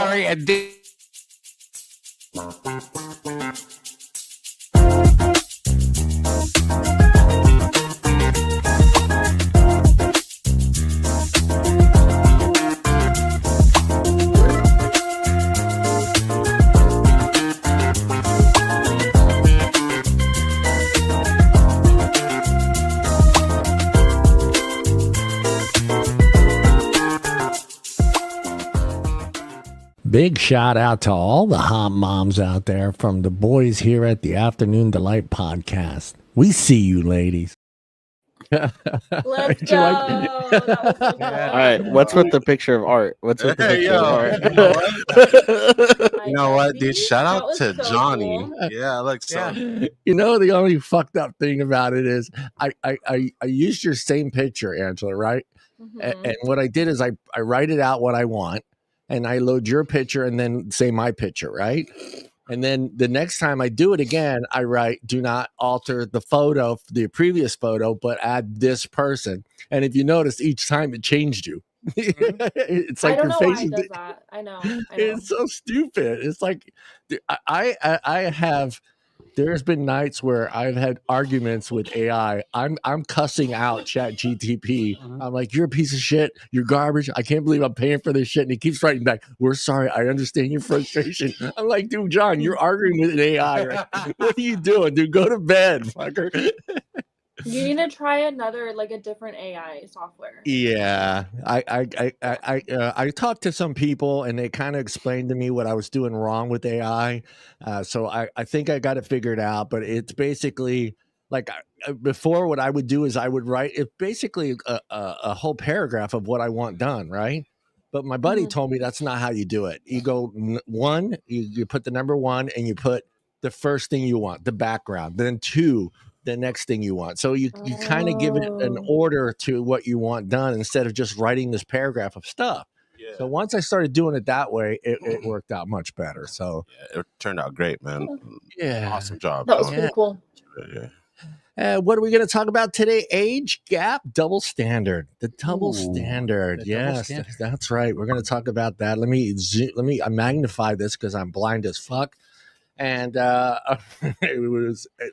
sorry. And big shout out to all the hot moms out there from the boys here at the Afternoon Delight podcast. We see you, ladies. Let's go. That was so cool. All right, what's with the picture of art? What's with the Hey, picture of yo, art? you know what, dude? Shout That out was to so Johnny. cool. Yeah, look, so You know, the only fucked up thing about it is I used your same picture, Angela, right? Mhm. And what I did is I write it out what I want, and I load your picture and then say my picture, right? And then the next time I do it again, I write, do not alter the photo, the previous photo, but add this person. And if you notice, each time it changed you. It's I like don't your know why face it is does that. I know. it's so stupid. It's like I have. There's been nights where I've had arguments with AI. I'm cussing out Chat GTP. I'm like, you're a piece of shit. You're garbage. I can't believe I'm paying for this shit. And he keeps writing back, we're sorry. I understand your frustration. I'm like, dude, John, you're arguing with an AI. Right? What are you doing, dude? Go to bed, fucker. You need to try another, like a different AI software. Yeah, I talked to some people and they kind of explained to me what I was doing wrong with AI. So I think I got it figured out. But it's basically like before, what I would do is I would write it basically a whole paragraph of what I want done, right? But my buddy told me that's not how you do it. You go one, you put the number one, and you put the first thing you want, the background, then two, the next thing you want. So you kind of give it an order to what you want done instead of just writing this paragraph of stuff. Yeah. So once I started doing it that way, it worked out much better. So yeah, it turned out great, man. Yeah, Awesome job. That was pretty cool. Yeah. What are we going to talk about today? Age gap, double standard. The double standard. Yes, that's right. We're going to talk about that. Let me I magnify this because I'm blind as fuck. And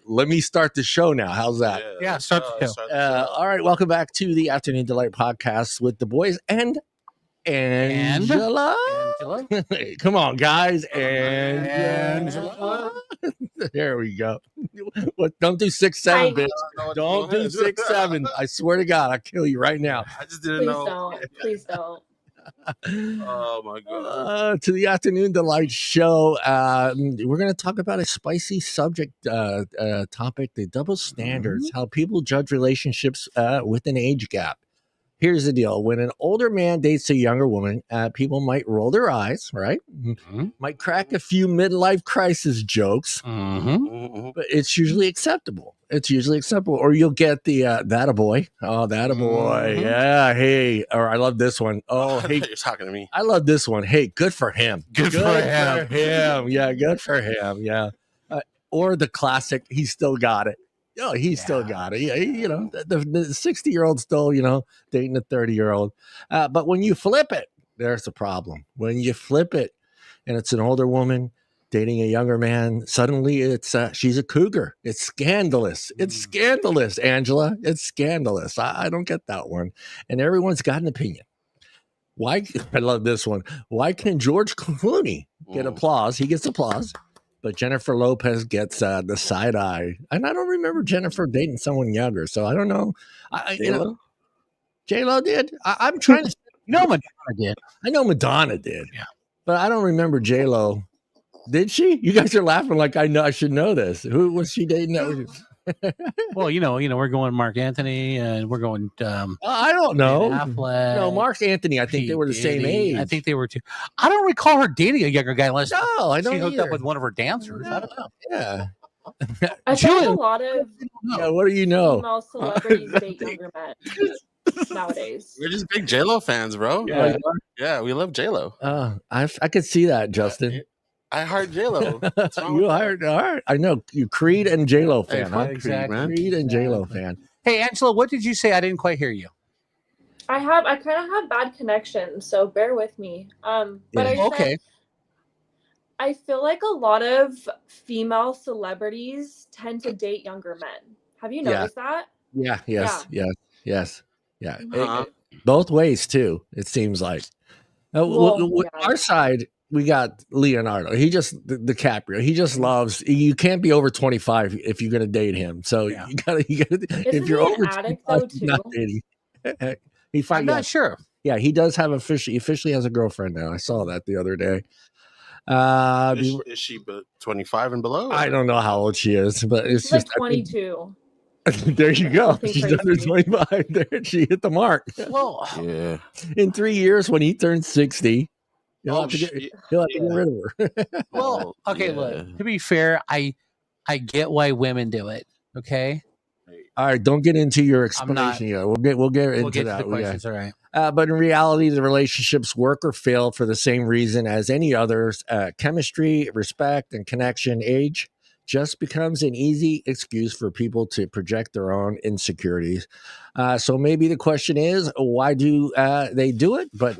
let me start the show now. How's that? yeah, start the show. All right, welcome back to the Afternoon Delight podcast with the boys and Angela. Come on, guys. Angela. There we go. What? Don't do 6'7", bitch. Don't do 6'7". I swear to God, I'll kill you right now. I just didn't know. Please don't. Oh my God. To the Afternoon Delight show. We're going to talk about a spicy subject topic, the double standards, how people judge relationships with an age gap. Here's the deal. When an older man dates a younger woman, people might roll their eyes, right? Might crack a few midlife crisis jokes, but it's usually acceptable. Or you'll get the that a boy. Oh, that a boy. Yeah. Hey, or I love this one. Oh, hey, you're talking to me. I love this one. Hey, good for him. Good for him. Yeah, good for him. Yeah. Or the classic, he still got it. Oh, he still got it. Yeah, the 60-year-old still, dating a 30-year-old. But when you flip it, there's the problem. When you flip it and it's an older woman dating a younger man, suddenly it's she's a cougar. It's scandalous. It's scandalous, Angela. It's scandalous. I don't get that one. And everyone's got an opinion. Why? I love this one. Why can George Clooney get applause? He gets applause. But Jennifer Lopez gets the side eye, and I don't remember Jennifer dating someone younger, so I don't know. J-Lo did. I'm trying to. No, Madonna did. I know Madonna did. Yeah, but I don't remember J-Lo. Did she? You guys are laughing like I know. I should know this. Who was she dating? That was. Well, we're going Mark Anthony, and we're going. I don't know. Affleck, no, Mark Anthony. I think they were the same age. I think they were too. I don't recall her dating a younger guy unless I don't she hooked either. up with one of her dancers. No. I don't know. Yeah. I feel like a lot of what do you know? female celebrities date younger men nowadays. We're just big J-Lo fans, bro. Yeah, we love J-Lo. I could see that, Justin. I heart J-Lo. You hired, all right. I know you Creed and J-Lo fan, huh? Exactly. Creed and J-Lo fan. Hey, Angela, what did you say? I didn't quite hear you. I kind of have bad connection, so bear with me. But I said I feel like a lot of female celebrities tend to date younger men. Have you Yeah. noticed that? Yeah. Yes. Yes. Yeah. Uh-huh. Both ways too. It seems like. Well, With yeah. our side, we got Leonardo. He just DiCaprio. He just loves. You can't be over 25 if you're going to date him. So Yeah. you gotta. Isn't If you're he an over addict 25, though he's not too? dating. He I'm find not sure. Yeah, he does have he officially has a girlfriend now. I saw that the other day. Is she 25 and below? I don't know how old she is, but it's She's just like 22. there you go. Something She's under crazy. 25. There, she hit the mark. Well, Yeah. In 3 years, when he turns 60, he'll have to get rid of her. well, okay. yeah. Look, to be fair, I get why women do it. Okay, All right, don't get into your I'm not- explanation yet. We'll get we'll into get to that. the questions. All right. But in reality, the relationships work or fail for the same reason as any others: chemistry, respect, and connection. Age just becomes an easy excuse for people to project their own insecurities. So maybe the question is, why do they do it? But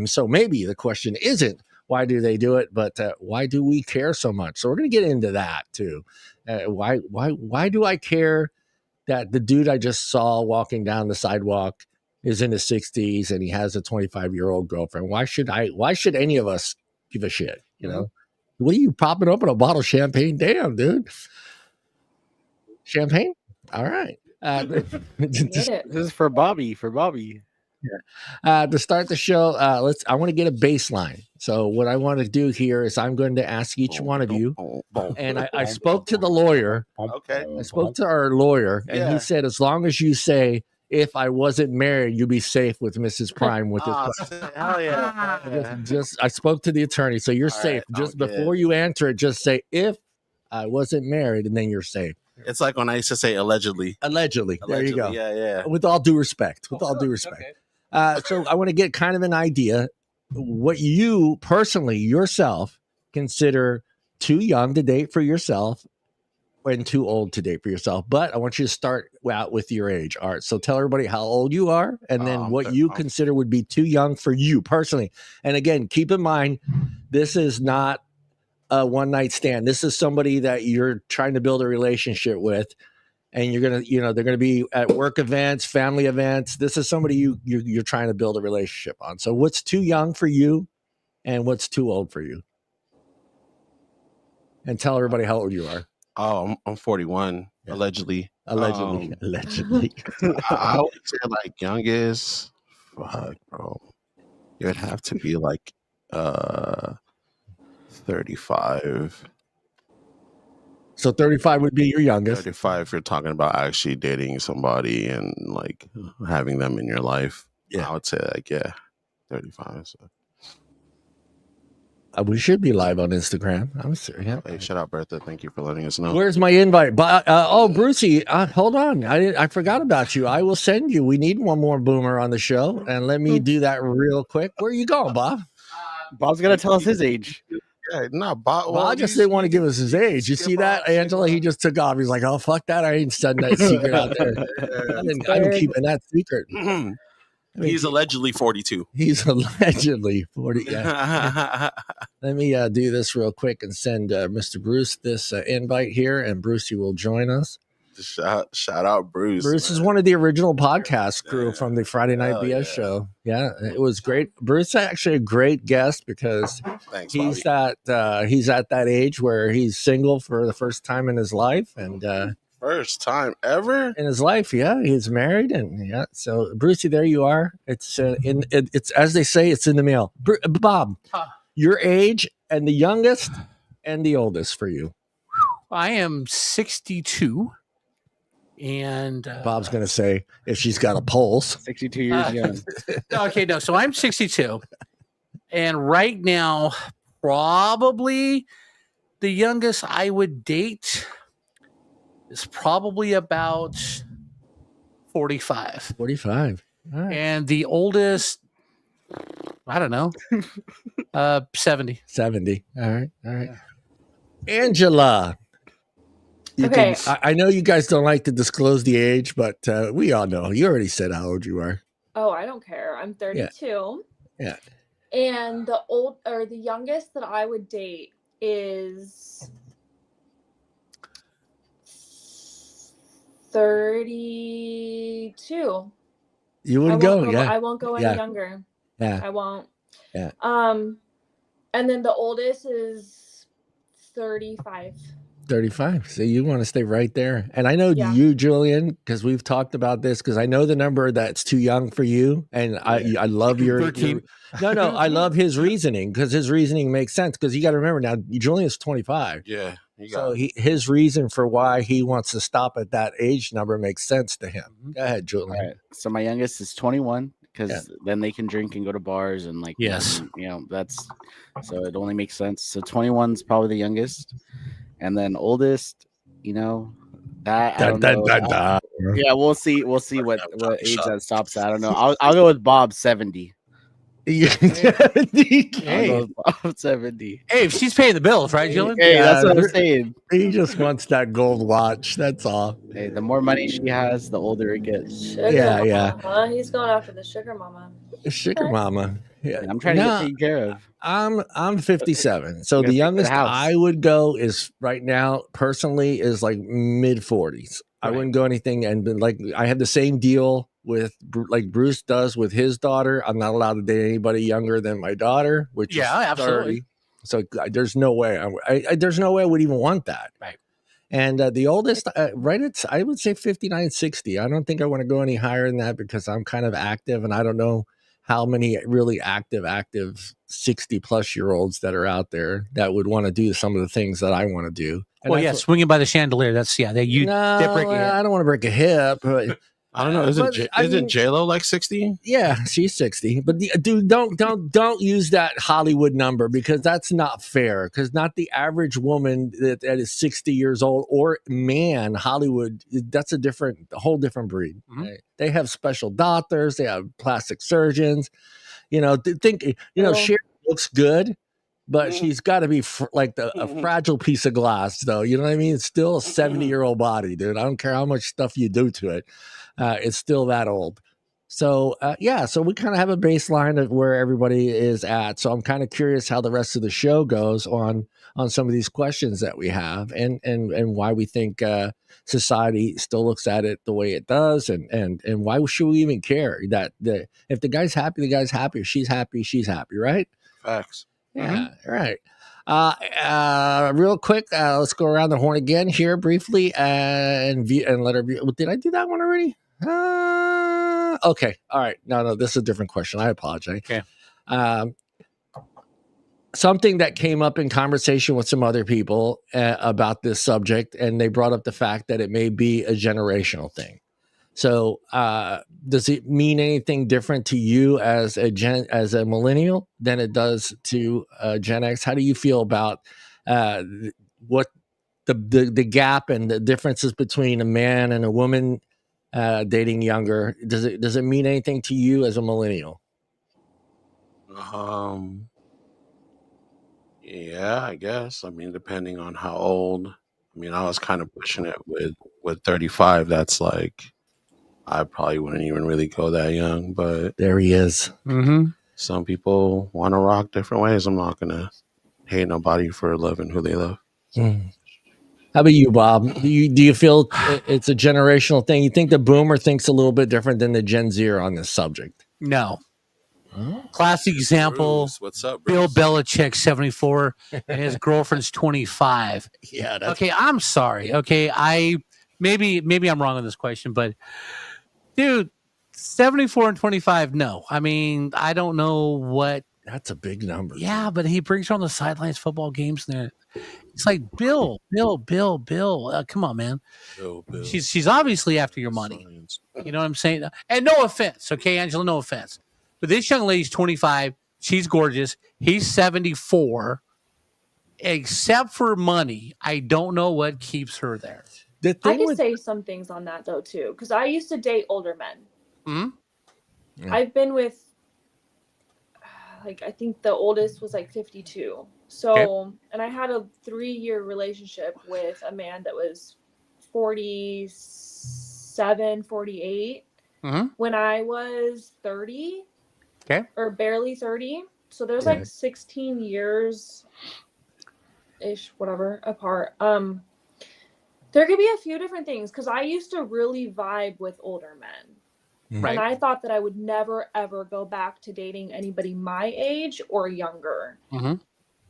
so maybe the question isn't why do they do it, but why do we care so much? So we're going to get into that too. Why do I care that the dude I just saw walking down the sidewalk is in his 60s and he has a 25-year-old girlfriend? Why should any of us give a shit? You know, what are you popping open a bottle of champagne? Damn, dude. Champagne? All right. Get it. This is for Bobby. For Bobby. To start the show, I want to get a baseline. So what I want to do here is I'm going to ask each one of you, and I spoke to the lawyer. Okay. I spoke to our lawyer, and he Yeah. said, as long as you say, if I wasn't married, you'd be safe with Mrs. Prime with this question. Hell yeah. I spoke to the attorney, so you're All safe. right, Just I'm good. before you answer it, just say, if I wasn't married, and then you're safe. It's like when I used to say allegedly. Allegedly. There you go. Yeah, yeah. With all due respect. So I want to get kind of an idea what you personally yourself consider too young to date for yourself and too old to date for yourself. But I want you to start out with your age. All right. So tell everybody how old you are and then what you consider would be too young for you personally. And again, keep in mind, this is not a one night stand. This is somebody that you're trying to build a relationship with. And you're gonna, they're gonna be at work events, family events. This is somebody you're trying to build a relationship on. So, what's too young for you, and what's too old for you? And tell everybody how old you are. Oh, I'm 41, Yeah. allegedly. Allegedly. I would say like youngest. Fuck, bro. It would have to be like 35. So 35 would be your youngest. 35 if you're talking about actually dating somebody and like having them in your life. Yeah. I would say like 35. So. We should be live on Instagram. I'm serious. Yeah. Hey, shout out Bertha. Thank you for letting us know. Where's my invite? Brucey, hold on. I forgot about you. I will send you. We need one more boomer on the show, and let me do that real quick. Where are you going, Bob? Bob's gonna tell us his age. Yeah, not Bob. Bob just didn't want to give us his age. You see that, Angela? He just took off. He's like, "Oh, fuck that! I ain't sending that secret out there. I'm keeping that secret." He's allegedly 42. He's allegedly 40. Yeah. Let me do this real quick and send Mr. Bruce this invite here, and Brucey will join us. Shout out Bruce. Bruce is one of the original podcast crew from the Friday Night BS show. Yeah, it was great. Bruce is actually a great guest because Thanks, he's Bobby. he's at that age where he's single for the first time in his life, and First time ever in his life, yeah, he's married, and yeah. So, Brucey, there you are. It's it's as they say, it's in the mail. Bob, your age and the youngest and the oldest for you. I am 62. And Bob's going to say if she's got a pulse. 62 years young. Okay, no. So I'm 62. And right now, probably the youngest I would date is probably about 45. 45. All right. And the oldest, I don't know, 70. 70. All right. All right. Angela. Okay. I know you guys don't like to disclose the age, but we all know. You already said how old you are. Oh, I don't care. I'm 32. Yeah. And the youngest that I would date is 32. You wouldn't go, I won't go any Yeah. younger. Yeah. I won't. Yeah. And then the oldest is 35. 35. So you want to stay right there. And I know Yeah. you, Julian, because we've talked about this, because I know the number that's too young for you. And I love your 13. I love his reasoning, because his reasoning makes sense. Because you got to remember now, Julian's 25. Yeah. So his reason for why he wants to stop at that age number makes sense to him. Go ahead, Julian. All right. So my youngest is 21, because then they can drink and go to bars and like, Yes. that's so it only makes sense. So 21 is probably the youngest, and then oldest, that I don't know. Yeah, we'll see. We'll see what age that stops at. I don't know. I'll go with Bob 70. I'll go with Bob 70. Hey, if she's paying the bills, right, Julian? Hey, that's what I'm saying. He just wants that gold watch. That's all. Hey, the more money she has, the older it gets. Sugar mama, huh? He's going after the sugar mama. Sugar mama. Yeah, I'm trying to get taken care of. I'm 57. So the youngest I would go is right now, personally, is like mid 40s. I wouldn't go anything, and like I have the same deal with like Bruce does with his daughter. I'm not allowed to date anybody younger than my daughter, which is 30. Absolutely. So there's no way. There's no way I would even want that. Right. And the oldest, I would say 59, 60. I don't think I want to go any higher than that, because I'm kind of active, and I don't know how many really active 60-plus-year-olds that are out there that would want to do some of the things that I want to do. And swinging by the chandelier. That's they break I don't want to break a hip, but I don't know. Isn't J-Lo like 60? Yeah, she's 60. But dude, don't use that Hollywood number, because that's not fair. Because not the average woman that is 60 years old or man, Hollywood, that's a whole different breed. Mm-hmm. Right? They have special doctors, they have plastic surgeons. Cher looks good, but she's got to be a fragile piece of glass, though. You know what I mean? It's still a 70-year-old body, dude. I don't care how much stuff you do to it. It's still that old. So, so we kind of have a baseline of where everybody is at. So I'm kind of curious how the rest of the show goes on some of these questions that we have, and why we think society still looks at it the way it does, and why should we even care that if the guy's happy, the guy's happy. If she's happy, right? Facts. Yeah, right. Real quick, let's go around the horn again here briefly, and let her be. Did I do that one already? Okay. All right. No, this is a different question. I apologize. Okay. Something that came up in conversation with some other people about this subject, and they brought up the fact that it may be a generational thing. So, does it mean anything different to you as a millennial than it does to Gen X? How do you feel about what the gap and the differences between a man and a woman dating younger? Does it mean anything to you as a millennial? Yeah, I guess. I mean, depending on how old. I mean, I was kind of pushing it with 35. That's like, I probably wouldn't even really go that young, but there he is. Mm-hmm. Some people want to rock different ways. I'm not gonna hate nobody for loving who they love. Mm. How about you, Bob? Do you feel it's a generational thing? You think the boomer thinks a little bit different than the Gen Zer on this subject? No. Classic example. Bruce, what's up, Bill Bruce? Belichick, 74, and his girlfriend's 25. Yeah. Okay, I'm sorry. Okay, maybe I'm wrong on this question, but dude, 74 and 25. No, I mean, I don't know what. That's a big number. Yeah, but he brings her on the sidelines, football games, and it's like Bill. Come on, man. Bill. She's obviously after your money. You know what I'm saying? And no offense, okay, Angela, no offense. But this young lady's 25. She's gorgeous. He's 74. Except for money, I don't know what keeps her there. I could say some things on that, though, too, because I used to date older men. Mm-hmm. Yeah. I've been with, I think the oldest was 52. So, Okay. And I had a 3-year relationship with a man that was 47, 48 Mm-hmm. when I was 30. Okay. Or barely 30. So there's Yeah. like 16 years ish, whatever, apart. There could be a few different things because I used to really vibe with older men. Right. And I thought that I would never, ever go back to dating anybody my age or younger. Mm-hmm.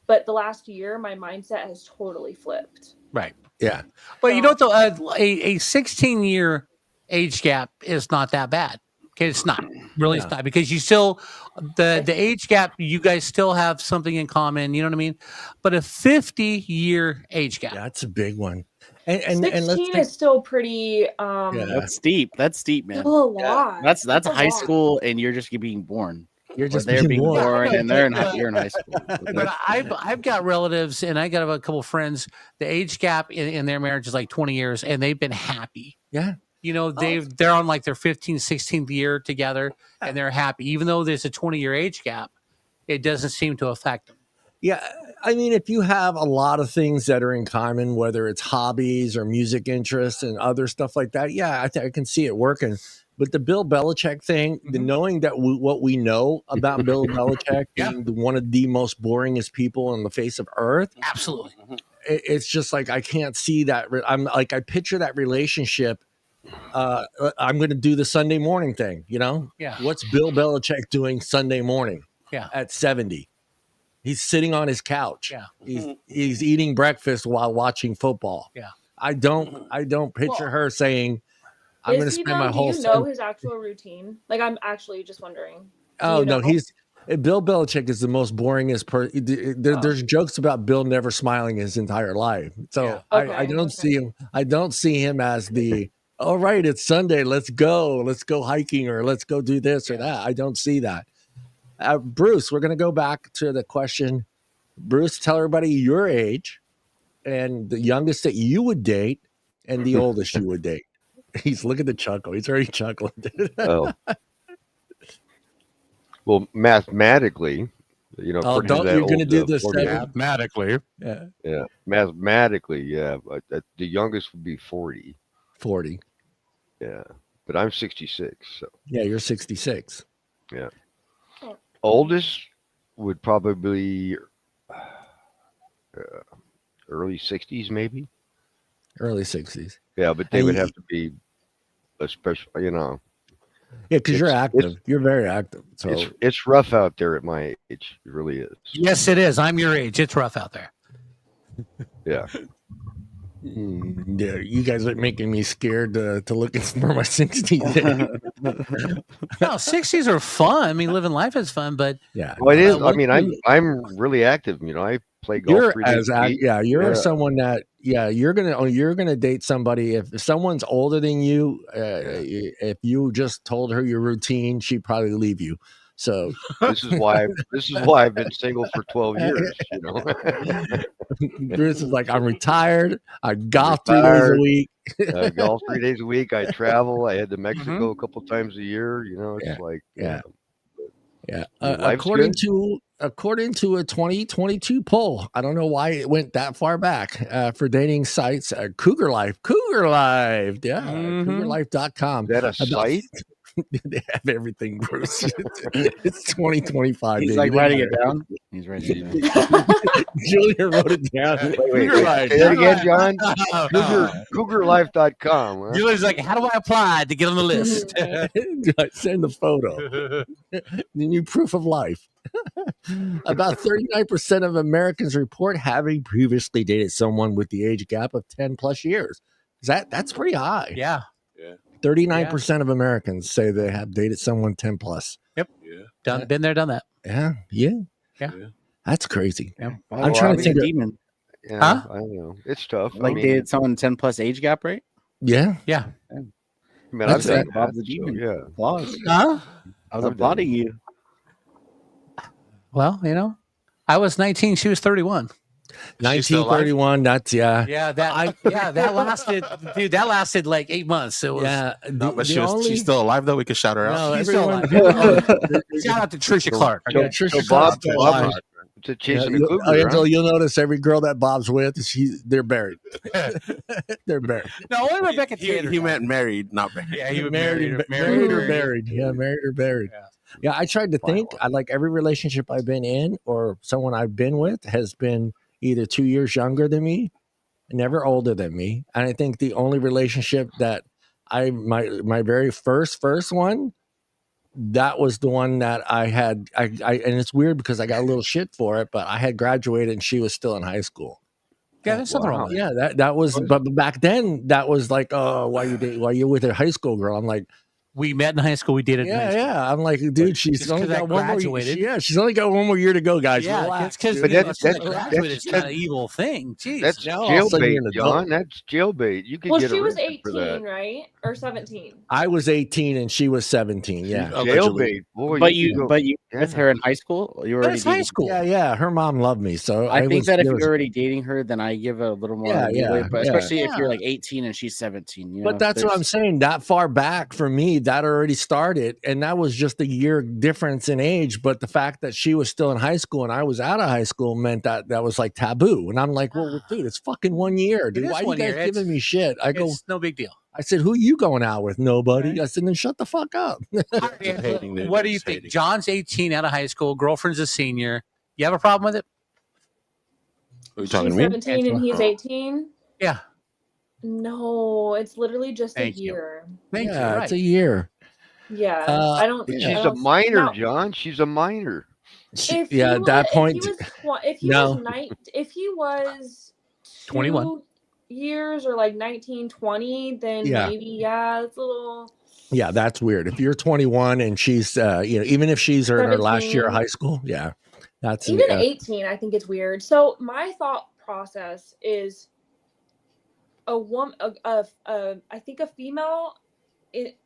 But the last year, my mindset has totally flipped. Right. Yeah. But you know, though, a 16-year age gap is not that bad. Okay, it's not really. Yeah. It's not because you still the age gap. You guys still have something in common. You know what I mean? But a 50-year age gap. Yeah, that's a big one. And 16 let's think, is still pretty. Yeah. That's steep. That's steep, man. Still a lot. That's That's a high lot. school, and you're just being born. you're just they're being born. born, and they're in you're in high school. But I've got relatives, and I got a couple friends. The age gap in their marriage is like 20 years, and they've been happy. Yeah. You know, they're on like their 15th, 16th year together, and they're happy. Even though there's a 20-year age gap, it doesn't seem to affect them. Yeah, I mean, if you have a lot of things that are in common, whether it's hobbies or music interests and other stuff like that, yeah, I think I can see it working. But the Bill Belichick thing, the knowing that what we know about Bill Belichick being one of the most boringest people on the face of earth, Absolutely. it's just like I can't see that. I'm like I picture that relationship. I'm going to do the Sunday morning thing, you know? Yeah. What's Bill Belichick doing Sunday morning? Yeah. At 70. He's sitting on his couch. Yeah. He's eating breakfast while watching football. Yeah. I don't picture her saying, "I'm going to spend my whole." Do you know his actual routine? Like, I'm actually just wondering. Oh no, Bill Belichick is the most boringest person. There's jokes about Bill never smiling his entire life. So I don't see him. I don't see him as the. All right, it's Sunday. Let's go hiking, or let's go do this or that. I don't see that. Bruce, we're going to go back to the question. Bruce, tell everybody your age and the youngest that you would date and the oldest you would date. He's look at the chuckle. He's already chuckling. Oh. Well, mathematically, you know, you're going to do this mathematically. Yeah, mathematically, yeah. But the youngest would be 40. 40. Yeah, but I'm 66. So yeah, you're 66. Yeah. Oldest would probably early 60s, maybe. Early 60s. Yeah, but they would have to be a special, you know. Yeah, because you're active. You're very active. So it's rough out there at my age. It really is. Yes, it is. I'm your age. It's rough out there. Yeah. Yeah, you guys are making me scared to look for my 60s. No, 60s are fun. I mean, living life is fun, but yeah, well, it is. I mean, I'm really active. You know, I play golf. You're someone that you're gonna date somebody if someone's older than you. If you just told her your routine, she'd probably leave you. So this is why I've been single for 12 years. You know, Bruce is like, I'm retired. I golf 3 days a week. I golf 3 days a week. I travel. I head to Mexico a couple times a year. You know, it's according to a 2022 poll, I don't know why it went that far back for dating sites. Cougar Life, yeah, cougarlife.com. Is that a site? They have everything, Bruce. It's 2025. He's baby. like writing it down. He's writing it down. Julian wrote it down. Wait. Say that again, John. Cougarlife.com. Huh? Julian's like, how do I apply to get on the list? Send the photo. The new proof of life. About 39% of Americans report having previously dated someone with the age gap of 10 plus years. That's pretty high. Yeah. 39% of Americans say they have dated someone 10 plus. Yep. Yeah. Been there, done that. Yeah. That's crazy. Yeah. I'm trying to think of demon. Yeah, Huh? I don't know. It's tough. Like dated someone 10 plus age gap, right? Yeah. Yeah. I mean, I've done Bob that, the demon. so, yeah. Applause. Huh? I was applauding you. Well, you know, I was 19. She was 31. 1931. That's Yeah, that lasted, dude. That lasted like 8 months. It was No, but she's still alive though. We can shout her out. No, she's still alive. Shout out to Trisha Clark. Yeah, Trisha Bob, Clark's still alive. to chasing the cougar. Angela, you'll notice every girl that Bob's with, they're buried. They're buried. No, only Rebecca Taylor. He meant married, not married. Yeah, he was married or buried. Yeah, married or buried. Yeah, I tried to think. I like every relationship I've been in or someone I've been with has been either 2 years younger than me, never older than me. And I think the only relationship that my very first one, that was the one that I had. I and it's weird because I got a little shit for it, but I had graduated and she was still in high school. Yeah, there's nothing wrong with that. Yeah, that was. But back then, that was like, oh, why you with a high school girl? I'm like, we met in high school. We dated in high school. Yeah. I'm like, dude, she's only got one more. She's only got one more year to go, guys. Yeah, because that's not an evil thing. Jeez, that's jailbait, John. That's jailbait. You could get she was arrested for that. 18, right? Or 17? I was 18 and she was 17. Yeah, jailbait. Boy, but you with her in high school? You were already high school. Yeah. Her mom loved me, so I think that if you're already dating her, then I give a little more. But especially if you're like 18 and she's 17. You know, but that's what I'm saying. That far back for me, that already started, and that was just a year difference in age. But the fact that she was still in high school and I was out of high school meant that was like taboo. And I'm like, well, dude, it's fucking 1 year, dude. Why are you guys giving me shit? I go, it's no big deal. I said, who are you going out with? Nobody. Right. I said, then shut the fuck up. What do you think? John's 18 out of high school. Girlfriend's a senior. You have a problem with it? Are you talking She's to me? 17 and he's 18? Yeah. No, it's literally just a year. Thank you. Right. It's a year. Yeah. I don't. She's a minor, John. She's a minor. At that point. If he was 21 years or like 19, 20, then maybe it's a little. Yeah, that's weird. If you're 21 and she's even if she's in her last year of high school, that's even 18. I think it's weird. So my thought process is a woman, I think a female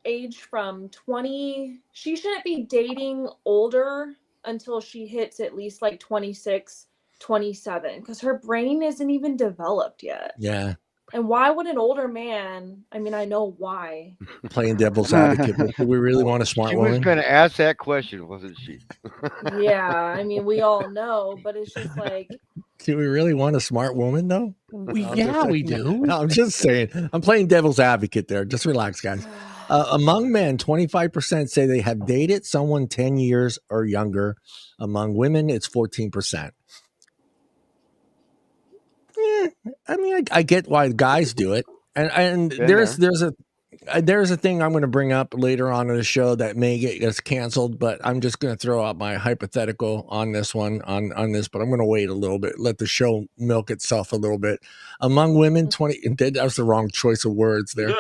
age from 20, she shouldn't be dating older until she hits at least like 26, 27, because her brain isn't even developed yet. Yeah. And why would an older man? I mean, I know why. Playing devil's advocate, but do we really want a smart woman? She was going to ask that question, wasn't she? Yeah, I mean, we all know, but it's just like. Do we really want a smart woman, though? We do. No, I'm just saying. I'm playing devil's advocate there. Just relax, guys. Among men, 25% say they have dated someone 10 years or younger. Among women, it's 14%. I mean, I get why guys do it, and there's a thing I'm going to bring up later on in the show that may get us canceled, but I'm just going to throw out my hypothetical on this one on this, but I'm going to wait a little bit, let the show milk itself a little bit. Among women, 20, that was the wrong choice of words there.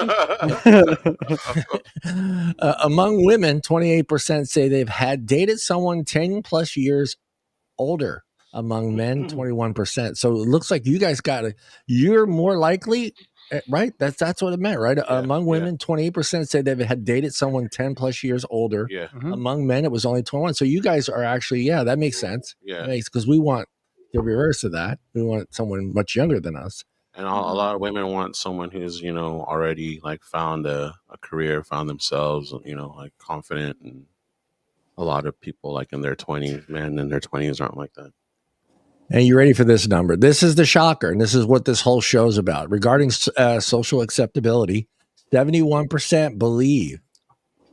Among women, 28% say they've had dated someone 10 plus years older. Among men, 21%. So it looks like you guys you're more likely, right? That's what it meant, right? Among women, 28% say they've had dated someone 10 plus years older. Yeah. Among men, it was only 21. So you guys are actually, that makes sense. Yeah. Because we want the reverse of that. We want someone much younger than us. And a lot of women want someone who's, already like found a career, found themselves, like confident. And a lot of people like in their 20s, men in their 20s aren't like that. And you ready for this number? This is the shocker, and this is what this whole show's about. Regarding social acceptability, 71% believe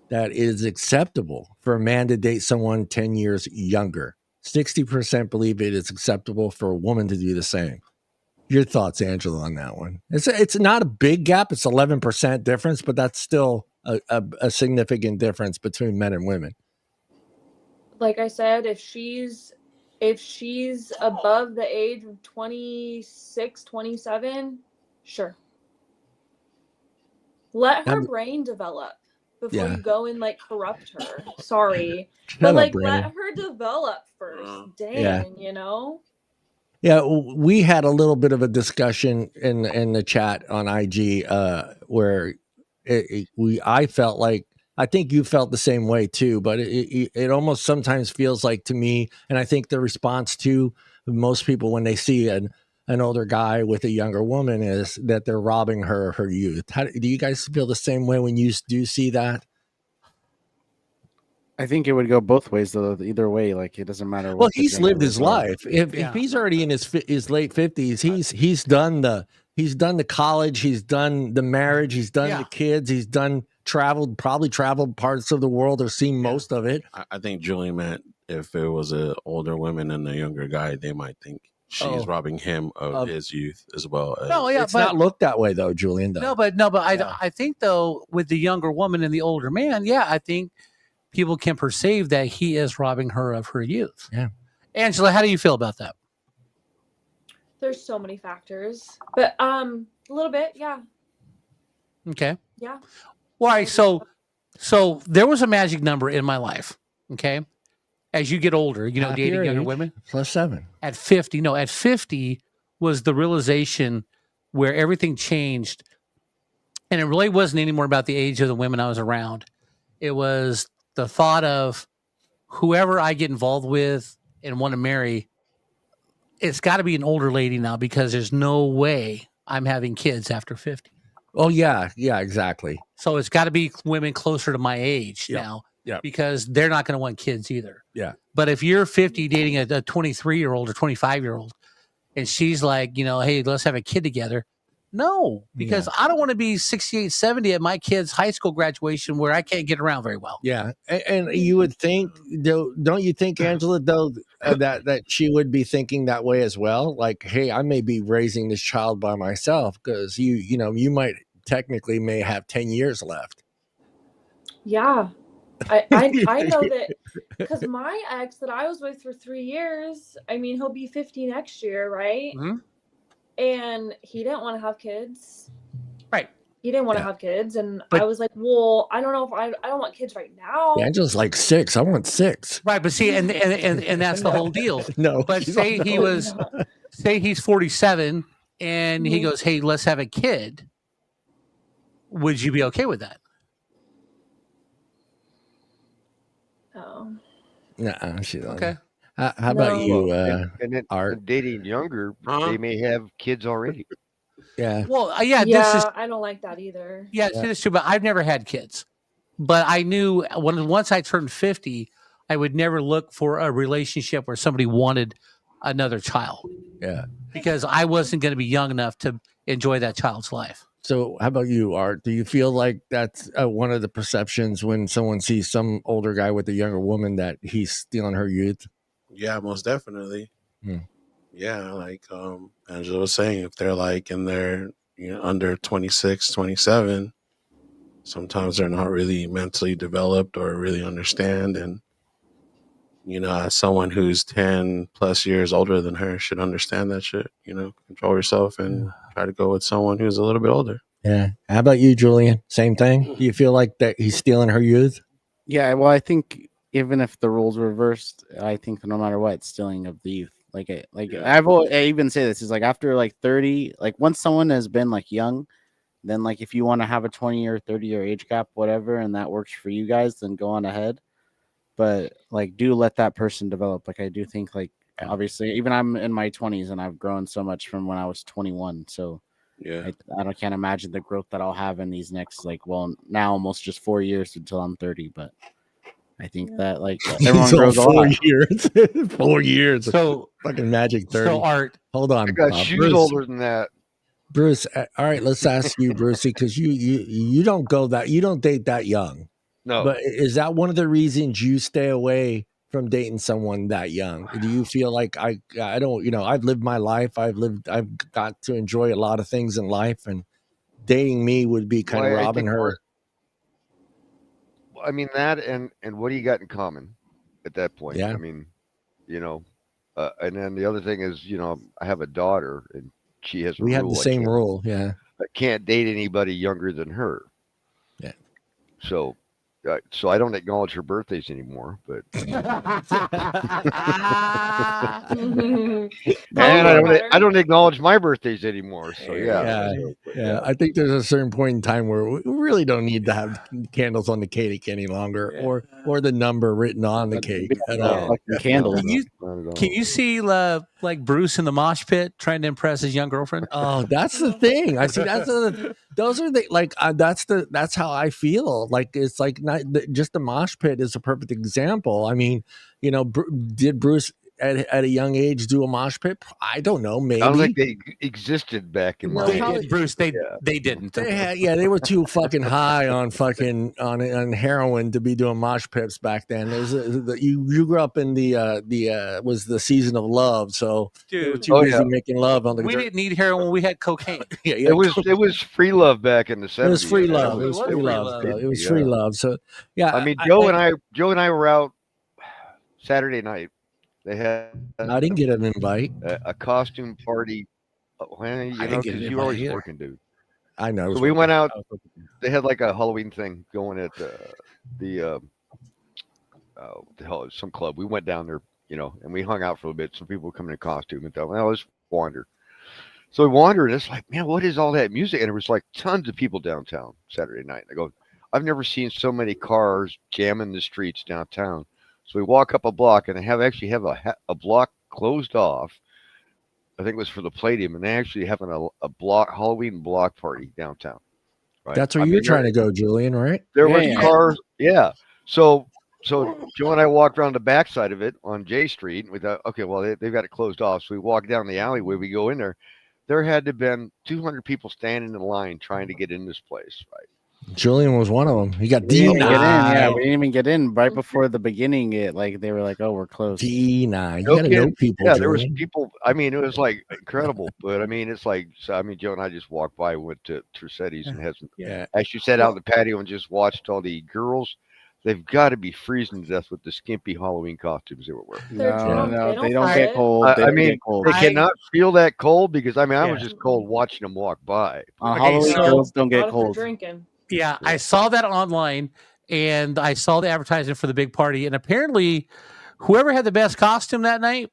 that it is acceptable for a man to date someone 10 years younger. 60% believe it is acceptable for a woman to do the same. Your thoughts, Angela, on that one? It's not a big gap. It's 11% difference, but that's still a significant difference between men and women. Like I said, if she's above the age of 26, 27, sure. Let her brain develop before you go and like corrupt her. Sorry. But like let her develop first. Dang, Yeah, we had a little bit of a discussion in the chat on IG where I felt like, I think you felt the same way too, but it almost sometimes feels like to me, and I think the response to most people when they see an older guy with a younger woman is that they're robbing her youth. Do you guys feel the same way when you do see that? I think it would go both ways though. Either way, like it doesn't matter. Well, he's lived his life. If he's already in his late 50s, he's done the college, he's done the marriage, he's done the kids, he's done probably traveled parts of the world or seen most of it. I think Julian meant if it was an older woman and a younger guy, they might think she's robbing him of his youth as well. No, yeah, it's not looked that way though, Julian. Though. No, but I think though with the younger woman and the older man, yeah, I think people can perceive that he is robbing her of her youth. Yeah, Angela, how do you feel about that? There's so many factors, but a little bit, yeah. Okay. Yeah. All right. So there was a magic number in my life. Okay. As you get older, dating younger women. +7. At 50 was the realization where everything changed. And it really wasn't anymore about the age of the women I was around. It was the thought of whoever I get involved with and want to marry, it's got to be an older lady now because there's no way I'm having kids after 50. Oh, yeah, exactly. So it's got to be women closer to my age now because they're not going to want kids either. Yeah. But if you're 50 dating a 23-year-old or 25-year-old and she's like, hey, let's have a kid together. No, because I don't want to be 68, 70 at my kid's high school graduation where I can't get around very well. Yeah. And you would think, don't you think, Angela, though, that she would be thinking that way as well? Like, hey, I may be raising this child by myself because you might technically may have 10 years left. Yeah. I know that because my ex that I was with for 3 years, I mean, he'll be 50 next year, right? Mm-hmm. And he didn't want to have kids. Right. He didn't want to have kids. And I was like, well, I don't know if I don't want kids right now. Yeah, Angela's like 6. I want 6. Right. But see, and that's the whole deal. No. But say he's 47 and he goes, hey, let's have a kid. Would you be okay with that? Oh. Nuh-uh, she doesn't. Okay. How about you, and then Art? dating younger, they may have kids already. Yeah. Well, I don't like that either. Yeah, it's true. But I've never had kids. But I knew once I turned 50, I would never look for a relationship where somebody wanted another child. Yeah. Because I wasn't going to be young enough to enjoy that child's life. So how about you, Art? Do you feel like that's one of the perceptions when someone sees some older guy with a younger woman that he's stealing her youth? Yeah, most definitely. Yeah, like Angela was saying, if they're like in their under 26, 27, sometimes they're not really mentally developed or really understand. And as someone who's 10 plus years older than her should understand that shit. Control yourself and try to go with someone who's a little bit older. Yeah. How about you, Julian? Same thing? Do you feel like that he's stealing her youth? Yeah, well, I think even if the roles were reversed, I think no matter what, it's stealing of the youth. I even say this is like after like 30, like once someone has been like young, then like if you want to have a 20 or 30-year age gap, whatever, and that works for you guys, then go on ahead. But like, do let that person develop. Like I do think like obviously, even I'm in my 20s and I've grown so much from when I was 21. So yeah, I can't imagine the growth that I'll have in these next now almost just 4 years until I'm 30. But I think that like everyone grows a lot. 4 years. 4 years. So fucking magic 30. So Art, hold on. I got shoes Bruce, older than that. Bruce, all right, let's ask you, Brucey, because you don't date that young. No. But is that one of the reasons you stay away from dating someone that young? Do you feel like I don't, I've lived my life. I've got to enjoy a lot of things in life, and dating me would be kind of robbing her. I mean that, and what do you got in common at that point? Yeah. I mean, and then the other thing is, I have a daughter, and she has. We have the same rule. Yeah. I can't date anybody younger than her. Yeah. So I don't acknowledge her birthdays anymore, but and I don't acknowledge my birthdays anymore. So yeah. I think there's a certain point in time where we really don't need to have candles on the cake any longer, or the number written on the cake at all. Candles. Can you see like Bruce in the mosh pit trying to impress his young girlfriend? Oh, that's the thing. I see. That's how I feel. Like it's like just the mosh pit is a perfect example. I mean, did Bruce at a young age do a mosh pit? I don't know. Maybe. I don't think they existed back in No, my They day. probably- did, Bruce. They Yeah. didn't. They were too fucking high on fucking on heroin to be doing mosh pits back then. There's you grew up in the was the season of love, so they were Dude, too busy making love on the. we didn't need heroin when we had cocaine. Yeah, It was free love back in the 70s. It was free love. It It was was free free love. love. though. It was free love. So yeah, I mean, Joe and I were out Saturday night. They had I didn't get an invite. a costume party. Well, you I know, didn't get because an you were always invite either. working, dude. I know. So we went out. They had like a Halloween thing going at the hell, some club. We went down there, you know, and we hung out for a bit. Some people coming in costume and thought, well, let's wander. So we wandered, and it's like, man, what is all that music? And there was like tons of people downtown Saturday night. I go, I've never seen so many cars jamming the streets downtown. So we walk up a block, and they actually have a block closed off. I think it was for the Palladium, and they actually having a Halloween block party downtown. Right? That's where you're trying to go, Julian, right? There was cars, yeah. So Joe and I walked around the backside of it on J Street. And we thought, okay, well they've got it closed off. So we walked down the alleyway. We go in there. There had to have been 200 people standing in line trying to get in this place, right? Julian was one of them. He got We didn't get in. denied. Yeah, we didn't even get in right before the beginning. They were like, "Oh, we're closed." Denied. You No got to know kidding. people. Yeah, there was Julian. people. I mean, it was like incredible. But I mean, it's like, so, I mean, Joe and I just walked by, went to Trucetti's and had some. Yeah. Actually, sat out on the patio and just watched all the girls. They've got to be freezing to death with the skimpy Halloween costumes they were wearing. They're drunk. No, They they don't don't feel get it. cold. They I don't mean, get cold. they cannot feel that cold because I mean, I was Yeah. just cold watching them walk by. On Okay, Halloween, so- girls don't Not get if they're cold. drinking. Yeah, I saw that online, and I saw the advertisement for the big party, and apparently, whoever had the best costume that night,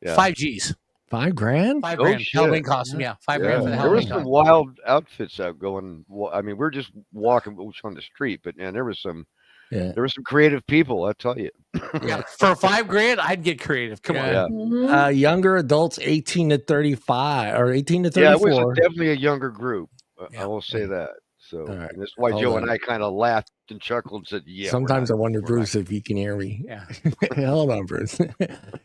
Yeah. 5 G's, $5 grand. $5 Oh, grand shit. Halloween costume. Yeah, $5 Yeah, grand for the there was Halloween some costume. wild outfits out going. I mean, we're just walking on the street, but man, there was some creative people. I tell you. Yeah, for $5 grand, I'd get creative. Come on. Yeah. Mhm. Younger adults, 18 to 35 or 18 to Yeah, it 34. was definitely a younger group. Yeah. I will say that. So All right. and that's why Hold Joe on. and I kind of laughed and chuckled and said, "Yeah." Sometimes I we're not- wonder, we're Bruce, if you can hear me. Yeah. Hold on, Bruce.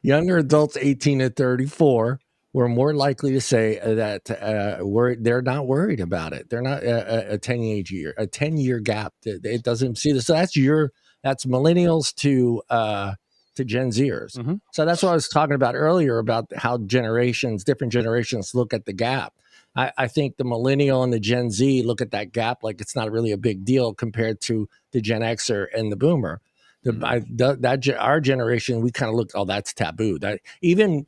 Younger adults, 18 to 34, were more likely to say that they're not worried about it. They're not a 10-year gap. It doesn't see this. So that's millennials to Gen Zers. Mm-hmm. So that's what I was talking about earlier about how different generations look at the gap. I think the millennial and the Gen Z look at that gap like it's not really a big deal compared to the Gen Xer and the Boomer. Our generation, we kind of look, oh, that's taboo. That even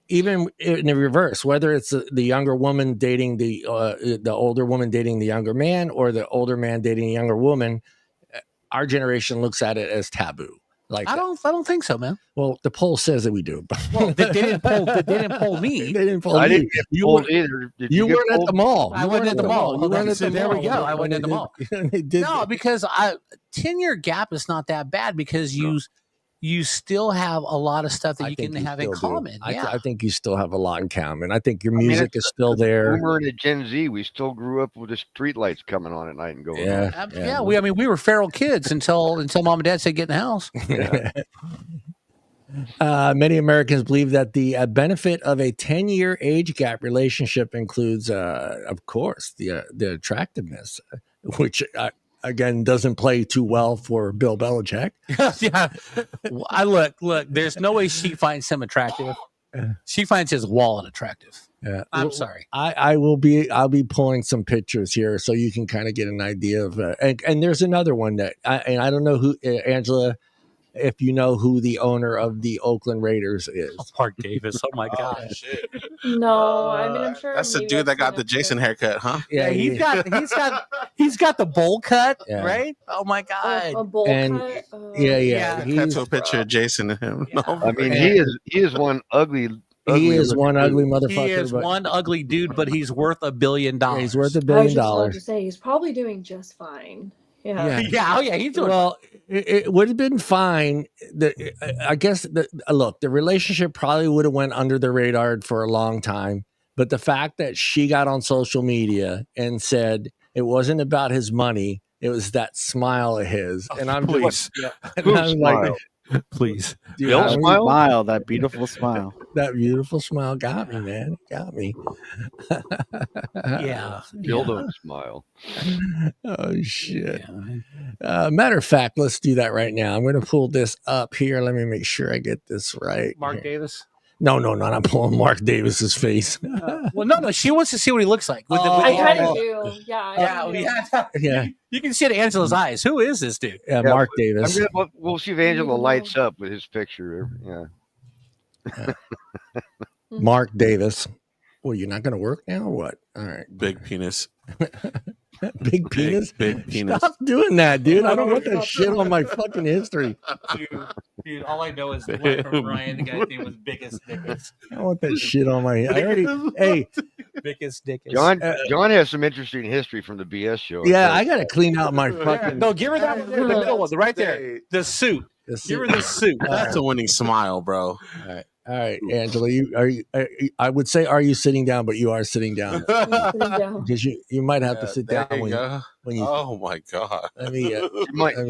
in the reverse, whether it's the younger woman dating the older woman dating the younger man, or the older man dating a younger woman, our generation looks at it as taboo. Like I don't think so, man. well, the poll says that we do. But Well, they didn't poll me. They didn't poll I you. didn't get You pulled weren't- either. Did You get weren't at pulled? the mall. I You wasn't weren't at the mall. You weren't at So the there we mall. go. I wasn't at the mall. They did No, that. because 10-year gap is not that bad because you still have a lot of stuff that I you think can have in still do. common. Yeah. I think you still have a lot in common. I think your I mean, music it's is still there. Boomer and a Gen Z, we still grew up with the street lights coming on at night and going. Yeah. Yeah, we were feral kids until mom and dad said get in the house. Many Americans believe that the benefit of a 10-year age gap relationship includes, of course, the attractiveness, which again doesn't play too well for Bill Belichick. Yeah. I look, there's no way she finds him attractive. She finds his wallet attractive. Yeah. I'm sorry. I'll be pulling some pictures here so you can kind of get an idea of and there's another one that I don't know who Angela, if you know who the owner of the Oakland Raiders is. Mark Davis. Oh my gosh. Shit. No, I mean I'm sure That's the maybe dude that I've got seen the it, Jason but- haircut, huh? Yeah, he's got the bowl cut, Yeah. right? Oh my god. Oh, a bowl And- cut. Yeah. Cut He's, to a picture of Jason and him. Yeah. I mean, he is one ugly. he is one ugly dude. motherfucker. He is but one ugly dude, but he's worth $1 billion. yeah, he's worth $1 I was billion. just about to say he's probably doing just fine. Yeah. Yeah, oh yeah, he's doing. Well, it would have been fine. I guess look, the relationship probably would have went under the radar for a long time. But the fact that she got on social media and said it wasn't about his money, it was that smile of his, and I'm please. just, and Who I'm like, smiled? Please. Dude, Bill how many- smile? Smile, that beautiful smile. That beautiful smile got me, man. Got me. Yeah. Bill don't smile. Oh shit. Yeah. Matter of fact, let's do that right now. I'm going to pull this up here. Let me make sure I get this right. Mark here. Davis. No, I'm pulling Mark Davis's face. Well, no. She wants to see what he looks like. With Oh. I kind yeah. of do. Yeah. I Yeah, kinda do. yeah. Yeah. You can see it in Angela's eyes. Who is this dude? Yeah, Yeah, Mark Davis. We'll see if Angela lights up with his picture. Yeah. Mark Davis. Well, you're not going to work now or what? All right. Big penis. Big penis? Big penis. Stop doing that, dude. I don't want that shit on my fucking history. Dude, all I know is the one from Ryan. The guy's name was Biggest Dickus. I don't want that shit on my. Hey, Biggest Dickus. John has some interesting history from the BS show. yeah, I got to clean out my fucking. No, give her that one there, the middle one, right there. The suit. Give her the suit. That's a winning smile, bro. All right, Angela. I would say, are you sitting down? But you are sitting down I'm sitting down. because you might have to sit down There you go. when you. Oh my god. Let me.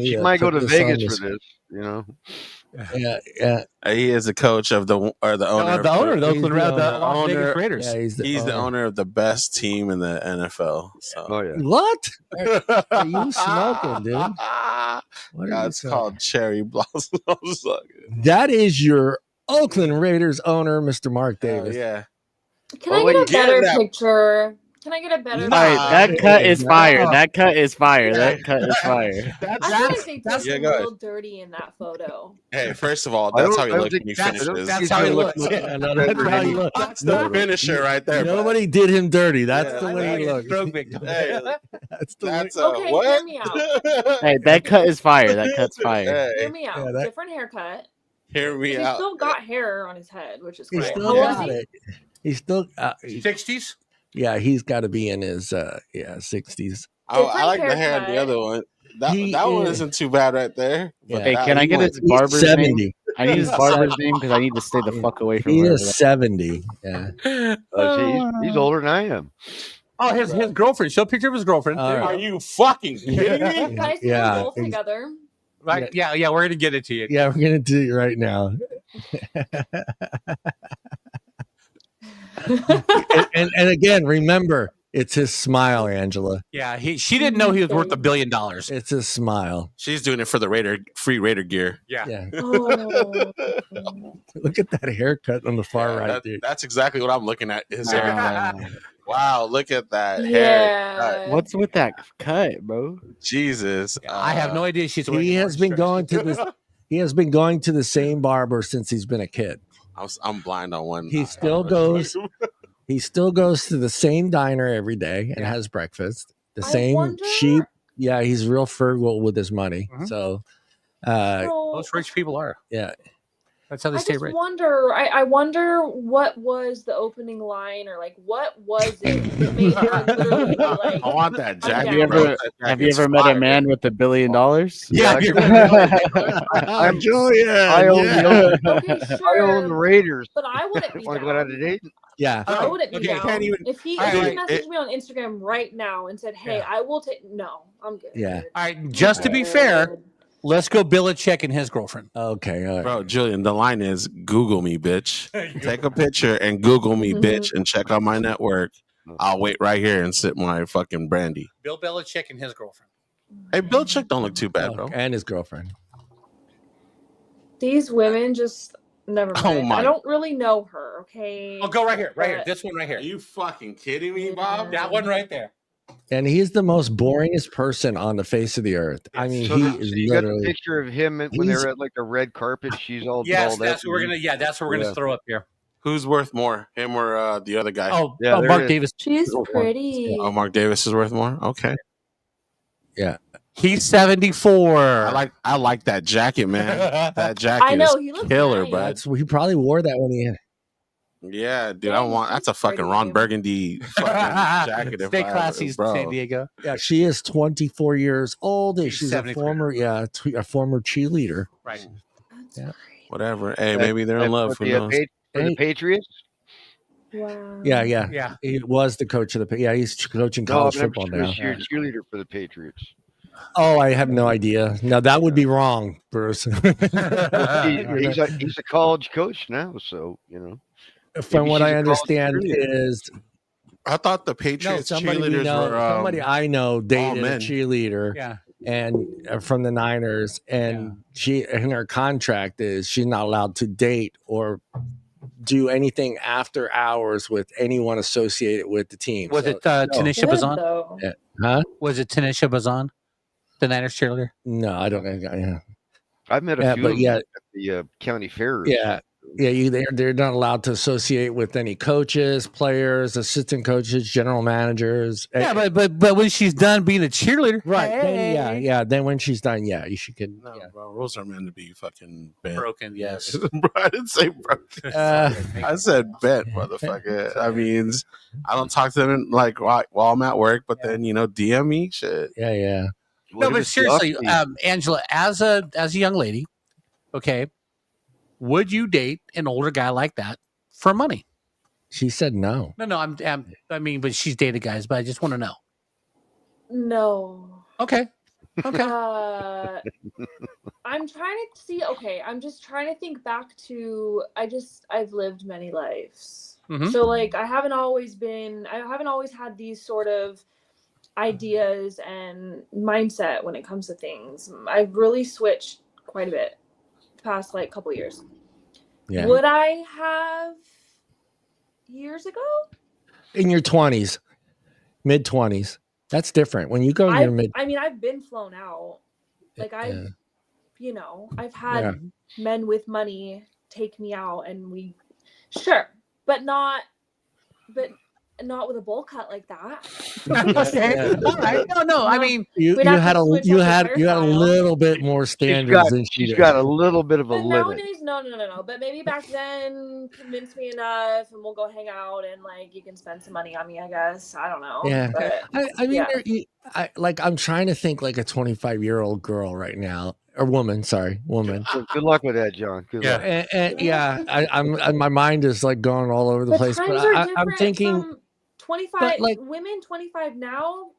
She might go put to this on Vegas this. for this. You know. Yeah. He is the coach of the owner. The owner of the He's Oakland the Las owner. Vegas Raiders. Yeah, He's the owner of the best team in the NFL. So. Oh yeah. What? Are you smoking, dude? What are you That's smoking? called cherry blossom. That is your Oakland Raiders owner, Mr. Mark Hell Davis. yeah. Can Oh, I wait, get a get better that- picture? Can I get a better? All right, that Nah, cut is nah. fire. That cut is fire. That cut is fire. I feel like they took yeah, him go a ahead. little dirty in that photo. Hey, first of all, I that's don't- how I he don't looks think when he that's- finishes. That's how he looks. Yeah, no, that's how he looks. That's the finisher right there. bro. Nobody did him dirty. That's Yeah, the I way know. he looks. Stroke victim. Hey, That's the way. that's a Okay, what? hear me out. Hey, that cut is fire. That cut's fire. Hear Hey, me out. Yeah, that- Different haircut. hear me He's out. still got hair on his head, which is He great. still How old is got he? it. He's still. 60s? Yeah, he's got to be in his 60s. I like the hair on the haircut. other one. That He one is- isn't too bad right there. Yeah. Hey, can I get his He's barber's name? 70. I need his barber's name because I need to stay the fuck away from He her. is 70. Yeah. He's older than I am. Oh, his girlfriend. Show a picture of his girlfriend. All right. Are you fucking kidding me? Can I see Yeah, them both ex- together? Right? Yeah, we're going to get it to you. Yeah, we're gonna do it right now. and again, remember, it's his smile, Angela. Yeah, she didn't know he was worth $1 billion. It's his smile. She's doing it for the free Raider gear. Yeah. Yeah. Oh. Look at that haircut on the far Yeah, right, dude. that's exactly what I'm looking at. His hair. Wow, look at that hair. Yeah. What's with that cut, bro? Jesus. I have no idea she's wearing He has orange been dress. going to this. He has been going to the same barber since he's been a kid. I'm blind on one. He still goes. He still goes to the same diner every day and Yeah. has breakfast. The I same wonder- cheap. Yeah, he's real frugal with his money. Mhm. So, So, Most rich people are. yeah. That's how they I stay just rich. wonder. I wonder what was the opening line, or like what was it that made her literally be like, I want that jacket. Have you bro. ever- That Have you jacket's ever met a fire. man with $1 billion? Yeah, I'm Julian. I own the okay, I own the sure, Raiders. but I wouldn't be Want to go out on a down. date? Yeah. I wouldn't be Okay, down. can't even- If he All right, messaged me on Instagram right now and said, "Hey, Yeah. I will take," no, I'm good. Yeah. All right, just to be fair, let's go Belichick and his girlfriend. Okay. All right. Bro, Julian, the line is Google me, bitch. Take a picture and Google me, bitch, and check out my network. I'll wait right here and sip my fucking brandy. Bill Belichick and his girlfriend. Hey, Bill Chick don't look too bad, bro. And his girlfriend. These women just never mind. Oh my- I don't really know her. Okay. Oh, go right here. Right here. But- This one right Are here. you fucking kidding me, Bob? That one right there. And he's the most boringest person on the face of the earth. I mean, So he the- is you got the literally. picture of him when they He's- were at like the red carpet. She's all Yes, dolled that's up. what we're gonna. Yeah, that's what we're Yeah. gonna throw up here. Who's worth more, him or the other guy? Oh, Yeah, there Mark it is. Davis. She's pretty. Oh, Mark Davis is worth more. Okay, He's 74. I like that jacket, man. That jacket I know is he looks killer, nice. bud. That's he probably wore that when he. Yeah, dude, Yeah, I want that's a he's fucking pretty. Ron Burgundy fucking jacket. if Stay I ever- classy, bro. San Diego. Yeah, she is 24 years old. And She's she's a 73. former, a former cheerleader. Right. That's Yeah. great. Whatever. Hey, maybe they're in love. Who For knows? the Hey. Patriots? Wow. Yeah, yeah. Yeah. He was the coach of the. Yeah, he's coaching No, college I'm football sure now. she's a cheerleader for the Patriots. Oh, I have no idea. No, that would be wrong, Bruce. He's a college coach now, so From maybe what she's I a college understand cheerleader. is I thought the no, Patriots somebody we cheerleaders know, were somebody I know dated a men. cheerleader Yeah. and from the Niners, and she in her contract is she's not allowed to date or do anything after hours with anyone associated with the team. Was So, it Tanisha Good, Bazan? though. huh? Was it Tanisha Bazan, the Niners cheerleader? No, I don't know. Yeah, I've met a yeah, few but of them yeah, at the county fairs. yeah. Yeah, they're not allowed to associate with any coaches, players, assistant coaches, general managers. Yeah, but when she's done being a cheerleader, Right. hey. Then, yeah. Then when she's done, you should. No, bro, rules are meant to be fucking bent. Broken, yes. Bro, I didn't say broken. I said bent, motherfucker. I mean, I don't talk to them like while I'm at work, but then DM me shit. Yeah. No, but seriously, Angela, as a young lady, okay, would you date an older guy like that for money? She said no. No, I mean, but she's dated guys, but I just want to know. No. Okay. I'm trying to see. Okay, I'm just trying to think back to. I've lived many lives, so like I haven't always had these sort of ideas and mindset when it comes to things. I've really switched quite a bit the past like couple years. Yeah. Would I have years ago? In your 20s, mid 20s. That's different. When you go in your mid. I mean, I've been flown out. Like I've had men with money take me out, and but not with a bowl cut like that. Okay. All right. No. I mean, you had a little bit more standards than she's got a little bit of a but limit. Nowadays, no. But maybe back then, convince me enough, and we'll go hang out, and like you can spend some money on me. I guess I don't know. Yeah. But, I mean, I'm trying to think like a 25-year-old girl right now, or woman. Sorry, woman. Good luck with that, John. Good luck. And my mind is like going all over the place. But I'm thinking. From 25 women 25 now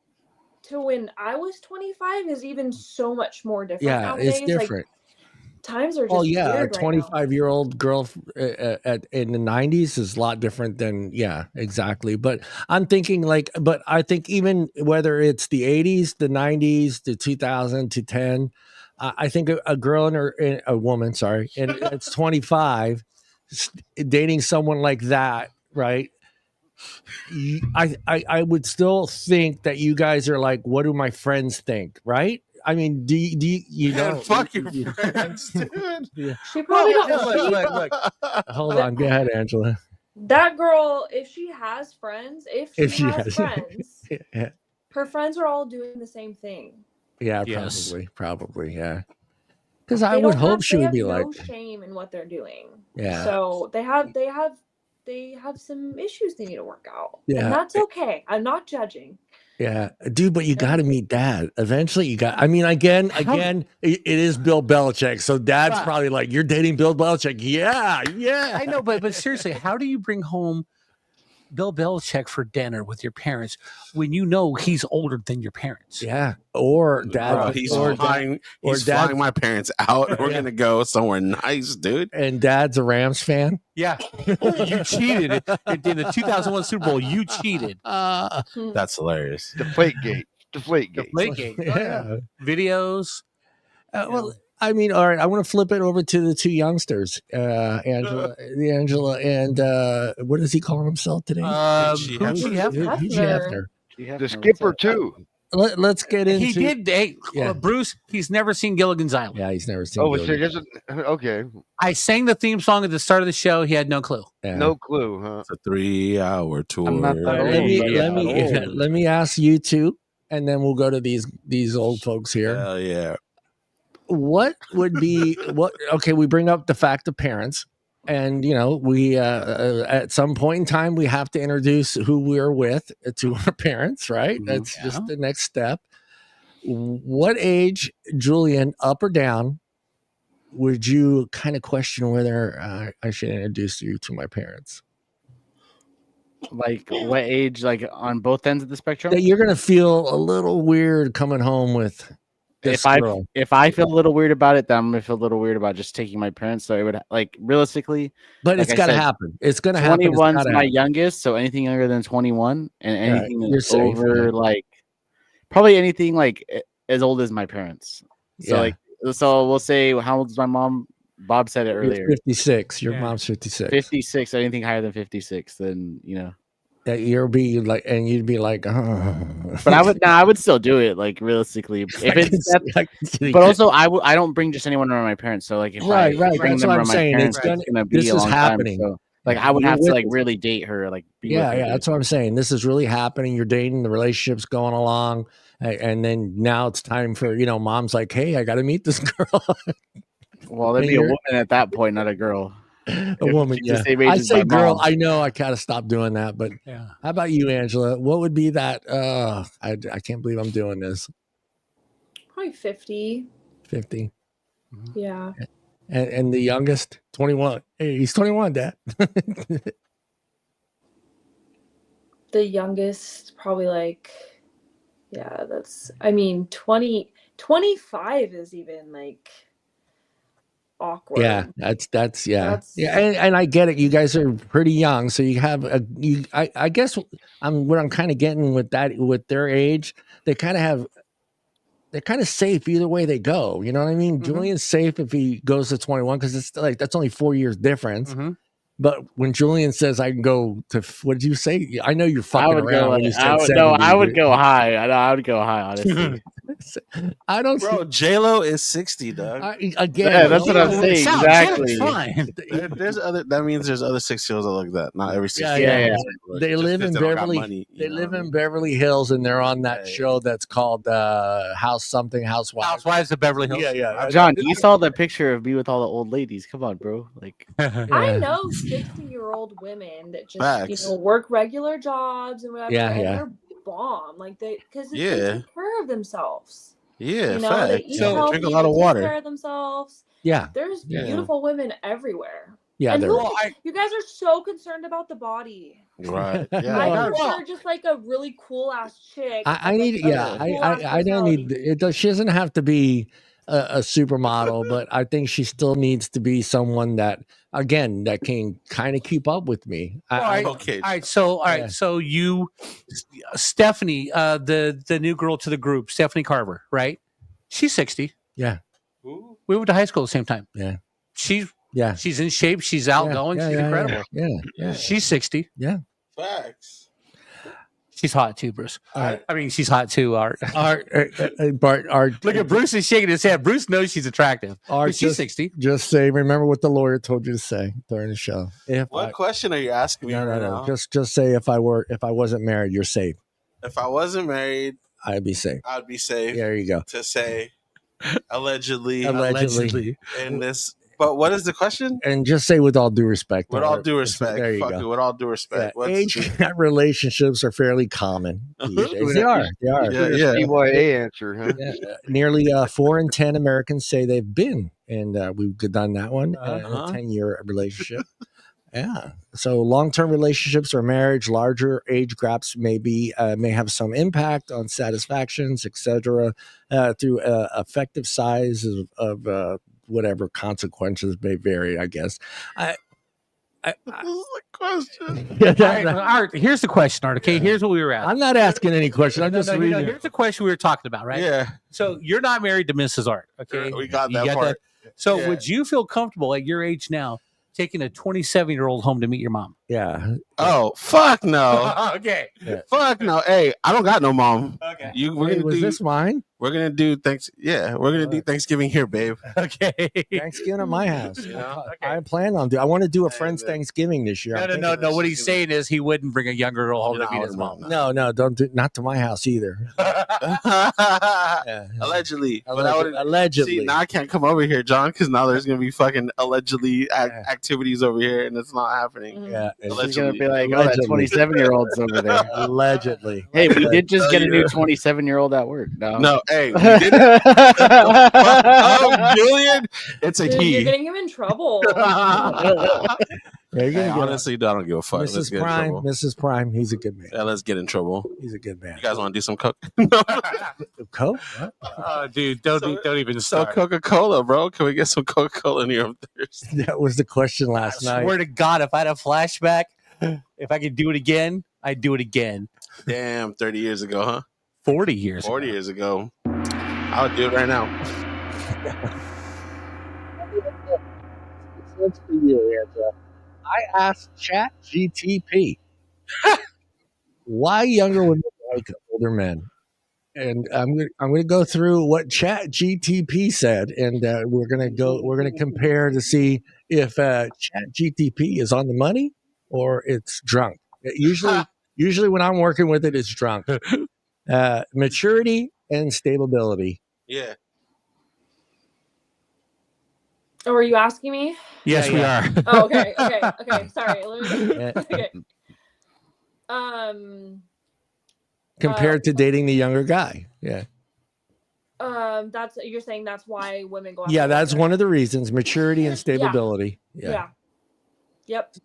to when I was 25 is even so much more different. Yeah, nowadays. it's different. Like, times are just a weird 25-year-old girl in the 90s is a lot different than exactly. But I'm thinking but I think even whether it's the 80s, the 90s, the 2000 to 10, I think a girl a woman, sorry, and it's 25 dating someone like that, right? I would still think that you guys are like, what do my friends think, right? I mean, do you know? Fuck your friends, dude. Yeah. She probably don't. Look. Hold on, go ahead, Angela. That girl, if she has friends, her friends are all doing the same thing. Yeah, probably, yeah. Because I would hope she would be like, no shame in what they're doing. Yeah. So they have some issues they need to work out. Yeah. And that's okay. I'm not judging. Yeah, dude, but you got to meet Dad. Eventually, again, it is Bill Belichick. So Dad's probably like, "You're dating Bill Belichick." Yeah. I know, but seriously, how do you bring home Bill Belichick for dinner with your parents when you know he's older than your parents? Yeah, or Dad. He's flying my parents out. We're gonna go somewhere nice, dude. And Dad's a Rams fan. Yeah, you cheated in the 2001 Super Bowl. You cheated. That's hilarious. Deflategate. Yeah. Videos. Well, I mean, all right. I want to flip it over to the two youngsters, Angela, and what does he call himself today? Hugh Hefner. The skipper too. Let's get into. He did. Hey, Bruce. He's never seen Gilligan's Island. Yeah, he's never seen. Oh, so he doesn't. Okay. I sang the theme song at the start of the show. He had no clue. Yeah. No clue, huh? It's a 3-hour tour. I'm not that Let me ask you two, and then we'll go to these old folks here. Hell yeah. What would be okay, we bring up the fact of parents, and we at some point in time we have to introduce who we're with to our parents, right? That's just the next step. What age, Julian, up or down, would you kind of question whether I should introduce you to my parents? Like what age, like on both ends of the spectrum? That you're gonna feel a little weird coming home with if I feel a little weird about it, then I'm gonna feel a little weird about just taking my parents. So it would like realistically, but like it's got to happen. It's going to happen. 21's my youngest, so anything younger than 21 and anything over like probably anything like as old as my parents. So so we'll say, how old is my mom? Bob said it earlier. 56. Your mom's 56. 56. Anything higher than 56, then that you'll be like, and you'd be like, But I would still do it. Like realistically, if it's but also I don't bring just anyone around my parents. So like if I bring them around my parents, it's gonna be a long happening. Time. So like I would have to like really date her. Like that's what I'm saying. This is really happening. You're dating, the relationship's going along, and then now it's time for mom's like, hey, I got to meet this girl. Well, there'd be a woman at that point, not a girl. A woman, yeah. I say girl. I know I gotta stop doing that, but how about you, Angela? What would be that? I can't believe I'm doing this. Probably 50. 50. Yeah. And the youngest, 21. Hey, he's 21, Dad. The youngest, probably like, that's. I mean, 25 is even like awkward. Yeah, that's and I get it. You guys are pretty young, so you have I guess what I'm kind of getting with that, with their age, they're kind of safe either way they go. You know what I mean? Julian's safe if he goes to 21 because it's like that's only 4 years difference. But when Julian says I can go to, what did you say? I know you're fucking around when you said 70. No, I would go high. I would go high, honestly. I don't Bro, J-Lo is 60, dog. Again, that's what I'm saying. Exactly. That means there's other 6-year-olds that look that. Not every 60. Yeah. They live in Beverly. They live in Beverly Hills, and they're on that show that's called Housewives. Housewives of Beverly Hills. Yeah. John, you saw the picture of me with all the old ladies. Come on, bro. Like, I know 60-year-old women that just work regular jobs and whatever, and they're bomb, like because they take care of themselves. Yeah, they eat healthy, drink a lot of water. Take care of themselves. Yeah, there's beautiful women everywhere. Yeah, and you guys are so concerned about the body. Right. Yeah. I prefer just like a really cool ass chick. I don't need it. She doesn't have to be a supermodel, but I think she still needs to be someone that, again, that can kind of keep up with me. All right. So you, Stephanie, the new girl to the group, Stephanie Carver, right? She's 60. Yeah. We went to high school at the same time. Yeah. She's in shape. She's outgoing. She's incredible. Yeah. She's 60. Yeah. Facts. She's hot too, Bruce. I mean, she's hot too. Art. Look at Bruce is shaking his head. Bruce knows she's attractive. She's 60. Just say, remember what the lawyer told you to say during the show. What question are you asking me? No. Just say if I wasn't married, you're safe. If I wasn't married, I'd be safe. I'd be safe. There you go. To say allegedly. In this. But what is the question? And just say with all due respect. With all due respect. There you go. With all due respect. Yeah, age relationships are fairly common these days. They are. Yeah. CYA answer, huh? Yeah. Nearly 4 in 10 Americans say they've been, and we've done that one, in a 10-year relationship. Yeah. So long-term relationships or marriage, larger age gaps may have some impact on satisfactions, etc. Through effective size of whatever consequences may vary, I guess. This is the question. Art, here's the question, Art. Okay, here's what we were asking. I'm not asking any question. I'm just reading. Here's the question we were talking about, right? Yeah. So you're not married to Mrs. Art, okay? We got that part. So would you feel comfortable at your age now taking a 27-year-old home to meet your mom? Yeah. Oh, fuck no. Okay. Yeah. Fuck no. Hey, I don't got no mom. Okay. Was this mine? We're gonna do Thanksgiving here, babe. Okay. Thanksgiving at my house. I plan on I want to do a friend's Thanksgiving this year. No. What he's saying is he wouldn't bring a younger girl home to meet his mom. No, don't do, not to my house either. Allegedly. Allegedly. See, now I can't come over here, John, because now there's gonna be fucking allegedly activities over here, and it's not happening. Yeah. She's gonna be like, that 27-year-old's over there. Allegedly. Hey, we did just get a new 27-year-old at work. No, hey, we did it. Julian, it's a he. You're getting him in trouble. Yeah, you're gonna get honestly, I don't give a fuck. Let's Mrs. get in Prime. trouble. Mrs. Prime. He's a good man. Yeah, let's get in trouble. He's a good man. You guys want to do some coke? Coke? What? Dude, don't even So start. Coca-Cola, bro. Can we get some Coca-Cola in here? That was the question last night. I swear to God, if I had a flashback, if I could do it again, I'd do it again. Damn, 30 years ago, huh? 40 years 40 years ago. I would do it right now. That's for you, Angela. I asked ChatGTP why younger women like older men, and I'm gonna go through what ChatGTP said, and we're gonna compare to see if ChatGTP is on the money or it's drunk. Usually when I'm working with it, it's drunk. Maturity and stability. Yeah. Oh, are you asking me? Yes, we are. Oh, okay. Sorry. Okay. Compared to dating the younger guy. Yeah. You're saying that's why women go after Yeah, that's older. one of the reasons. Maturity and stability. Yeah. Yep.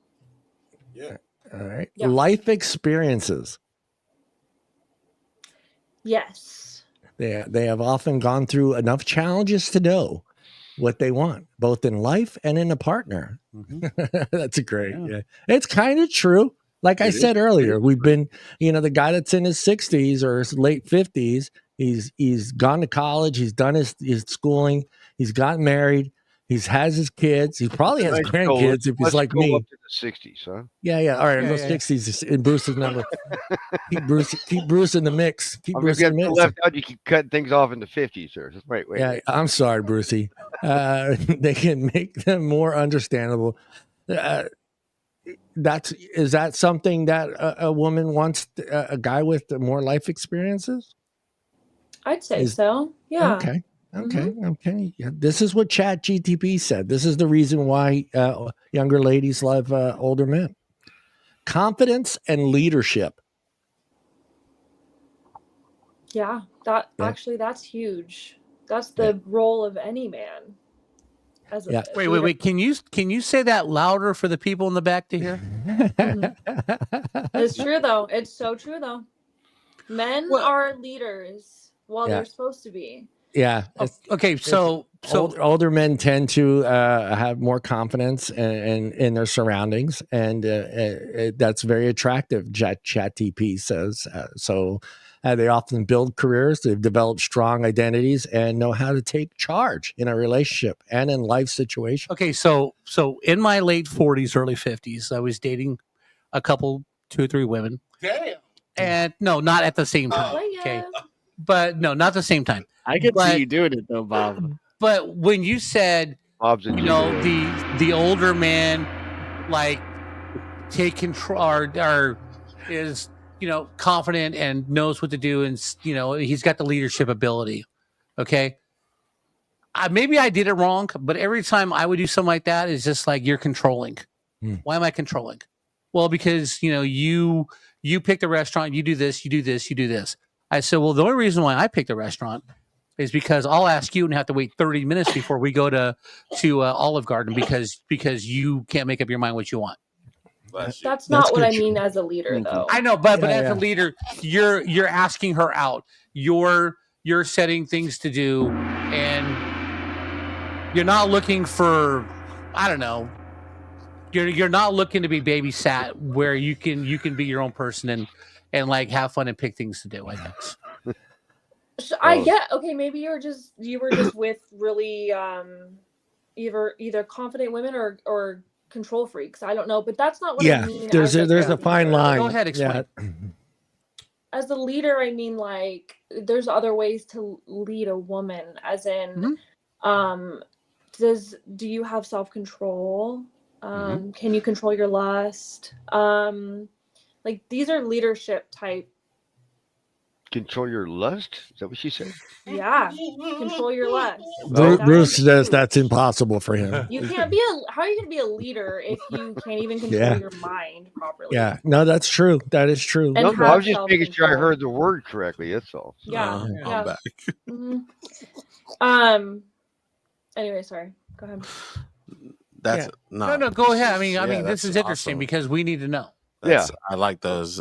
Yeah. All right. Yeah. Life experiences. Yes. They have often gone through enough challenges to know what they want, both in life and in a partner. That's a great. Yeah. It's kind of true. Like I said earlier, we've been, the guy that's in his 60s or his late 50s, he's gone to college, he's done his schooling, he's gotten married, has his kids, he probably has grandkids if he's like me. Up to the 60s, huh? Yeah. All right, 60s in Bruce's number. Keep Bruce in the mix. Keep Bruce in the mix. Left out, you keep cutting things off in the 50s, sir. Wait. Yeah, I'm sorry, Brucey. They can make them more understandable. Is that something that a woman wants? A guy with more life experiences? I'd say so. Yeah. Okay. Yeah, this is what ChatGTP said. This is the reason why younger ladies love older men. Confidence and leadership. Yeah. Actually, that's huge. That's the role of any man. Wait. Can you say that louder for the people in the back to hear? It's true though. It's so true though. Men are leaders while they're supposed to be. Yeah. Okay. So older men tend to have more confidence in their surroundings, and that's very attractive. ChatGPT says so. They often build careers. They've developed strong identities and know how to take charge in a relationship and in life situations. Okay, so in my late 40s, early 50s, I was dating a couple, 2 or 3 women. Damn. And no, not at the same time. Okay, but no, not the same time. I could see you doing it though, Bob. But when you said, the older man, like, take control or is confident and knows what to do, and he's got the leadership ability. Okay, maybe I did it wrong, but every time I would do something like that, it's just like, you're controlling. Why am I controlling? Well, because you picked a restaurant, you do this, you do this, you do this. I said, well, the only reason why I picked a restaurant is because I'll ask you and have to wait 30 minutes before we go to Olive Garden because you can't make up your mind what you want. That's not what I mean as a leader, though. I know, but as a leader, you're asking her out. You're setting things to do, and you're not looking for, I don't know. You're not looking to be babysat, where you can be your own person and like have fun and pick things to do, I guess. I get maybe you were just with really either confident women or control freaks. I don't know, but that's not what I mean. There's a fine line. Go ahead, explain. Yeah. As a leader, I mean, like, there's other ways to lead a woman, as in, do you have self-control? Can you control your lust? Like, these are leadership type. Control your lust? Is that what she said? Yeah, control your lust. Bruce says that's impossible for him. You can't be how are you going to be a leader if you can't even control your mind properly? Yeah, no, that's true. That is true. No, I was just making sure I heard the word correctly. That's all. Yeah. I'm back. Anyway, sorry. Go ahead. That's No, go ahead. I mean, Yeah, this is that's interesting awesome. because we need to know. I like those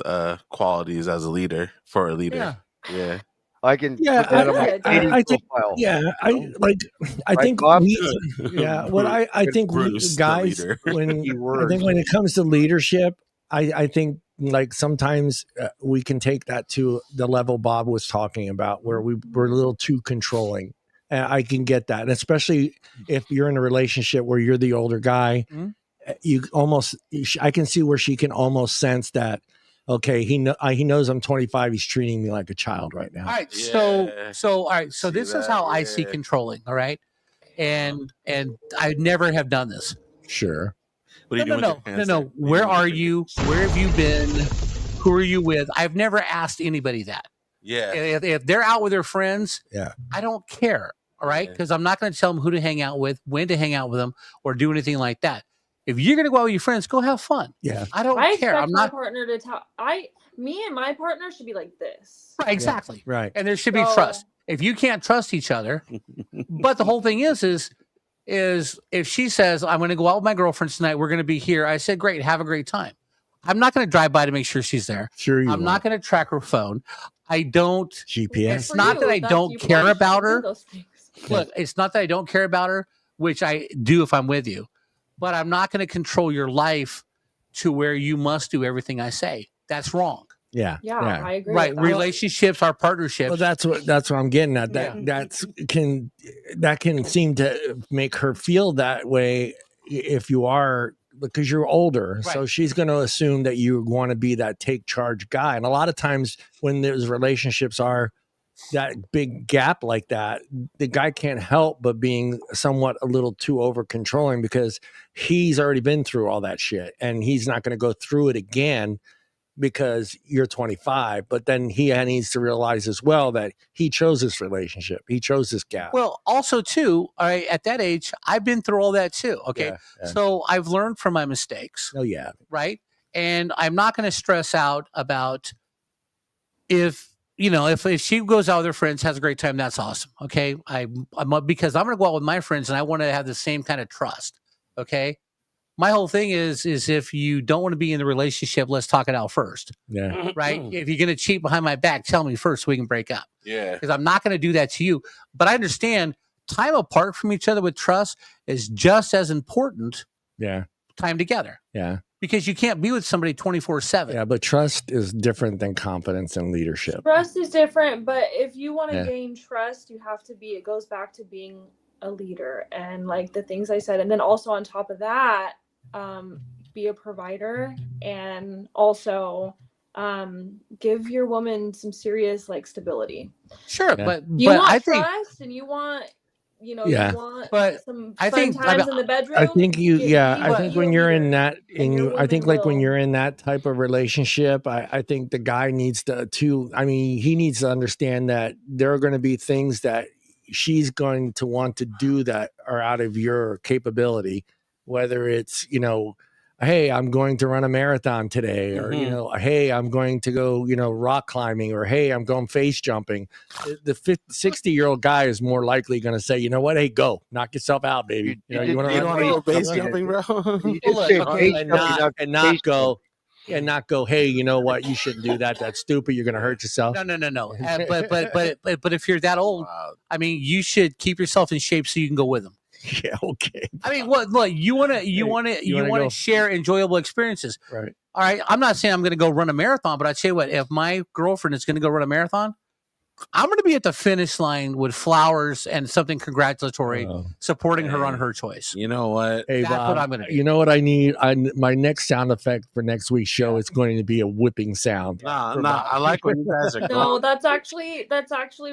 qualities as a leader for a leader. Yeah. I can Yeah, put that on my Good. dating I think, profile. yeah, you know? I Right, think Bob? what I think Bruce, the guys, leader. when I think Keywords. when it comes to leadership, I think like sometimes we can take that to the level Bob was talking about, where we're a little too controlling. And I can get that, and especially if you're in a relationship where you're the older guy, you almost, I can see where she can almost sense that. Okay, he knows I'm 25. He's treating me like a child right now. All right, Yeah. all right, so See this is that? how I see Yeah. controlling. All right, and I never have done this. Sure. What are you doing with your hands there? Where are you? Where have you been? Who are you with? I've never asked anybody that. Yeah. If they're out with their friends, Yeah. I don't care. All right, because I'm not going to tell them who to hang out with, when to hang out with them, or do anything like that. If you're going to go out with your friends, go have fun. Yeah. I don't I care. expect I'm my not partner to tell. Me and my partner should be like this. right. Exactly. Right. And there should be So- trust. If you can't trust each other, but the whole thing is if she says, I'm going to go out with my girlfriends tonight, we're going to be here. I said, great, have a great time. I'm not going to drive by to make sure she's there. Sure. I'm not going to track her phone. I don't. GPS. It's not that I don't care about her. Those things. Look, it's not that I don't care about her, which I do if I'm with you, but I'm not going to control your life to where you must do everything I say. That's wrong. Yeah. Yeah, I agree. Right. with that. Relationships are partnerships. Well, that's what I'm getting at. That can seem to make her feel that way if you are, because you're older. Right. So she's going to assume that you want to be that take charge guy. And a lot of times when those relationships are that big gap like that, the guy can't help but being somewhat a little too over controlling, because he's already been through all that shit and he's not going to go through it again because you're 25. But then he needs to realize as well that he chose this relationship. He chose this gap. Well, also too, at that age, I've been through all that too. Okay. Yeah. So I've learned from my mistakes. Oh yeah. Right. And I'm not going to stress out about if she goes out with her friends, has a great time, that's awesome. Okay. I'm because I'm going to go out with my friends and I want to have the same kind of trust. Okay. My whole thing is if you don't want to be in the relationship, let's talk it out first. Yeah. Right. If you're going to cheat behind my back, tell me first so we can break up. Yeah. Because I'm not going to do that to you. But I understand time apart from each other with trust is just as important. Yeah. Time together. Yeah. Because you can't be with somebody 24/7. Yeah, but trust is different than confidence and leadership. Trust is different, but if you want to gain trust, you have to be. It goes back to being a leader and like the things I said, and then also on top of that, be a provider and also give your woman some serious like stability. Sure, Yeah. but You want I think trust and you want you Yeah. want But some I fun think- times in the bedroom. I think I But think you're when a you're in leader, that, and your I think woman like when will- you're in that type of relationship, I think the guy needs he needs to understand that there are going to be things that she's going to want to do that are out of your capability, whether it's, hey, I'm going to run a marathon today, or, hey, I'm going to go, rock climbing, or, hey, I'm going face jumping. The 60-year-old guy is more likely going to say, you know what? Hey, go knock yourself out, baby. You You want don't want to go base jumping, bro? and not go, hey, you know what? You shouldn't do that. That's stupid. You're going to hurt yourself. No. But if you're that old, Wow. I mean, you should keep yourself in shape so you can go with them. Yeah. Okay. I mean, what? Look, you want to go. share enjoyable experiences. Right. All right. I'm not saying I'm going to go run a marathon, but I tell you what, if my girlfriend is going to go run a marathon, I'm going to be at the finish line with flowers and something congratulatory, supporting her on her choice. You know what? Hey, That's Bob, what I'm going to do. you know what I need? My next sound effect for next week's show is going to be a whipping sound. Nah, for Bob. I like when you guys are No, that's actually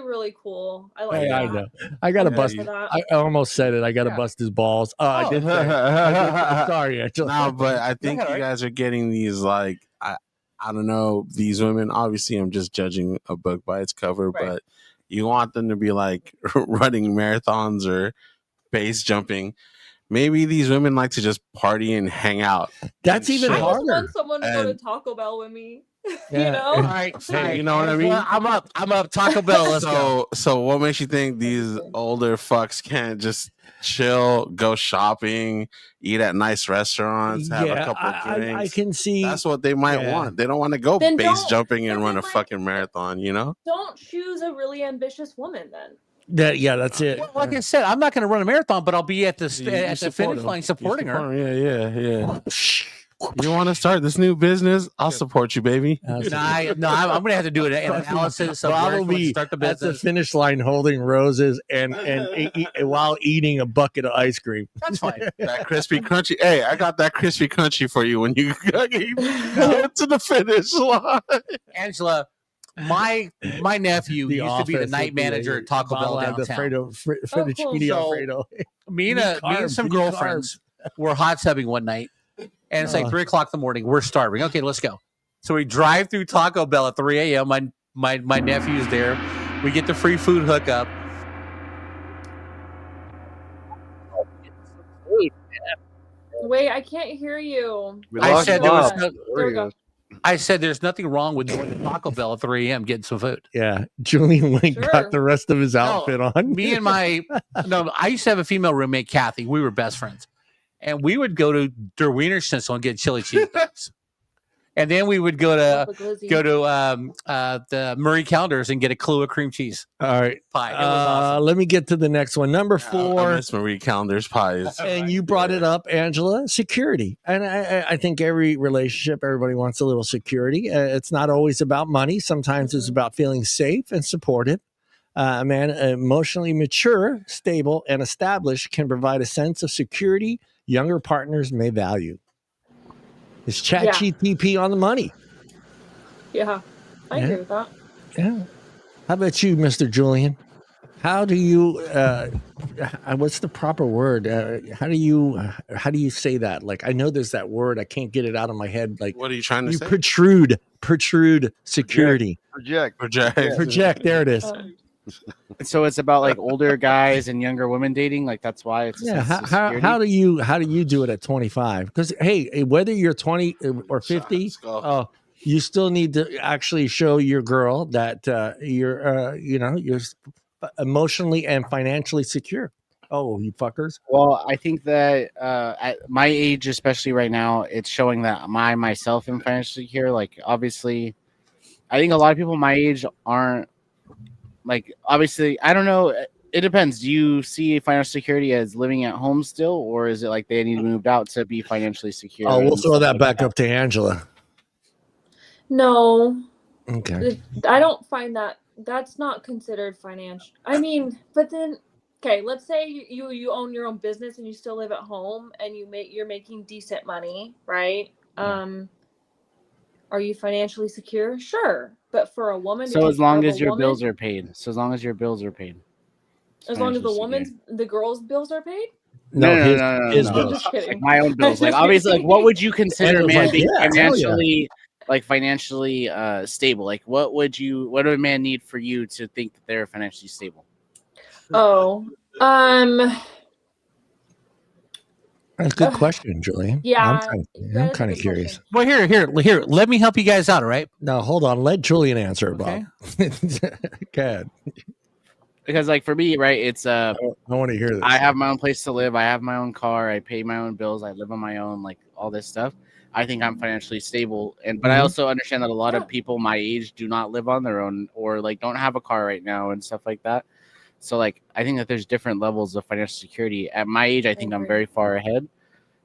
really cool. I like Hey, that. I know. I got to I'm bust. good for that. I almost said it. I got to bust his balls. I did say it. I'm sorry. No, but I think you guys are getting these like I don't know, these women. Obviously, I'm just judging a book by its cover, Right. but you want them to be like running marathons or base jumping. maybe these women like to just party and hang out. That's even I just harder. want someone to go to And- Taco Bell with me. Yeah. You know? All right, Hey, you know what I mean? I'm up. Taco Bell. Let's go. So what makes you think these older fucks can't just chill, go shopping, eat at nice restaurants, have a couple of drinks? I can see. That's what they might want. They don't want to go Then base don't- jumping and then run a like- fucking marathon, you know? Don't choose a really ambitious woman then. That's it. Well, like I said, I'm not going to run a marathon, but I'll be at the You finish support 'em. line supporting her. Yeah. You want to start this new business? I'll support you, baby. I'm going to have to do an analysis of where I want to start the at the business. finish line holding roses and while eating a bucket of ice cream. That's fine. That crispy crunchy. Hey, I got that crispy crunchy for you when you get to the finish line. Angela, my nephew used to be the night manager at Taco Bell downtown. Fettuccine cool. Alfredo. Me and some girlfriends were hot tubbing one night, and it's like 3:00 in the morning. We're starving. Okay, let's go. So we drive through Taco Bell at 3 a.m. My nephew's there. We get the free food hookup. Wait, I can't hear you. I said there was There we go. I said there's nothing wrong with going to Taco Bell at 3 a.m. getting some food. Yeah, Julian Wayne Sure. got the rest of his outfit on. Me and I used to have a female roommate, Kathy. We were best friends, and we would go to Der Wiener Schnitzel and get chili cheese dogs, and then we would go to the Murray Calendars and get a Kahlua cream cheese All right, pie. It was awesome. let me get to the next one. Number I 4. miss Marie Callender's pies. And you brought it up, Angela, security. And I think every relationship, everybody wants a little security. It's not always about money. Sometimes it's about feeling safe and supported. A man emotionally mature, stable, and established can provide a sense of security younger partners may value. Is ChatGPT on the money? Yeah, I agree with that. Yeah. How about you, Mr. Julian? How do you? What's the proper word? How do you say that? Like, I know there's that word. I can't get it out of my head. Like, What are you trying to you say? protrude security. Project. Project. There it is. So it's about like older guys and younger women dating. Like that's why it's Yeah. How do you do it at 25? Because hey, whether you're 20 or 50, Let's go. you still need to actually show your girl that you're emotionally and financially secure. Oh, you fuckers. Well, I think that at my age, especially right now, it's showing that myself am financially secure. Like, obviously, I think a lot of people my age aren't. Like, obviously, I don't know. It depends. Do you see financial security as living at home still, or is it like they need to move out to be financially secure? Oh, we'll and throw stuff that like back up to Angela. No, Okay. I don't find that's not considered financial. I mean, but then, okay, let's say you own your own business and you still live at home and you're making decent money, right? Are you financially secure? Sure, but for a woman, So as long as your woman, bills are paid. So as long as your bills are paid. as long as financially the girl's bills are paid. No, his I'm bills. just kidding. Like my own bills. Like obviously, like what would you consider a Angela's man like, being yeah, hell yeah. financially stable? Like what would a man need for you to think that they're financially stable? Oh, That's a good question, Julian. yeah, I'm kind of curious. Well, here. Let me help you guys out. All right. No, hold on. Let Julian answer, Okay. Bob. God, Because like for me, right, it's I want to hear this. I have my own place to live. I have my own car. I pay my own bills. I live on my own, like all this stuff. I think I'm financially stable, but I also understand that a lot of people my age do not live on their own or like don't have a car right now and stuff like that. So like I think that there's different levels of financial security. At my age, I think I'm very far ahead.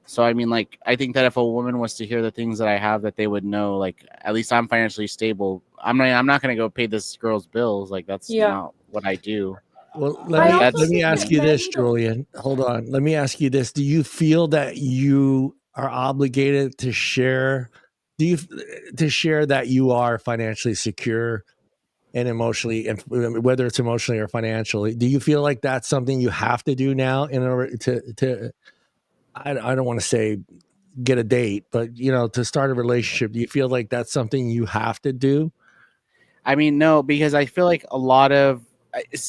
So I mean, like I think that if a woman was to hear the things that I have, that they would know, like at least I'm financially stable. I'm not gonna go pay this girl's bills. Like that's not what I do. Well, let me ask you this, Julian. Hold on. Let me ask you this. Do you feel that you are obligated to share? That you are financially secure and emotionally, and whether it's emotionally or financially? Do you feel like that's something you have to do now in order to? I don't want to say get a date, but to start a relationship. Do you feel like that's something you have to do? I mean, no, because I feel like a lot of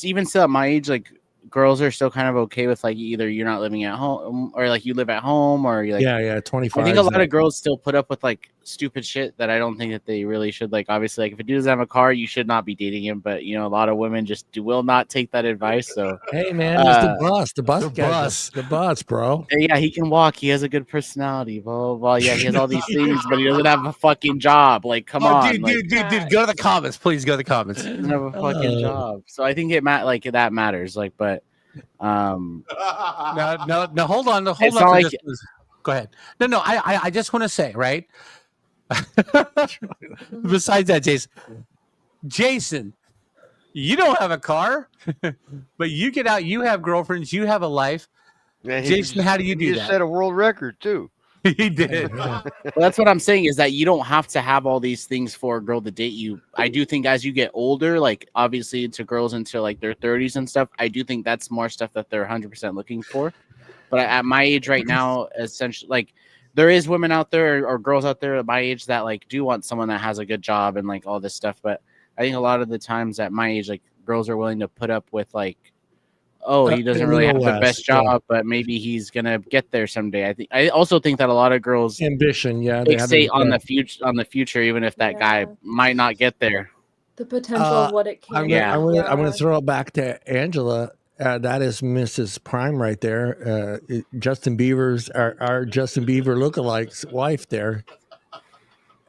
even still at my age, like girls are still kind of okay with like either you're not living at home or like you live at home or you like yeah, 25. I think a lot of girls still put up with like stupid shit that I don't think that they really should. Like obviously, like if a dude doesn't have a car, you should not be dating him. But you know, a lot of women just will not take that advice. So hey man, he's the bus, the bus, bro. yeah, he can walk. He has a good personality. Blah blah blah. Yeah, he has all these things, but he doesn't have a fucking job. Like, come on, dude, like, dude, go to the comments, please. Go to the comments. he doesn't have a fucking job. So I think like that matters. Like, but no, hold on, It's not like- go ahead. No, I just want to say, right? Besides that, Jason, you don't have a car, but you get out, you have girlfriends, you have a life. Man, Jason, how do you do He that? just set a world record too. He did. Well, that's what I'm saying is that you don't have to have all these things for a girl to date you. I do think as you get older, like obviously into girls into like their 30s and stuff, I do think that's more stuff that they're 100% looking for. But at my age right now, essentially, like there is women out there or girls out there at my age that like do want someone that has a good job and like all this stuff. But I think a lot of the times at my age, like girls are willing to put up with like, oh, he doesn't really have the best job, but maybe he's gonna get there someday. I also think that a lot of girls ambition, fixate on the future, even if that guy might not get there. The potential of what it can be. I'm going to throw it back to Angela. That is Mrs. Prime right there. Justin Bieber's our Justin Bieber lookalikes wife there,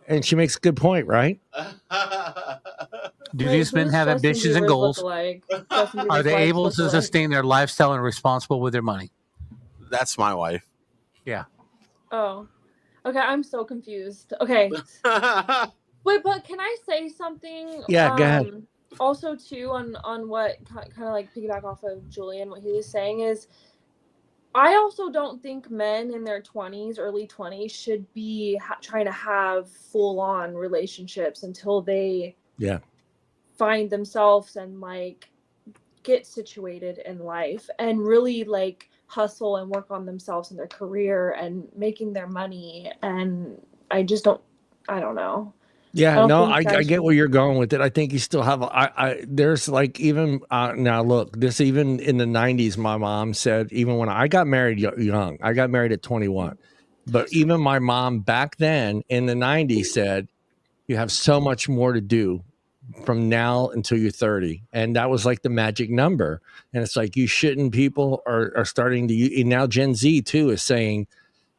and she makes a good point, right? Do these men have ambitions and goals? Are they able to sustain their lifestyle and responsible with their money? That's my wife. Yeah. Oh, okay. I'm so confused. Okay. Wait, but can I say something? Yeah, go ahead. Also, too, on what kind of like piggyback off of Julian, what he was saying is, I also don't think men in their 20s, early 20s, should be trying to have full-on relationships until they find themselves and like get situated in life and really like hustle and work on themselves and their career and making their money. And I don't know. Yeah, no, I get where you're going with it. I think you still have, there's like even, now look, this even in the 90s, my mom said, even when I got married young, I got married at 21, but even my mom back then in the 90s said, you have so much more to do from now until you're 30. And that was like the magic number. And it's like, people are starting to, and now Gen Z too is saying,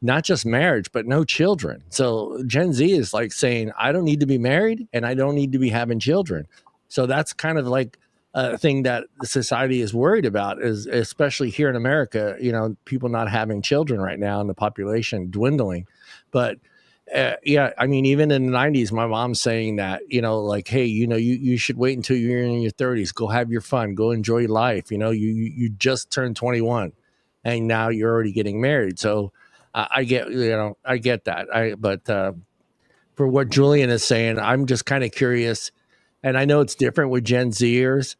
not just marriage, but no children. So Gen Z is like saying, I don't need to be married and I don't need to be having children. So that's kind of like a thing that the society is worried about, is especially here in America, people not having children right now and the population dwindling. But I mean, even in the 90s, my mom's saying that, like, hey, you should wait until you're in your 30s, go have your fun, go enjoy life. You just turned 21 and now you're already getting married. So I get that. But for what Julian is saying, I'm just kind of curious, and I know it's different with Gen Zers.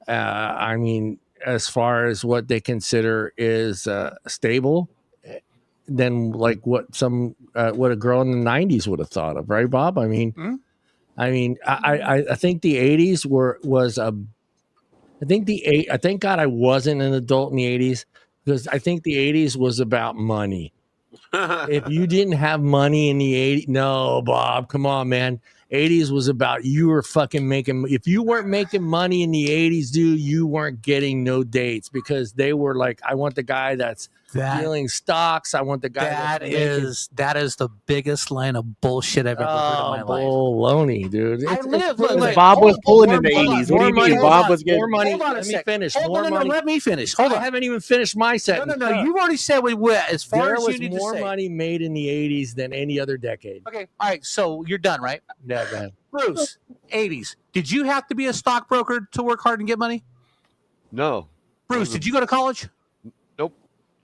I mean, as far as what they consider is stable, than like what a girl in the 90s would have thought of, right, Bob? I mean, I think the 80s I thank God I wasn't an adult in the 80s, because I think the 80s was about money. If you didn't have money in the 80s, no, Bob, come on, man. 80s was about you were fucking making. If you weren't making money in the 80s, dude, you weren't getting no dates, because they were like, I want the guy that's dealing stocks. I want the guy that is the biggest line of bullshit I've ever heard in my life. Baloney, dude. Bob was pulling in the 80s. What do you mean? Bob was getting more money. Let me finish. Let me finish. Hold on. I haven't even finished my sentence. No. You've already said as far there as was you need more to say. money made in the 80s than any other decade. Okay. All right. So you're done, right? Yeah, man. Bruce, 80s. Did you have to be a stockbroker to work hard and get money? No. Bruce, did you go to college? Nope.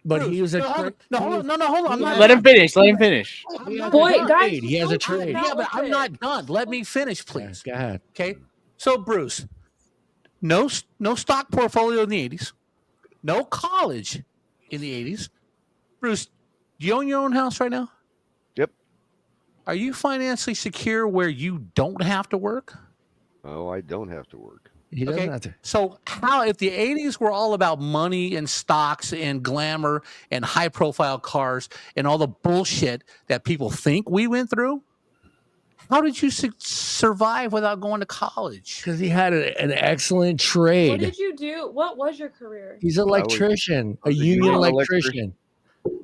But Bruce, he was a hold on. Let him finish. Boy, guys, he has a trade. Yeah, but I'm not done. Let me finish, please. Go ahead. Okay. So, Bruce, no stock portfolio in the 80s, no college in the 80s. Bruce, do you own your own house right now? Yep. Are you financially secure where you don't have to work? Oh, I don't have to work. He doesn't have to. So how, if the 80s were all about money and stocks and glamour and high profile cars and all the bullshit that people think we went through, how did you survive without going to college? Because he had an excellent What trade. did you do? What was your career? He's an electrician, I was a a union union electrician.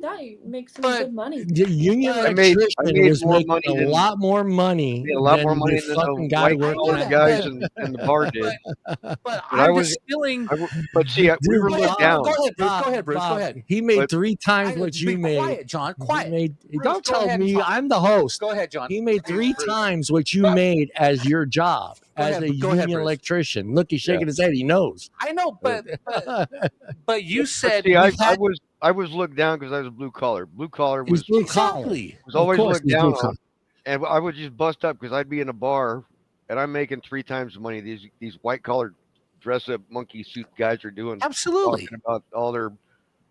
That makes some But- good money. The union I made electrician was more making money a than- lot more money. Yeah, a lot than more money the than fucking the guy white working collar at- guys in the bar did. But I I'm was- just feeling. But see, we Dude, were Bob, looked down. Go ahead, Bruce. Bob, Go ahead, Bruce. Bob, Go ahead. He made But- 3 times what you Be made. quiet, John. He Quiet. made- Bruce, don't go tell ahead and me. talk. I'm the host. Go ahead, John. He made 3 times what you made as your job Go as ahead, a go ahead, union Bruce. electrician. Look, he's shaking his head. He knows. I know, but you said See, we I had was looked down because I was blue collar. Blue collar He's was blue collar. exactly. was always Of course looked he's down blue collar. on, and I would just bust up because I'd be in a bar and I'm making 3 times the money these white collar dress up monkey suit guys are doing. Absolutely. Talking about all their,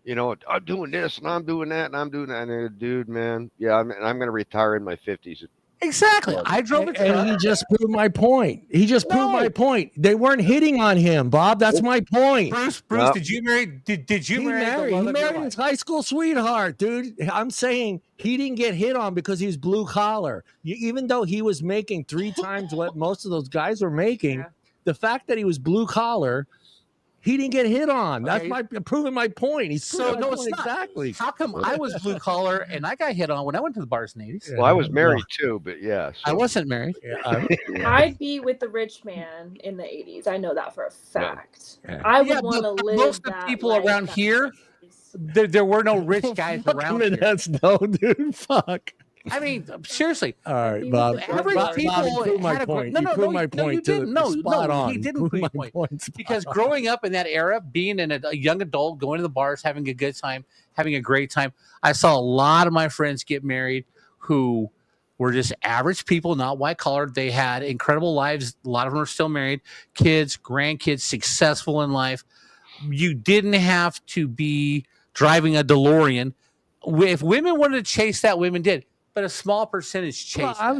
I'm doing this and I'm doing that and I'm doing that. And dude, man, yeah, I'm going to retire in my 50s. Exactly. I drove a truck. And he just proved my point. He just proved No. my point. They weren't hitting on him, Bob. That's my point. Bruce, No. did you marry? Did you He marry? the married, love he of your married life? his high school sweetheart, dude. I'm saying he didn't get hit on because he was blue collar. Even though he was making 3 times what most of those guys were making, Yeah. the fact that he was blue collar, he didn't get hit on. That's Okay. proving my point. He's So proving my no, point it's not. exactly. How come I was blue collar and I got hit on when I went to the bars in the 80s? Well, I was married too, but yeah. I wasn't married. I'd be with the rich man in the 80s. I know that for a fact. Yeah. I would Yeah, want to but live most of the that people life around that here, is. there were no rich guys Fuck around him in here. that snow, dude. Fuck. I mean, seriously, All right, Be Bob. with the average Bob, people Bob, prove my had a gr- point. no, You no, proved no, my no, point you to didn't. No, spot no, on. he didn't Prove prove my your point. point spot Because on. growing up in that era, being a young adult, going to the bars, having a good time, having a great time, I saw a lot of my friends get married who were just average people, not white collar. They had incredible lives. A lot of them are still married, kids, grandkids, successful in life. You didn't have to be driving a DeLorean. If women wanted to chase that, women did. But a small percentage chased. Well,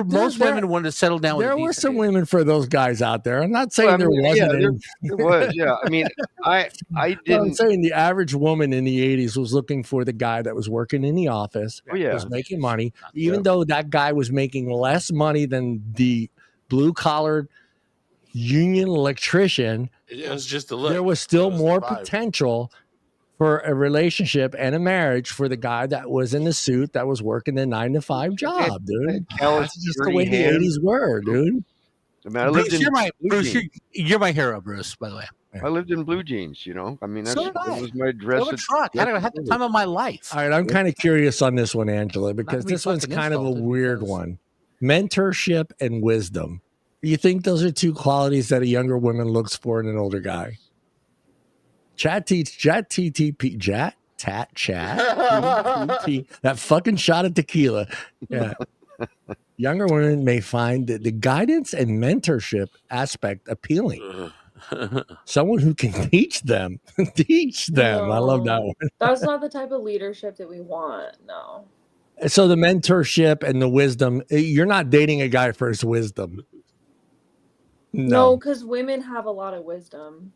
Most women wanted to settle down with a There were decent some dude. women for those guys out there. I'm not saying Well, I there mean, wasn't. yeah, any. It was, yeah. I mean, I I'm didn't. saying the average woman in the 80s was looking for the guy that was working in the office, Oh, yeah. was making money, Not even though that guy was making less money than the blue collared union electrician. It was just a look. There was still It was more the vibe. potential for a relationship and a marriage for the guy that was in the suit that was working the 9 to 5 job, dude. Callous, That's just the dirty way the hands. 80s were, dude. I mean, I lived Bruce, in blue Bruce, jeans. you're my hero, Bruce. By the way, I lived in blue jeans. I mean, that's So did I. that was my I dress. have a truck. I had the time of my life. All right, I'm kind of curious on this one, Angela, because to be this one's fucking kind of a insulted weird because- one. Mentorship and wisdom. You think those are 2 qualities that a younger woman looks for in an older guy? Chat, that fucking shot of tequila. Yeah. Younger women may find the guidance and mentorship aspect appealing. Someone who can teach them. I love that No. one. That's not the type of leadership that we want. No. So the mentorship and the wisdom, you're not dating a guy for his wisdom. No, because women have a lot of wisdom.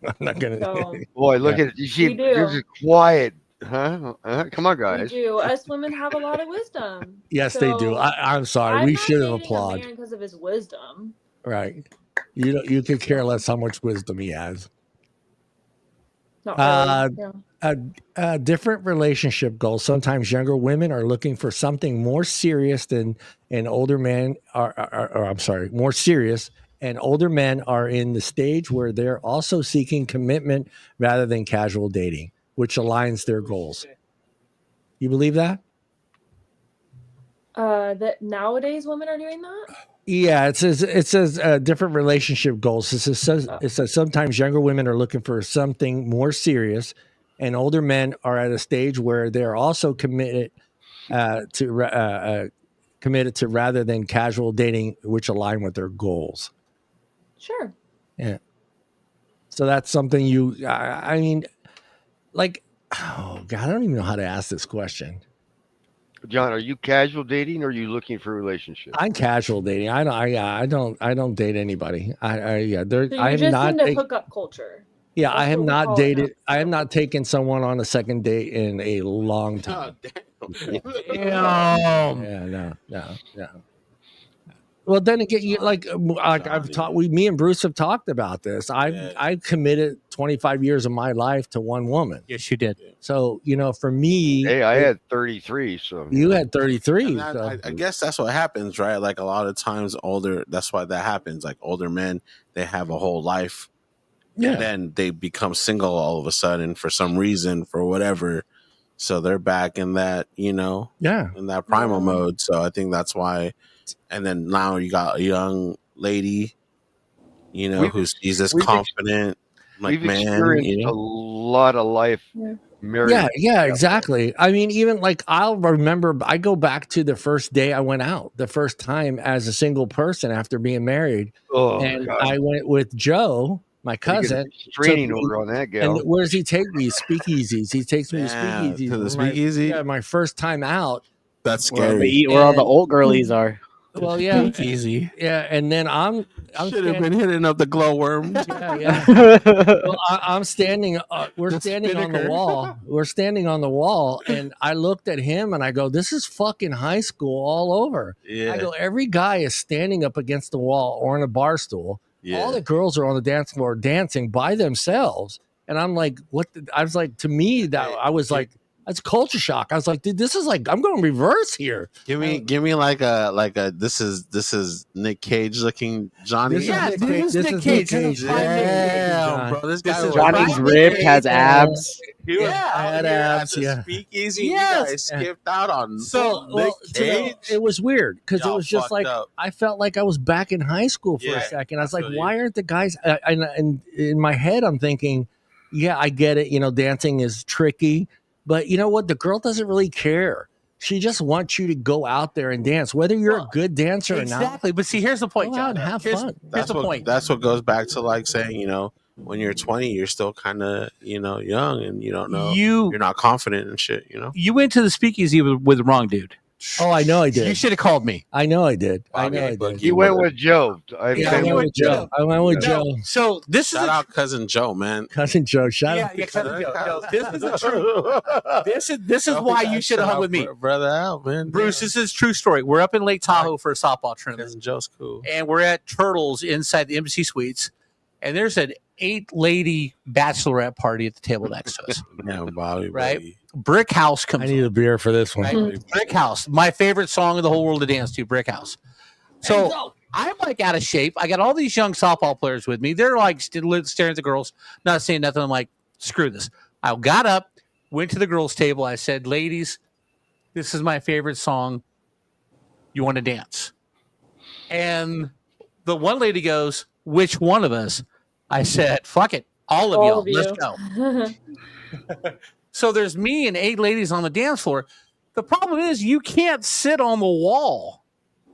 I'm not gonna. So Boy, look at you. See, We do. you're just quiet, huh? Come on, we guys. do. Us women have a lot of wisdom. Yes, they do. So, I'm sorry. I'm We not should have dating a applauded. man because of his wisdom. Right. You could care less how much wisdom he has. Not really. Yeah. Different relationship goals. Sometimes younger women are looking for something more serious than an older men or I'm sorry, more serious. And older men are in the stage where they're also seeking commitment rather than casual dating, which aligns their goals. You believe that? That nowadays women are doing that. Yeah, it says different relationship goals. It says sometimes younger women are looking for something more serious, and older men are at a stage where they're also committed to rather than casual dating, which align with their goals. Sure. Yeah. So that's something I mean, like, oh God, I don't even know how to ask this question. John, are you casual dating or are you looking for a relationship? I'm casual dating. I don't date anybody. Yeah, So I you're am just not. into hookup culture. Yeah, That's I have what we not call it now, dated. I have hookup not taken someone on a second date in a long time. Damn. Yeah, no. Well, then again, like I've talked. Me and Bruce have talked about this. I've committed 25 years of my life to one woman. Yes, you did. So for me, Hey, I had 33, so you had 33. And So. I guess that's what happens, right? Like a lot of times, that's why that happens. Like older men, they have a whole life, and then they become single all of a sudden for some reason, for whatever. So they're back in that, in that primal mode. So I think that's why. And then now you got a young lady, who's this confident, we've man. Experienced a lot of life. Married. Yeah, exactly. I mean, even like I'll remember, I go back to the first day I went out, the first time as a single person after being married. Oh, and God. I went with Joe, my cousin. Training order on that gal. And where does he take me? Speakeasies. He takes me to speakeasies. To the speakeasy? My first time out. That's scary. Where all the old girlies are. Well, yeah, easy. Yeah, and then I'm should have been hitting up the glowworm. Yeah. Well, I'm standing. We're standing on the wall. We're standing on the wall, and I looked at him and I go, "This is fucking high school all over." Yeah. I go, every guy is standing up against the wall or on a bar stool. Yeah. All the girls are on the dance floor dancing by themselves, and I'm like, "What?" I was like, to me, that I was like. That's culture shock. I was like, dude, this is like I'm going reverse here. Give me like a this is Nick Cage looking Johnny. This is Nick Cage. Damn, bro, this guy Johnny's ripped, has abs. I had abs. Yeah, speakeasy. Yes. You guys skipped out on Nick Cage. It was weird because it was just like I felt like I was back in high school for a second. I was like, why aren't the guys? And in my head, I'm thinking, yeah, I get it. Dancing is tricky. But you know what? The girl doesn't really care. She just wants you to go out there and dance, whether you're a good dancer or not. Exactly. But see, here's the point. Go out and have fun. Here's the point. That's what goes back to like saying, when you're 20, you're still kind of, young and you don't know. You're not confident and shit, You went to the speakeasy with the wrong dude. Oh, I know I did. You should have called me. I know I did. I know I did. You went with Joe. I went with Joe. I went with Joe. So this shout out cousin Joe, man. Cousin Joe. Shout out. Yeah, cousin Joe. This is the truth. This is why you should have hung with me, brother. Out, man. Bruce, this is a true story. We're up in Lake Tahoe for a softball tournament. Cousin Joe's cool, and we're at Turtles inside the Embassy Suites, and there's an 8-lady bachelorette party at the table next to us. Yeah, Bobby, right? Buddy. Brick House comes. I need a beer for this one. Right? Brick House, my favorite song in the whole world to dance to. Brick House. So I'm like out of shape. I got all these young softball players with me. They're like staring at the girls, not saying nothing. I'm like, screw this. I got up, went to the girls' table. I said, ladies, this is my favorite song. You want to dance? And the one lady goes, which one of us? I said, fuck it. All of y'all. Let's go. So there's me and 8 ladies on the dance floor. The problem is you can't sit on the wall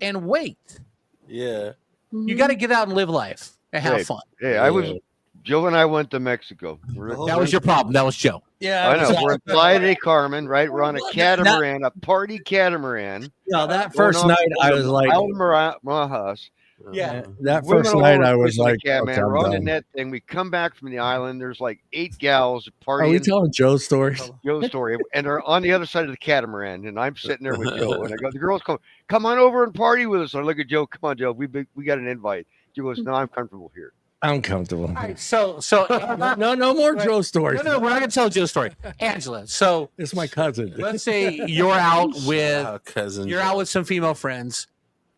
and wait. Yeah. You got to get out and live life and have fun. Hey, Joe and I went to Mexico. That was your problem. That was Joe. Yeah, I know. We're in Playa de Carmen, right? We're on a catamaran, a party catamaran. No, that first night I was like, Almajas. Yeah. That first night I was like, okay, man, we're on the net thing. We come back from the island. There's like 8 gals partying. Are we telling Joe's story? Joe's story. And they're on the other side of the catamaran. And I'm sitting there with Joe. And I go, the girls come on over and party with us. I look at Joe. Come on, Joe. We got an invite. Joe goes, no, I'm comfortable here. I'm comfortable. All right, so no more Joe stories. No, we're not gonna tell Joe's story. Angela, so it's my cousin. Let's say you're out with some female friends.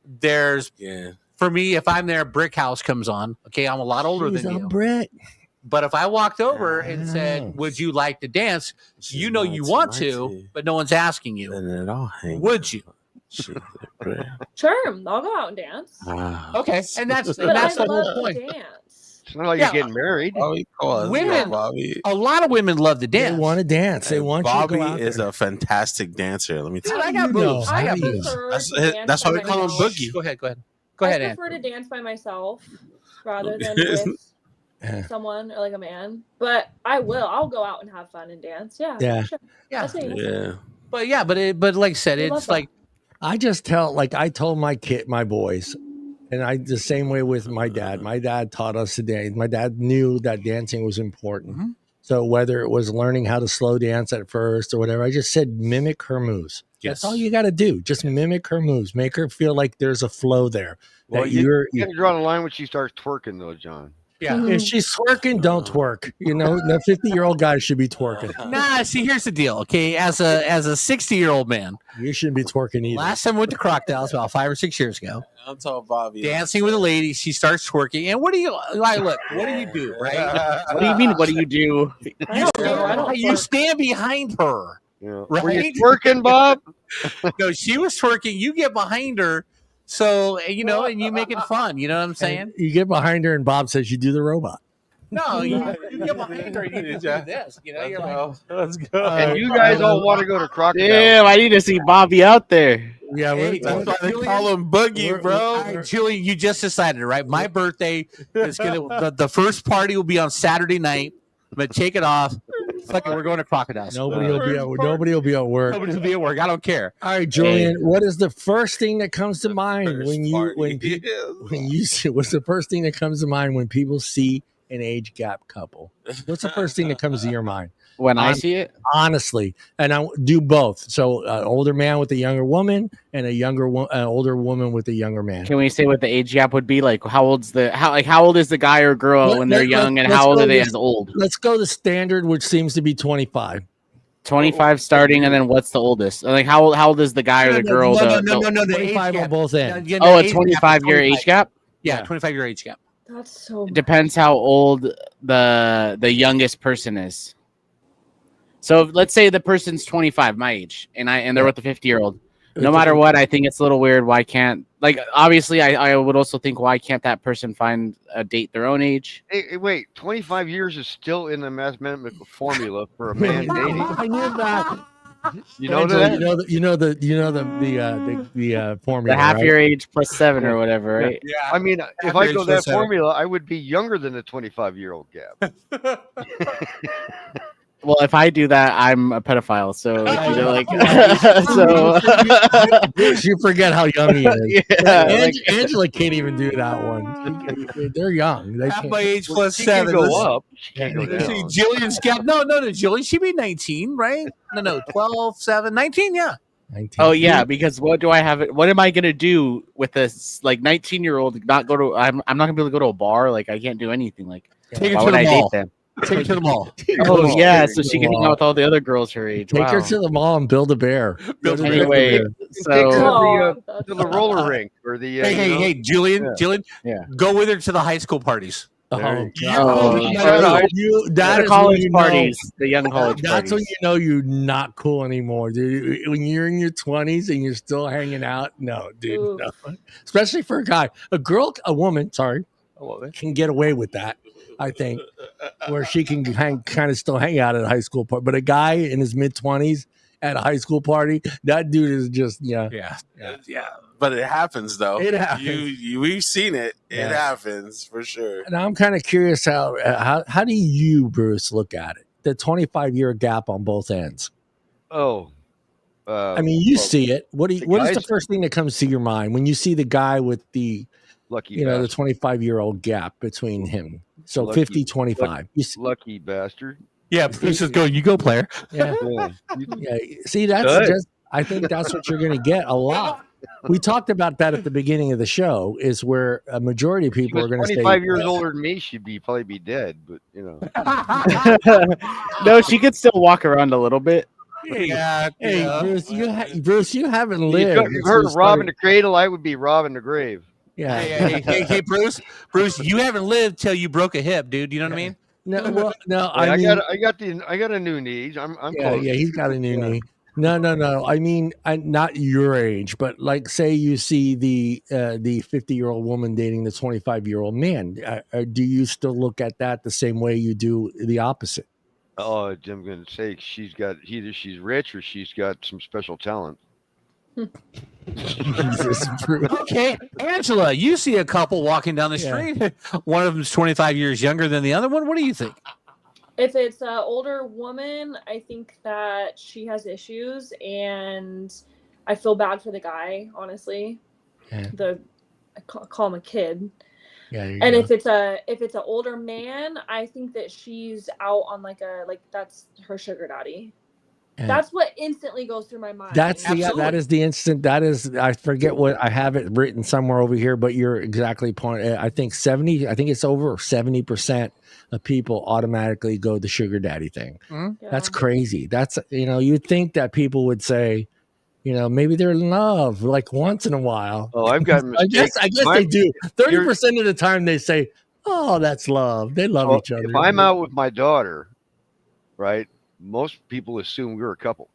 There's for me, if I'm there, Brick House comes on. Okay, I'm a lot older than you. Brick. But if I walked over and said, "Would you like to dance?" You know you want to, but no one's asking you. Would you? Sure, I'll go out and dance. Okay, and that's the whole point. Dance. It's not like you're getting married. Women, a lot of women love to dance. They want to dance. They want Bobby you to go out is there. a fantastic dancer. Let me tell you. I got boobs. I got prefer boobs. That's why we call him Boogie. Go ahead. I prefer to dance by myself rather than with someone or like a man. But I'll go out and have fun and dance. Yeah. Yeah. Sure. Yeah. Yeah. But yeah, but like I said, We love it's that. like I just I told my boys, and I the same way with my dad. My dad taught us today. My dad knew that dancing was important. Mhm. So whether it was learning how to slow dance at first or whatever, I just said mimic her moves. That's all you got to do. Just mimic her moves. Make her feel like there's a flow there. Well, That you can draw the line when she starts twerking, though, John. yeah. if she's twerking, don't twerk. You know, the 50-year-old guy should be twerking. Nah, see, here's the deal. Okay, as a 60-year-old man, You shouldn't be twerking either. last time I went to Crocodile's about 5 or 6 years ago, I'm telling Bobby. dancing with a lady, she starts twerking, and what do you like? Look, what do you do, right? What do you mean? What do you do? You stand behind her, Yeah. right? Were you twerking, Bob? No, she was twerking. You get behind her, so and you make it fun. You know what I'm saying? And you get behind her, and Bob says you do the robot. No, you get behind her and you just do this. You know, you're like, Let's go. And you guys all want to go to Crocodile. Damn, I need to see Bobby out there. Yeah, Hey, That's why they Julian, call him Boogie, bro. all right, Julian, you just decided, right? My birthday is the first party will be on Saturday night. I'm gonna take it off. Fuck it, we're going to Crocodiles. nobody will be at work. Nobody's gonna be at work. I don't care. All right, Julian, what is the first thing that comes to mind when Party. you see? What's the first thing that comes to mind when people see an age gap couple? What's the first thing that comes to your mind? When I see it, Honestly, and I do both. So, an older man with a younger woman, and older woman with a younger man. can we say what the age gap would be? Like, how old is the guy or girl when they're young, and how old are they as old? Let's go the standard, which seems to be 25. 25 starting, and then what's the oldest? Like, how old is the guy or the girl? No, the- the age 25 on gap. both ends. Oh, a 25-year age gap. Yeah, 25-year age gap. That's so. It depends how old the youngest person is. So let's say the person's 25, my age, and they're with the 50-year-old. No matter what, I think it's a little weird. Why can't, like, obviously I would also think, why can't that person find a date their own age? Hey, wait, 25 years is still in the mathematical formula for a man dating. I knew that. You know Angela, that? you know the formula. The half right? your age plus 7 or whatever, right? Yeah. I mean, if I go that formula, I would be younger than the 25-year-old gap. Well, if I do that, I'm a pedophile. So, You forget how young he is. yeah, Angela can't even do that one. They're young. They Half can't. my age plus She can 7. go Let's- up. She can't go let's see, down. Jillian's gap. No, Jillian. She'd be 19, right? No, 12, 7, 19. Yeah. 19. oh yeah, because what do I have? What am I gonna do with this like 19-year-old? Not go to. I'm not gonna be able to go to a bar. Like, I can't do anything. Like, Take her why to would the I date mall. them? Take her to the mall. Oh yeah, so Take she her can to hang the out with all the other girls her age. Take her Wow. to the mall and build a bear. Build a bear. Anyway, Take her so to the roller rink or the. Hey, Julian, Yeah. Julian, Yeah. go with her to the high school parties. Oh, There God. Oh, That the is college when you parties, the young college That's parties. when you know you're not cool anymore, dude. When you're in your 20s and you're still hanging out, no, dude, Ooh. no. Especially for a guy, a woman, sorry, can get away with that. I think where she can kind of still hang out at a high school party, but a guy in his mid 20s at a high school party, that dude is just Yeah. But it happens though. It happens. We've seen it. Yeah. It happens for sure. And I'm kind of curious how do you, Bruce, look at it? The 25-year gap on both ends. Oh. I mean, you see it. What is the guys- first thing that comes to your mind when you see the guy with the Lucky the bastard. 25-year-old gap between him? So Lucky- 50, 25. You see, Lucky bastard. Yeah, Bruce is going, you go, player. yeah, Yeah. yeah. See, that's Good. just. I think that's what you're going to get a lot. We talked about that at the beginning of the show. Is where a majority of She people was are going to say 25 years older than me. She'd probably be dead, but No, she could still walk around a little bit. Yeah. Hey, Bruce, you haven't you lived. you've heard of robbing the cradle. I would be robbing the grave. Yeah. Hey, Bruce, you haven't lived till you broke a hip, dude. You know what I mean? No, well, no. I mean, got a new knee. I'm yeah, close. yeah. He's got a new knee. No. I mean, not your age, but like, say you see the 50-year-old woman dating the 25-year-old man. Do you still look at that the same way you do the opposite? Oh, I'm going to say either she's rich or she's got some special talent. Jesus, Bruce. Okay, Angela, you see a couple walking down the Yeah. street. One of them's 25 years younger than the other one. What do you think? If it's an older woman, I think that she has issues, and I feel bad for the guy. Honestly, Yeah. I call him a kid. Yeah, and if it's an older man, I think that she's out on like that's her sugar daddy. Yeah. That's what instantly goes through my mind. That is the instant. That is, I forget what I have it written somewhere over here, but you're exactly I think it's over 70% of people automatically go the sugar daddy thing. Mm-hmm. Yeah. That's crazy. That's, you'd think that people would say, maybe they're in love like once in a while. Oh, I've gotten mistakes. I guess they do. 30% of the time they say, oh, that's love. They love each other. If I'm out with my daughter, right, most people assume we're a couple.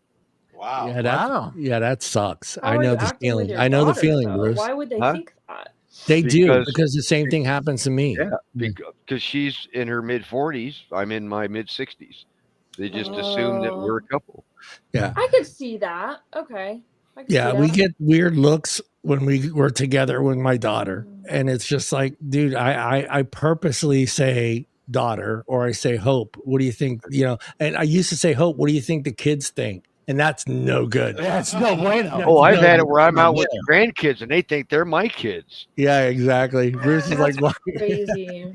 Wow. Yeah, that sucks. How I are know you the acting with feeling. your I know the daughter, feeling, though? Bruce. Why would they think that? They do, because the same thing happens to me. Yeah, because she's in her mid 40s. I'm in my mid 60s. They just assume that we're a couple. Yeah. I could see that. Okay. Yeah, we get weird looks when we were together with my daughter. And it's just like, dude, I purposely say daughter, or I say Hope. What do you think? And I used to say Hope, what do you think the kids think? And that's no good. That's no bueno. Oh, I've had it where I'm out with grandkids and they think they're my kids. Yeah, exactly. Bruce is like, what? Crazy.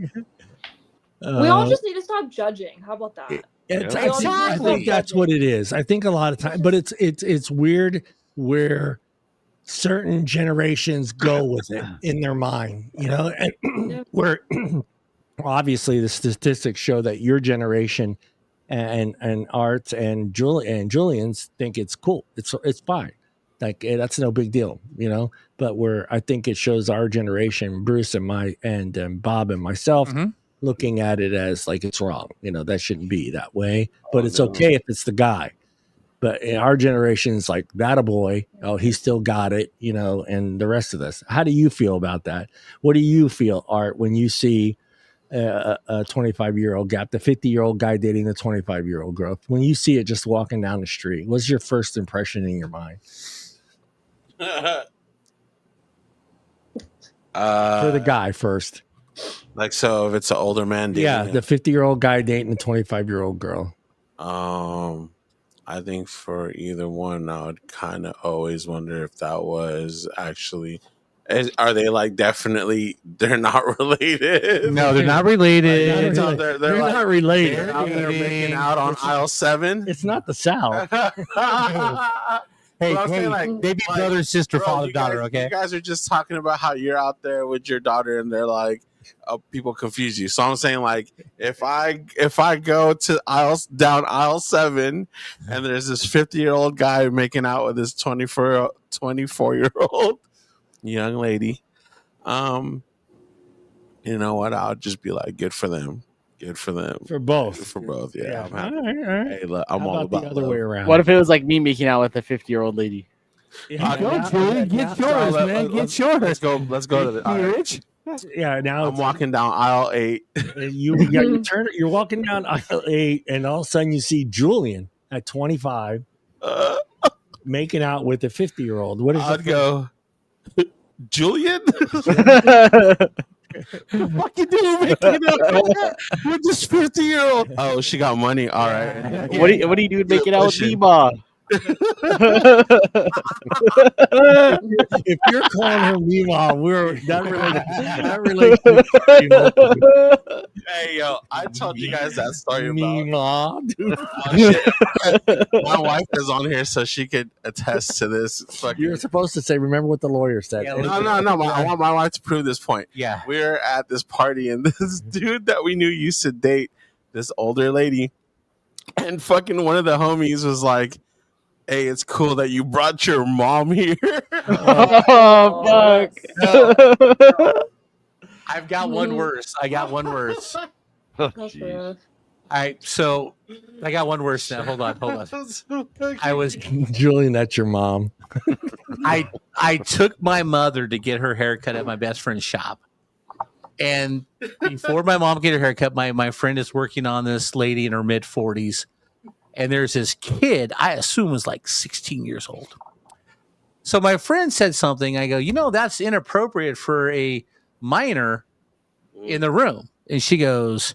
We all just need to stop judging. How about that? I think that's what it is. I think a lot of times, but it's weird where certain generations go with it in their mind, and where obviously the statistics show that your generation and Art's and Julian's think it's cool. It's fine. Like, that's no big deal, but where I think it shows our generation, Bruce and Bob and myself, looking at it as like it's wrong. That shouldn't be that way, but it's okay if it's the guy. But in our generation's like, that a boy, oh, he still got it, and the rest of this. How do you feel about that? What do you feel, Art, when you see a 25-year-old gap, the 50-year-old guy dating the 25-year-old girl? When you see it just walking down the street, what's your first impression in your mind? For the guy first. Like, so if it's an older man dating the 50-year-old guy dating a 25-year-old girl. I think for either one, I would kind of always wonder if that was actually, are they like definitely, they're not related? No, they're not related. They're not related. They're making out on aisle 7. It's not the South. Hey, they be brother, sister, father, daughter, okay? You guys are just talking about how you're out there with your daughter and they're like, people confuse you. So I'm saying, like, if I go to down aisle 7 and there's this 50-year-old guy making out with this 24-year-old young lady, you know what? I'll just be like, good for them. Good for them. For both. For both, yeah. I'm happy. All right. Hey, look, I'm all about the other way around. What if it was like me making out with a 50-year-old lady? Go, Julian. Get yours, man. Get yours. Let's go to the rich. Yeah, now I'm walking down aisle 8. You're walking down aisle 8, and all of a sudden you see Julian at 25 making out with a 50-year-old. What is I'd go, Julian? What the fuck you doing making out with this 50-year-old? Oh, she got money. All right. What do you do making out with me, Ma? If you're calling her Mima, we're not related. Hey, yo, I told you guys that story about Mima. My wife is on here, so she could attest to this. You're supposed to say, remember what the lawyer said. Yeah, no. I want my wife to prove this point. Yeah. We're at this party, and this dude that we knew used to date this older lady, and fucking one of the homies was like, hey, it's cool that you brought your mom here. Oh, fuck. I've got one worse. Oh, All right, so I got one worse now. Hold on. I was Julian, that's your mom. I took my mother to get her haircut at my best friend's shop. And before my mom get her haircut, my friend is working on this lady in her mid-40s. And there's this kid, I assume was like 16 years old. So my friend said something. I go, that's inappropriate for a minor in the room. And she goes,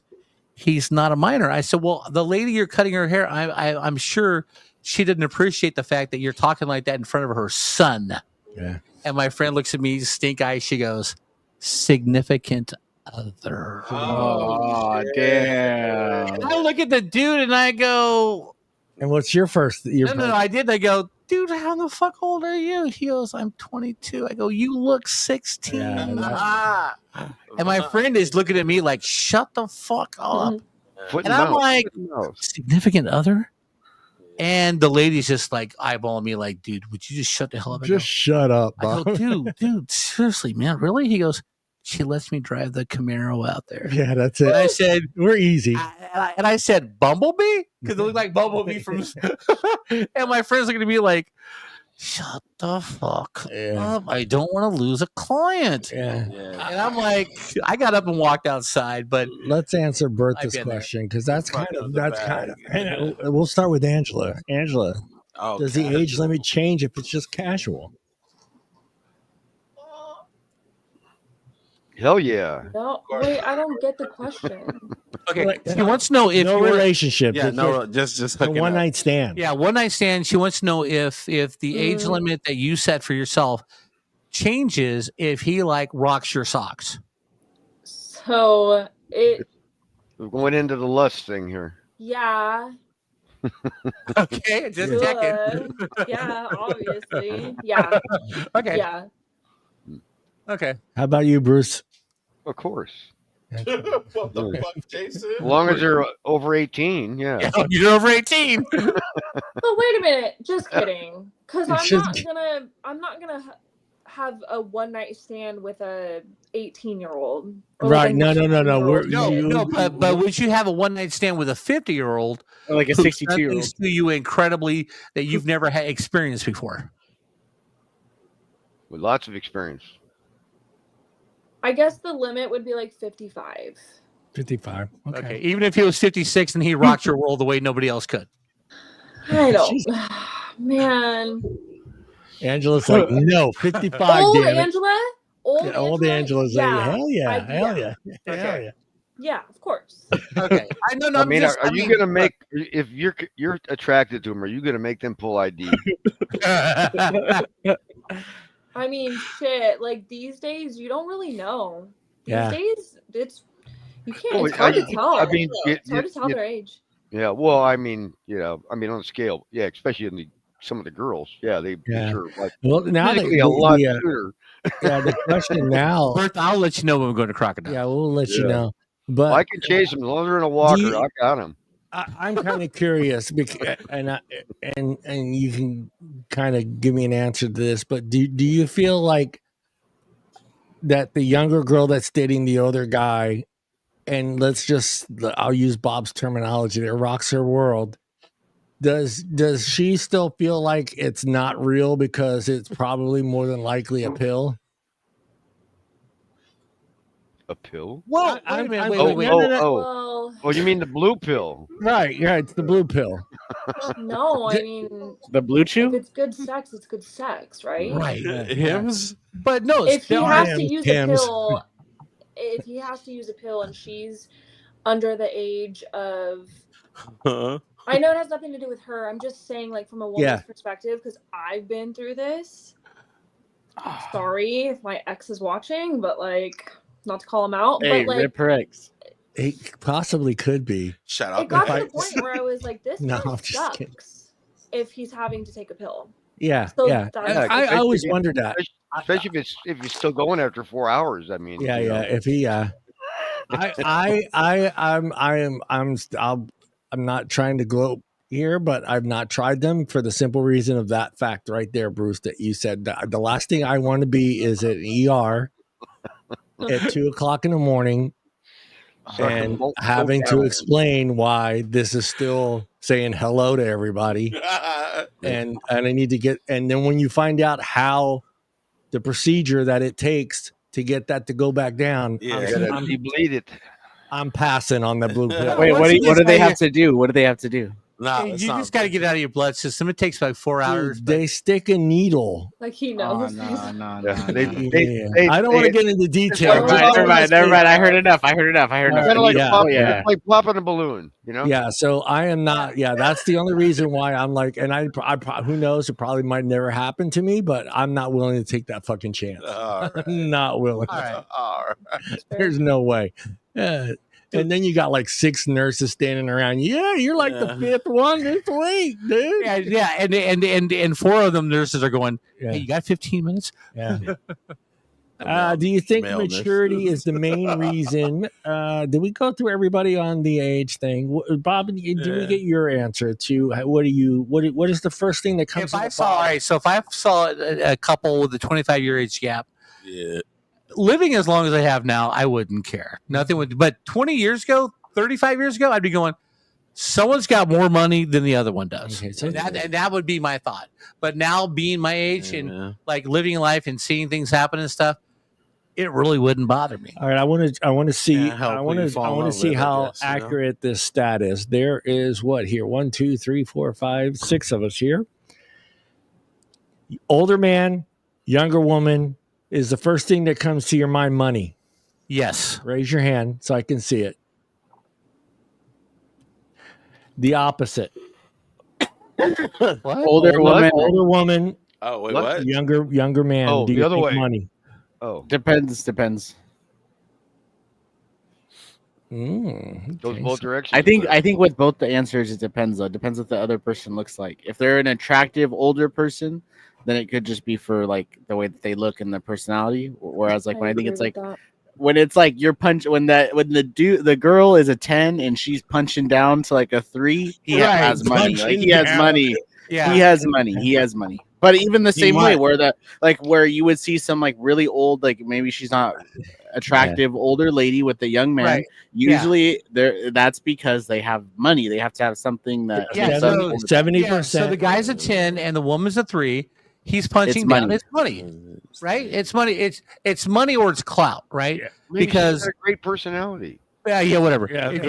he's not a minor. I said, well, the lady you're cutting her hair, I'm sure she didn't appreciate the fact that you're talking like that in front of her son. Yeah. And my friend looks at me, stink eye. She goes, significant other. Oh, damn. And I look at the dude and I go, And what's your first? no, I did. I go, dude, how the fuck old are you? He goes, I'm 22. I go, you look 16. Yeah, And my friend is looking at me like, shut the fuck up. Foot And in I'm mouth, like, foot in mouth. significant other? And the lady's just like eyeballing me like, dude, would you just shut the hell up? Just shut up, I go, dude, seriously, man, really? He goes, she lets me drive the Camaro out there. Yeah, that's it. And I said, we're easy. and I said, Bumblebee? Because it looked like Bumblebee from. And my friend's looking at me like, shut the fuck up. I don't want to lose a client. Yeah. And I'm like, I got up and walked outside, but let's answer Bertha's been there. question because that's kind of. We'll start with Angela. Angela, does the age limit change if it's just casual? Hell yeah. No, wait, I don't get the question. okay, she wants to know if no you're- relationship. Yeah, no, just a hooking one up. night stand. Yeah, one night stand. She wants to know if the age limit that you set for yourself changes if he like rocks your socks. So it, We're going into the lust thing here. yeah, Okay, just checking. yeah, obviously, yeah, Okay, yeah. okay. How about you, Bruce? Of course. What the fuck, Jason? As long as they're over 18, yeah. You're over 18. But wait a minute, just kidding. Because It's I'm not gonna have a one night stand with a 18-year-old. Right? No. No, but would you have a one night stand with a 50-year-old Or like a who 62-year-old. says to you incredibly that you've never had experienced before? With lots of experience. I guess the limit would be like 55. 55. Okay, even if he was 56 and he rocked your world the way nobody else could. I don't, man. Angela's like, no, 55. Old damn it. Angela? Old Angela's like, hell yeah, I- hell yeah. yeah, hell yeah. Yeah, of course. Okay, I know. I mean, are you gonna make if you're attracted to them? Are you gonna make them pull ID? I mean, shit. Like these days, you don't really know. These Yeah. days, it's you can't. Well, It's hard to tell. I mean, It's hard to tell their age. yeah. Well, I mean, on the scale, yeah, especially in some of the girls, yeah, they sure like Well, now that physically a lot the, sooner. the question now, Bertha, I'll let you know when we're going to Crocodile. yeah, we'll let you Yeah. know. But I can chase them as long as they're in a walker. you- I got them. I'm kind of curious because, and you can kind of give me an answer to this. But do you feel like that the younger girl that's dating the older guy, and I'll use Bob's terminology, that rocks her world. Does she still feel like it's not real because it's probably more than likely a pill? A pill? Well, I'm- wait a I'm- minute, wait. Well, Oh, you mean the blue pill? Right, yeah, it's the blue pill. no. I mean, The blue if chew? it's good sex, it's good sex, right? Right. Hymns? But no, If he there has are- to use Tim's. a pill, if he has to use a pill and she's under the age of, Huh? I know it has nothing to do with her. I'm just saying, like from a woman's Yeah. perspective, because I've been through this. Sorry if my ex is watching, but like, not to call him out, Hey, but like, rip her ex. It possibly could be. Shout it out got to to the point where I was like, this No, guy I'm just kidding. sucks if he's having to take a pill. Yeah, So yeah. that's- I always wondered that. Especially if it's still going after 4 hours. I mean, Yeah, you know. yeah. If he, I'm not trying to gloat here, but I've not tried them for the simple reason of that fact right there, Bruce, that you said. The last thing I want to be is at an ER at 2:00 in the morning and having to explain why this is still saying hello to everybody. And I need to get, and then when you find out how the procedure that it takes to get that to go back down, Yeah. You bleed it. I'm passing on the blue pill. Wait, Once what he do gets they higher- have to do? What do they have to do? Hey, you just got to get it out of your blood system. It takes like 4 hours. Dude, they stick a needle. Like he Oh, knows. no. I don't want to get into details. Never mind. I heard enough. Kind of like it's like popping a balloon, you know? Yeah, so I am not. Yeah, that's the only reason why I'm like, and I who knows? It probably might never happen to me, but I'm not willing to take that fucking chance. I'm not willing. All right. There's no way. And then you got like 6 nurses standing around. Yeah, you're like the 5th one this week, dude. Yeah, and 4 of them nurses are going. Hey, you got 15 minutes? Yeah. Do you think maturity is the main reason? Did we go through everybody on the age thing? Bob, did we get your answer to what is the first thing that comes? If I saw a couple with a 25-year age gap, living as long as I have now, I wouldn't care. Nothing would. But 20 years ago, 35 years ago, I'd be going, someone's got more money than the other one does. Okay, so and that would be my thought. But now being my age and like living life and seeing things happen and stuff, it really wouldn't bother me. All right, I want to see how accurate this stat is. There is what here? 1, 2, 3, 4, 5, 6 of us here. Older man, younger woman. Is the first thing that comes to your mind money? Yes. Raise your hand so I can see it. The opposite. What? Older woman. Oh, wait, what? Younger man. Oh, do the you other think way. Money. Oh, depends. Goes both directions. I think with both the answers, it depends. Though, it depends what the other person looks like. If they're an attractive older person, then it could just be for like the way that they look and their personality. Whereas like when I think it's like when it's like you're when the girl is a 10 and she's punching down to like a 3, he has money. Like he has money. Yeah, he has money. But even the same way where you would see some like really old, like maybe she's not attractive older lady with a young man. Right. Usually that's because they have money. They have to have something that 70%. So the guy's a 10 and the woman's a 3. He's punching down his money, right? It's money. It's money or it's clout, right? Yeah. Because a great personality. Yeah, whatever. Yeah, if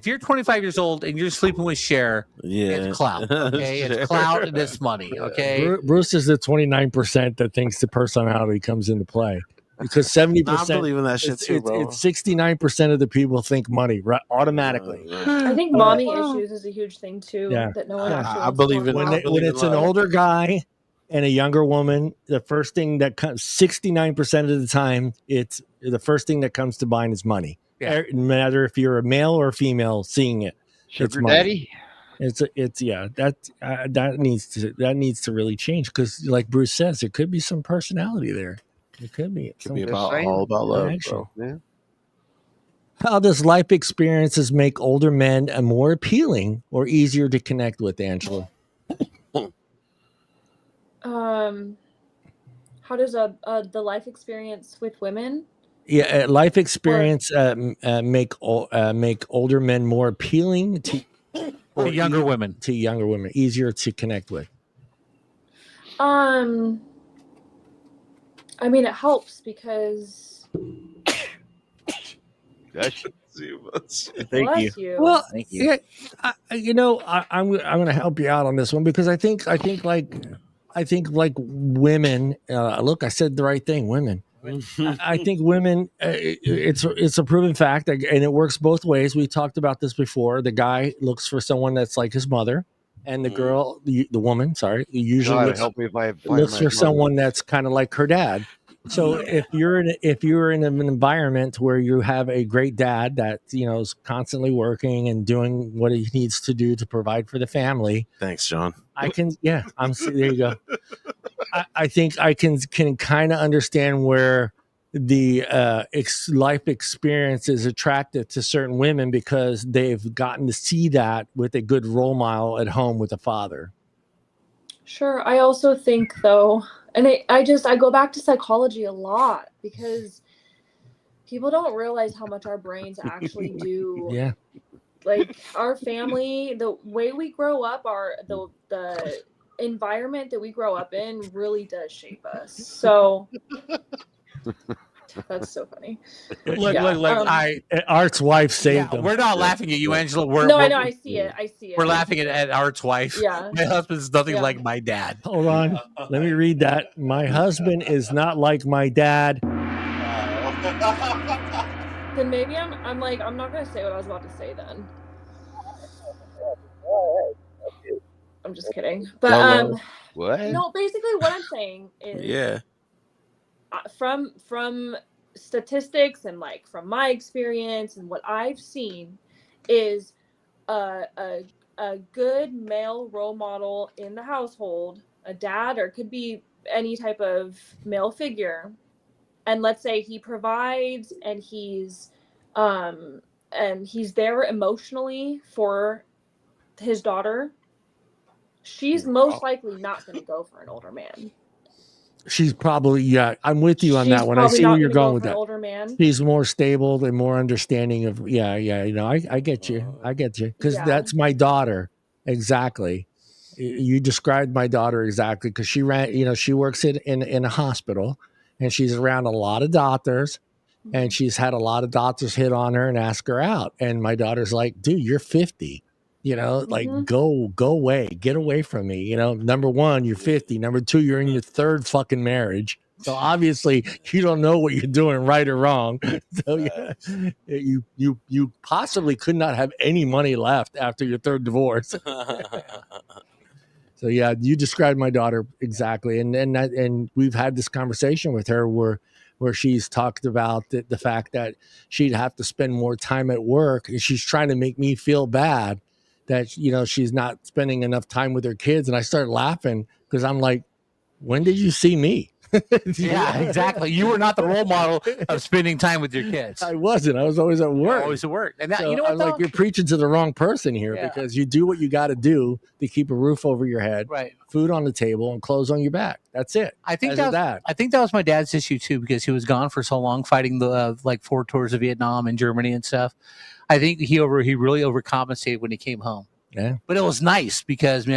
you're 25 years old and you're sleeping with Cher, it's clout. Okay, it's clout and it's money. Okay, Bruce is the 29% that thinks the personality comes into play. Because 70%, I'm believing that shit too, bro. It's 69% of the people think money, right? Automatically. I think mommy issues is a huge thing too. Yeah. That no one actually. I believe in when it's an older guy and a younger woman. The first thing that comes 69% of the time, it's the first thing that comes to mind is money. Yeah. No matter if you're a male or a female, seeing it, sugar daddy. That needs to really change because, like Bruce says, there could be some personality there. It could be. It could be all about love, bro. Yeah. How does life experiences make older men more appealing or easier to connect with, Angela? How does the life experience with women? Yeah, life experience make older men more appealing to younger women. To younger women, easier to connect with. I mean, it helps because. Thank you. Well, thank you. Yeah, I'm going to help you out on this one because I think like women. Look, I said the right thing. Women. I think women. It's a proven fact, and it works both ways. We talked about this before. The guy looks for someone that's like his mother. And the girl, the woman, usually looks for someone that's kind of like her dad. So if you're in an environment where you have a great dad that is constantly working and doing what he needs to do to provide for the family. Thanks, John. There you go. I think I can kind of understand where the life experience is attractive to certain women because they've gotten to see that with a good role model at home with a father. Sure. I also think though, and I go back to psychology a lot because people don't realize how much our brains actually do. Yeah. Like our family, the way we grow up, the environment that we grow up in really does shape us. So That's so funny. Look, Yeah, look. Art's wife saved him. We're not laughing at you, Angela. I know. I see it. We're laughing at Art's wife. Yeah. My husband's nothing like my dad. Hold on. Let me read that. My husband is not like my dad. Then maybe I'm not gonna say what I was about to say then. I'm just kidding. But what? No, basically what I'm saying is from statistics and like from my experience and what I've seen is a good male role model in the household, a dad, or it could be any type of male figure. And let's say he provides and he's there emotionally for his daughter. She's most likely not going to go for an older man. She's probably, I'm with you on that one. I see where you're going with that. Older man. She's more stable and more understanding of, I get you. I get you. Because that's my daughter. Exactly. You described my daughter exactly because she ran, she works in a hospital and she's around a lot of doctors and she's had a lot of doctors hit on her and ask her out. And my daughter's like, dude, you're 50. Like go away, get away from me. Number one, you're 50. Number two, you're in your third fucking marriage. So obviously you don't know what you're doing right or wrong. So you possibly could not have any money left after your third divorce. So you described my daughter exactly. And we've had this conversation with her where she's talked about the fact that she'd have to spend more time at work and she's trying to make me feel bad that, she's not spending enough time with her kids. And I start laughing because I'm like, when did you see me? Yeah, exactly. You were not the role model of spending time with your kids. I wasn't. I was always at work. Always at work. And that, So you know what? I was like, you're preaching to the wrong person here because you do what you got to do to keep a roof over your head, right? Food on the table and clothes on your back. That's it. I think that was my dad's issue too, because he was gone for so long fighting the 4 tours of Vietnam and Germany and stuff. I think he really overcompensated when he came home. Yeah. But it was nice because,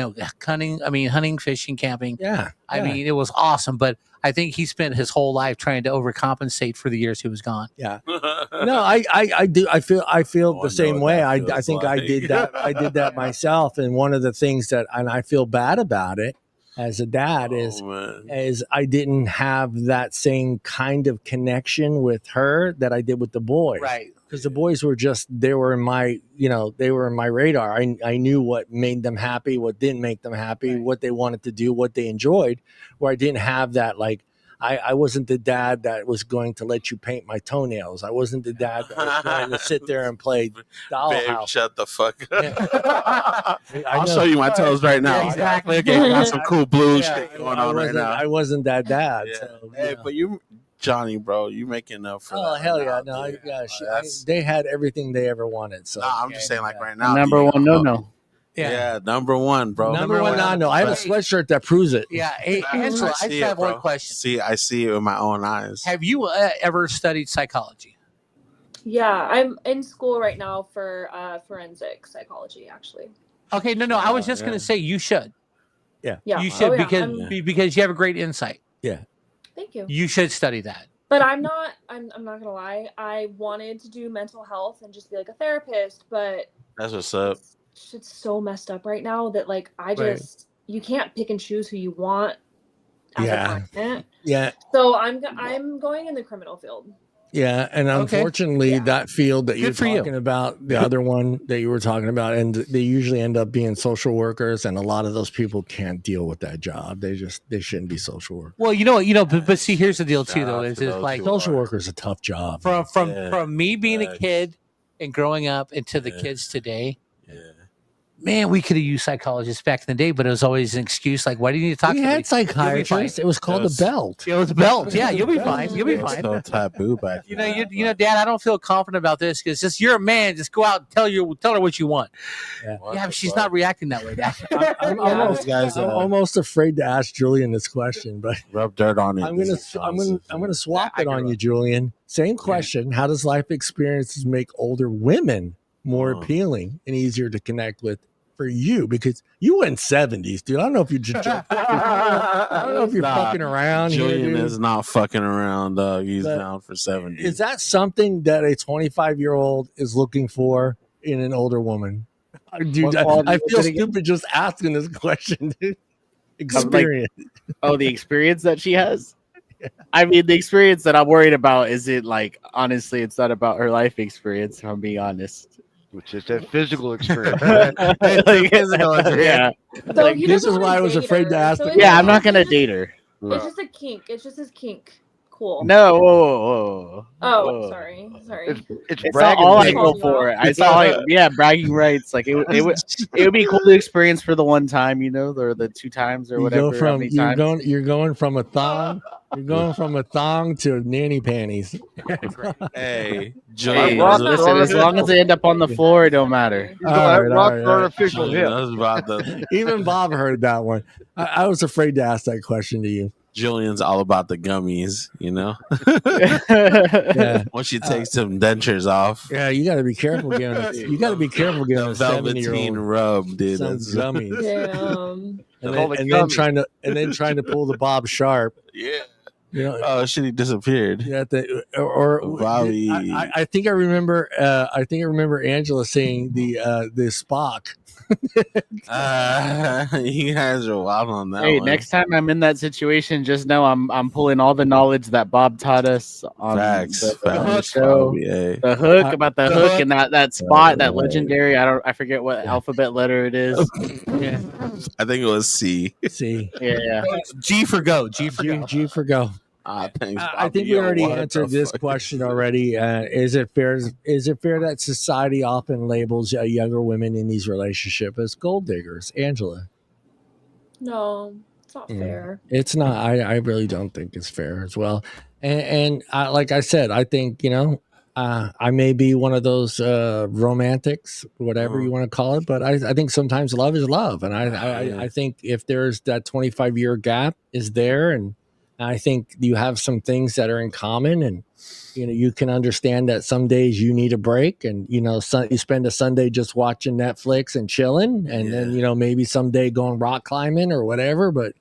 hunting, fishing, camping. Yeah. I mean, it was awesome. But I think he spent his whole life trying to overcompensate for the years he was gone. Yeah. No, I do. I feel the same way. I think I did that. I did that myself. And one of the things and I feel bad about it as a dad is I didn't have that same kind of connection with her that I did with the boys. Right. Because the boys were they were in my radar. I knew what made them happy, what didn't make them happy, what they wanted to do, what they enjoyed, where I didn't have that. Like, I wasn't the dad that was going to let you paint my toenails. I wasn't the dad that was going to sit there and play dollhouse. Babe, shut the fuck up. Yeah. I'll show you my toes right now. Yeah, exactly. Okay, got some cool blue shit going on right now. I wasn't that dad. Yeah. So, hey, but you, Johnny, bro, you making up for that. Oh, hell yeah. No, they had everything they ever wanted. So I'm just saying, like, right now. Number one, no. Yeah, number one, bro. Number one, no. I have a sweatshirt that proves it. Yeah. Hey, Angela, I just have one question. I see it with my own eyes. Have you ever studied psychology? Yeah, I'm in school right now for forensic psychology, actually. Okay, no. I was just going to say you should. Yeah. You should because you have a great insight. Yeah. Thank you. You should study that. But I'm not going to lie. I wanted to do mental health and just be like a therapist, but that's what's up. Shit's so messed up right now that you can't pick and choose who you want as a client. Yeah. So I'm going in the criminal field. Yeah, and unfortunately, that field that you're talking about, the other one that you were talking about, and they usually end up being social workers, and a lot of those people can't deal with that job. They shouldn't be social workers. Well, but see, here's the deal too, though, is like social worker is a tough job. From me being a kid and growing up into the kids today. Man, we could have used psychologists back in the day, but it was always an excuse. Like, why do you need to talk to me? We had psychiatrists. It was called the belt. It was the belt. Yeah, you'll be fine. You'll be fine. So taboo back. You know, Dad, I don't feel confident about this because you're a man. Just go out and tell her what you want. Yeah, but she's not reacting that way, Dad. I'm almost afraid to ask Julian this question, but rub dirt on it. I'm gonna swap it on you, Julian. Same question. How does life experiences make older women more appealing and easier to connect with for you because you went 70s, dude. I don't know if you just I don't know if you're fucking around Julian here, dude. is not fucking around, dog. He's But down for 70. Is that something that a 25-year-old is looking for in an older woman? Dude, I feel stupid just asking this question, dude. Experience. Like, the experience that she has? Yeah. I mean, the experience that I'm worried about isn't like, honestly, it's not about her life experience, if I'm being honest. Which is that physical experience. Yeah. So Like, this is why I was afraid to ask. Yeah, I'm not going to date her. It's just a kink. It's just his kink. Cool. No, whoa. Oh, sorry. It's not bragging all I rights. go for. I saw bragging rights. Like it would be cool to experience for the one time, or the 2 times or whatever. You're going from a thong. You're going from a thong to nanny panties. Hey, Julian, listen, as long as they end up on the floor, it don't matter. Artificial hip. Even Bob heard that one. I was afraid to ask that question to you. Julian's all about the gummies, Yeah. Once she takes some dentures off. Yeah, you got to be careful giving us. You got to be careful giving a 70-year-old rub, dude. Some gummies. Damn. And then trying to pull the Bob Sharp. Yeah. Oh shit! He disappeared. Yeah, or Bobby. I think I remember. I think I remember Angela saying the Spock. You guys are wild on that. Hey, one. Next time I'm in that situation, just know I'm pulling all the knowledge that Bob taught us on Facts, the show. The hook about the hook and that spot, that legendary. I forget what alphabet letter it is. Yeah. I think it was C. C. Yeah. G for go. G for go. Thanks, I think we already answered this question already. Is it fair that society often labels younger women in these relationships as gold diggers? Angela? No, it's not fair. It's not. I really don't think it's fair as well. And like I said, I think I may be one of those romantics, whatever you want to call it, but I think sometimes love is love, and I think if there's that 25-year gap is there, and I think you have some things that are in common, and you can understand that some days you need a break, and you spend a Sunday just watching Netflix and chilling, and then maybe someday going rock climbing or whatever. But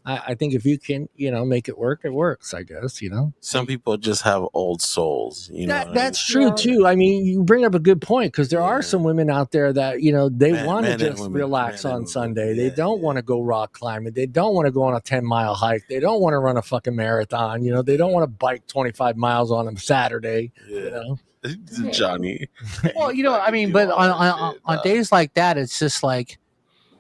I think if you can make it work, it works. I guess some people just have old souls. That's true too. I mean, you bring up a good point because there are some women out there that they want to just relax on Sunday. They don't want to go rock climbing. They don't want to go on a 10-mile hike. They don't want to run a fucking marathon. They don't want to bike 25 miles on a Saturday. Johnny. Well, I mean, but on days like that, it's just like,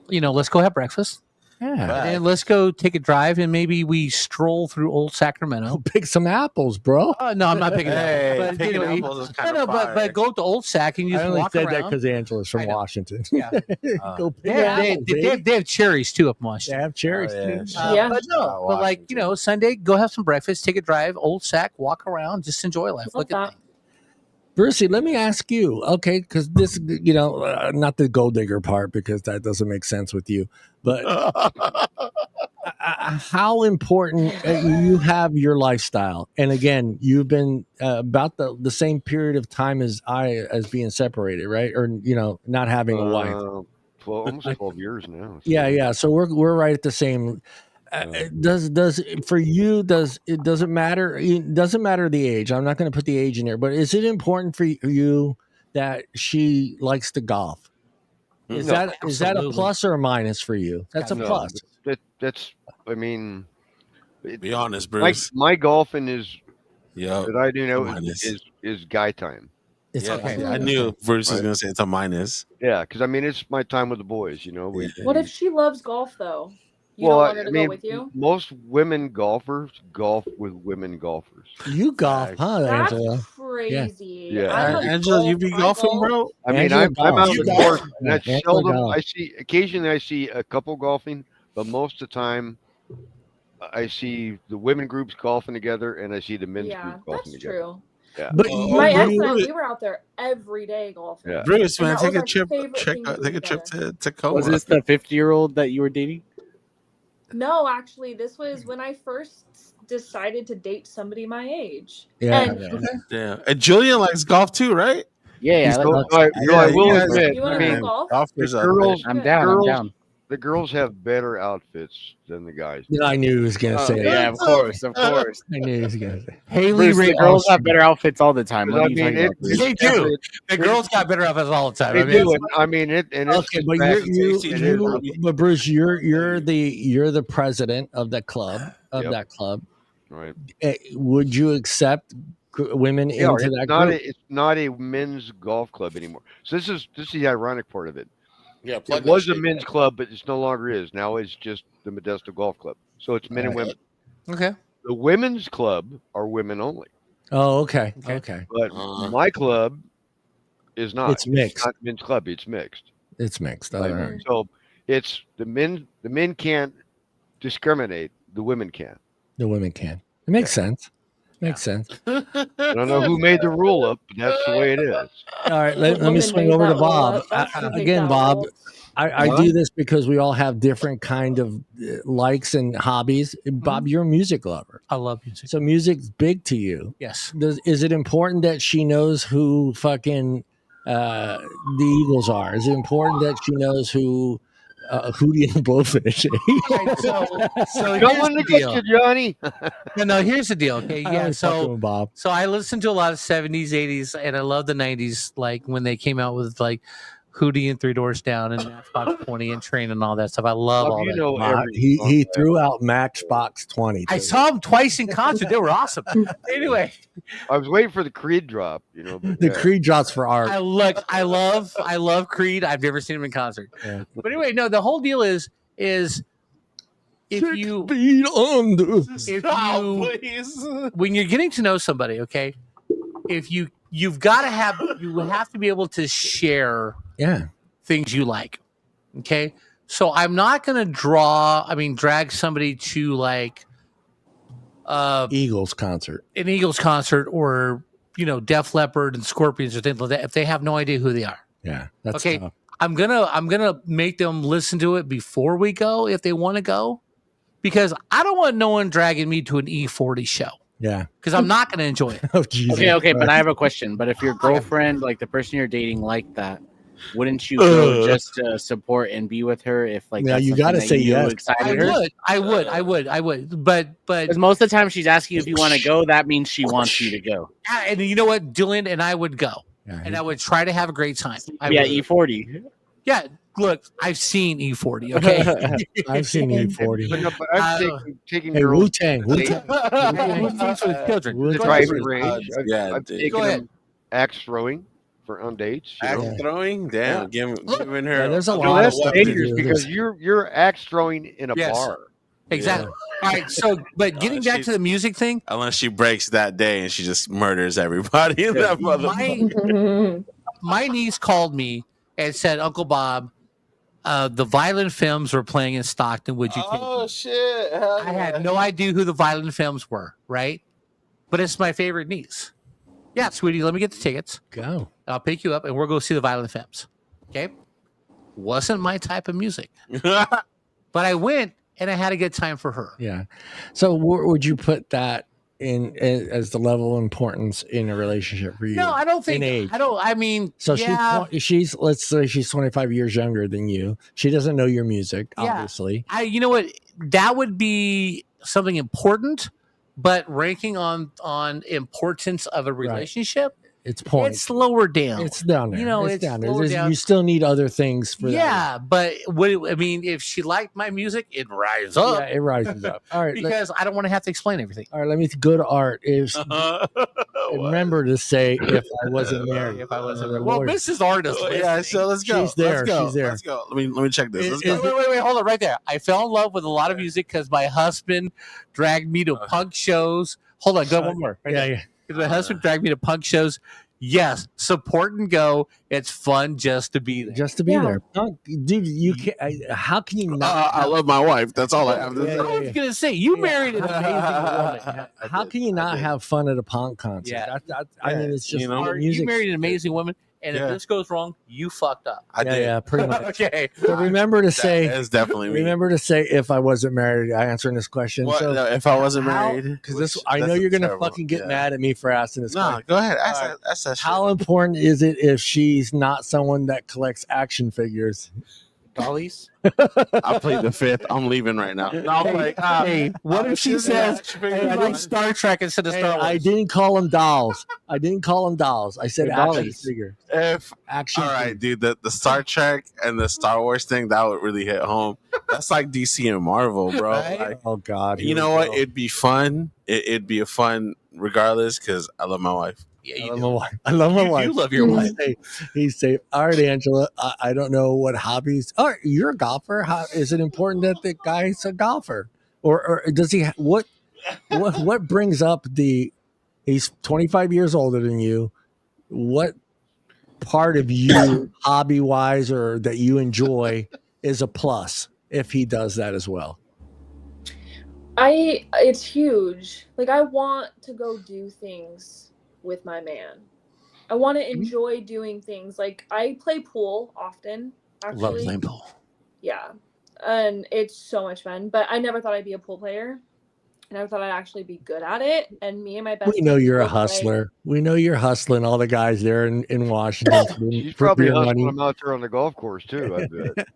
let's go have breakfast. Yeah, and let's go take a drive, and maybe we stroll through Old Sacramento. Pick some apples, bro. No, I'm not picking apples. Picking apples is kind of but go to Old Sac and you just walk around. I only said that because Angela's from Washington. Yeah, go pick apples. They have cherries too up in Washington. They have cherries too. But Sunday, go have some breakfast, take a drive, Old Sac, walk around, just enjoy life. Look at things. Brucey, let me ask you, okay, because this, not the gold digger part, because that doesn't make sense with you, but how important you have your lifestyle. And again, you've been about the same period of time as being separated, right? Or, not having a wife. Almost 12 years now. So. Yeah. So we're right at the same. Does for you? It doesn't matter? It doesn't matter the age. I'm not going to put the age in there, but is it important for you that she likes to golf? Is that a plus or a minus for you? That's a plus. That's. I mean, be honest, Bruce. My golfing is. Yeah. That I do know is guy time. It's okay. I knew Bruce was going to say it's a minus. Yeah, because I mean it's my time with the boys. What if she loves golf though? You don't want her to go with you? Most women golfers golf with women golfers. You golf, huh, That's Angela? crazy. Yeah. Angela, you be golfing, bro? I mean, I'm out of the course, and that's seldom. Occasionally I see a couple golfing, but most of the time I see the women groups golfing together, and I see the men's group golfing together. True. Yeah. But my ex and I, we were out there every day golfing. Yeah. Bruce, man, take a trip to Tacoma. Was this the 50-year-old that you were dating? No, actually, this was when I first decided to date somebody my age. Yeah. And And Julian likes golf too, right? Yeah, I like So, golf. I will guys- admit, You I want to mean, go golf? Golfers the out there. girls, I'm down. girls- I'm down. the girls have better outfits than the guys. I knew he was gonna say that. Yeah, of course, of course. I knew he was gonna say. Haley Bruce, the Ray girls have better outfits all the time. What I are you mean, talking about? Bruce? They do. The girls got better outfits all the time. They I mean, do, and I mean it. And it's Okay, just but bad. but Bruce, you're the president of the club Yep. that club. Right. Would you accept women Yeah, into that group? it's not a men's golf club anymore. So this is the ironic part of it. Yeah, It was a men's club, but it's no longer is. Now it's just the Modesto Golf Club. So it's men and women. okay. The women's club are women only, Oh, okay. but my club is not. It's mixed. It's not men's club. It's mixed. It's mixed. Right? All right. So it's the men. The men can't discriminate. The women can. The women can. It makes sense. Makes sense. I don't know who made the rule up, but that's the way it is. All right, let me Women swing made over to that Bob. rule up. That's who made Again, that Bob, rule. I do this because we all have different kind of likes and hobbies. Bob, you're a music lover. I love music. So music's big to you. Yes. Is it important that she knows who fucking the Eagles are? Is it important that she knows who Hootie and the Blowfish? So Don't here's want the to deal. get you, Johnny. No, here's the deal. Okay, I yeah. always fucking So with Bob. I listened to a lot of 70s, 80s, and I love the 90s, like when they came out with like Hootie and Three Doors Down and Matchbox 20 and Train and all that stuff. I love all You that. know every He song. threw out Matchbox 20. I too. saw them twice in concert. They were awesome. Anyway, I was waiting for the Creed drop. But the yeah. Creed drops for art. I love Creed. I've never seen him in concert. Yeah. But anyway, no, the whole deal is if you Feet under. when you're getting to know somebody, okay, if you've got to have to be able to share Yeah. things you like. Okay. So I'm not gonna drag somebody to like Eagles concert. an Eagles concert or Def Leppard and Scorpions or things like that if they have no idea who they are. Yeah. That's Okay. tough. I'm gonna make them listen to it before we go if they want to go. Because I don't want no one dragging me to an E40 show. Yeah. Because I'm not gonna enjoy it. Oh, Jesus. Okay, but I have a question. But if your girlfriend, like the person you're dating, like that, wouldn't you go just to support and be with her? If like, Yeah, that's you something gotta that say you yes. excited her? I would. But Because most of the time she's asking you if you want to go, that means she wants you to go. and you know what, Julian and I would go, Yeah, and I would try to have a great time. Yeah, would. E40. Yeah. Look, I've seen E40. Okay. I've seen E40. But I'm taking Hey, girls Wu-Tang. Wu-Tang. For the children. Wu-Tang. to Go driving ahead. range. I've dude. taken Go ahead. them axe throwing on dates. Axe throwing? Damn, giving her. Yeah, there's a Okay, lot of that's stuff to dangerous do. because you're axe throwing in a Yes. bar. Exactly. All right. So, but getting back to the music thing, Unless she breaks that day and she just murders everybody in that mother. my niece called me and said, "Uncle Bob, the Violent Femmes were playing in Stockton. Would you take me?" Oh shit! I had no idea who the Violent Femmes were, right? But it's my favorite niece. Yeah, sweetie, let me get the tickets. Go. I'll pick you up and we'll go see the Violent Femmes. Okay? Wasn't my type of music. But I went and I had a good time for her. Yeah. So would you put that in as the level of importance in a relationship for you? No, I don't think In age. I mean, So yeah, she's let's say she's 25 years younger than you. She doesn't know your music, Yeah. obviously. you know what? That would be something important, but ranking on importance of a relationship, It's point. it's lower down. It's down there. You know, it's it's down there. lower down. You still need other things for that. Yeah, but if she liked my music, it'd rise up. Yeah, it rises up. All right. Because I don't want to have to explain everything. All right, let me go to Art. Remember to say if I wasn't married. If I wasn't The well, Lord. Mrs. Artist. Yeah, so let's go. She's there, Let's go. she's there. Let's go. Let me check this. Let's Is- go. Wait, hold on, right there. I fell in love with a lot of music because my husband dragged me to punk shows. Hold on, go one more. Right Yeah, there. yeah. 'Cause my husband dragged me to punk shows. Yes, support and go. It's fun just to be there. Just to be Yeah. there. Punk, dude, you can how can you not I love my wife. That's all I have to Yeah, say. I was gonna say you married an amazing woman. how can you not have fun at a punk concert? Yeah. I mean, it's just You know, Or music. you married an amazing woman, And Yeah. if this goes wrong, you fucked up. I did. Yeah, pretty much. Okay. So remember to say, That's definitely me. remember to say, if I wasn't married, I answering this question. What? So No, if I wasn't married, because this, which- I know that's you're gonna terrible. fucking get Yeah. mad at me for asking this No, question. go ahead. Ask All right. that shit. How important is it if she's not someone that collects action figures? Dollies. I played the fifth. I'm leaving right now. No, I'm like, Hey, what if she says, "Hey, I like Star Trek instead of Hey, Star Wars"? I didn't call them dolls. I said They're action dollies. figure. if Action. all right, figure. dude, the Star Trek and the Star Wars thing that would really hit home. That's like DC and Marvel, bro. Right? Like, Oh God. you here know we what? go. It'd be fun. It'd be a fun regardless because I love my wife. Yeah, I you love do. my wife. I love my wife. You love your wife. Hey, he's safe. All right, Angela. I don't know what hobbies. Oh, you're a golfer. How is it important that the guy's a golfer, or does he? What brings up the? He's 25 years older than you. What part of you, hobby wise, or that you enjoy, is a plus if he does that as well? It's huge. Like, I want to go do things with my man. I want to enjoy doing things. Like, I play pool often, actually. Love playing pool. Yeah. And it's so much fun. But I never thought I'd be a pool player. I never thought I'd actually be good at it. And me and my best We know friends you're a both play. hustler. We know you're hustling all the guys there in Washington. She's for probably your hustling money. them out there on the golf course too. I bet.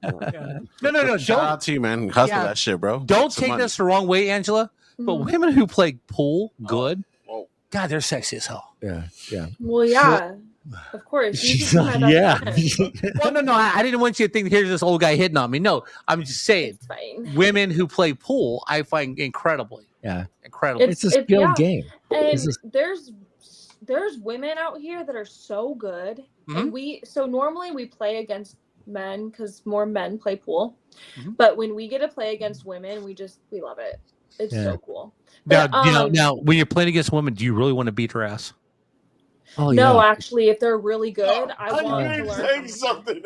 No. Shout Don't out to you, man. Hustle Yeah. that shit, bro. don't Make some take money. this the wrong way, Angela. But Mhm. women who play pool good, Whoa. God, they're sexy as hell. Yeah, yeah. Well, yeah. Of course. You She's should be my best yeah. friend. Well, no, I didn't want you to think here's this old guy hitting on me. No, I'm just saying, It's fine. women who play pool, I find incredibly, Yeah. incredibly. It's a skill yeah. game. And This is- there's women out here that are so good. Mhm. And so normally we play against men because more men play pool. Mhm. But when we get to play against women, we love it. It's Yeah. so cool. Now, But, now, when you're playing against women, do you really want to beat her ass? Oh no, yeah. actually, if they're really good, I want to learn. something.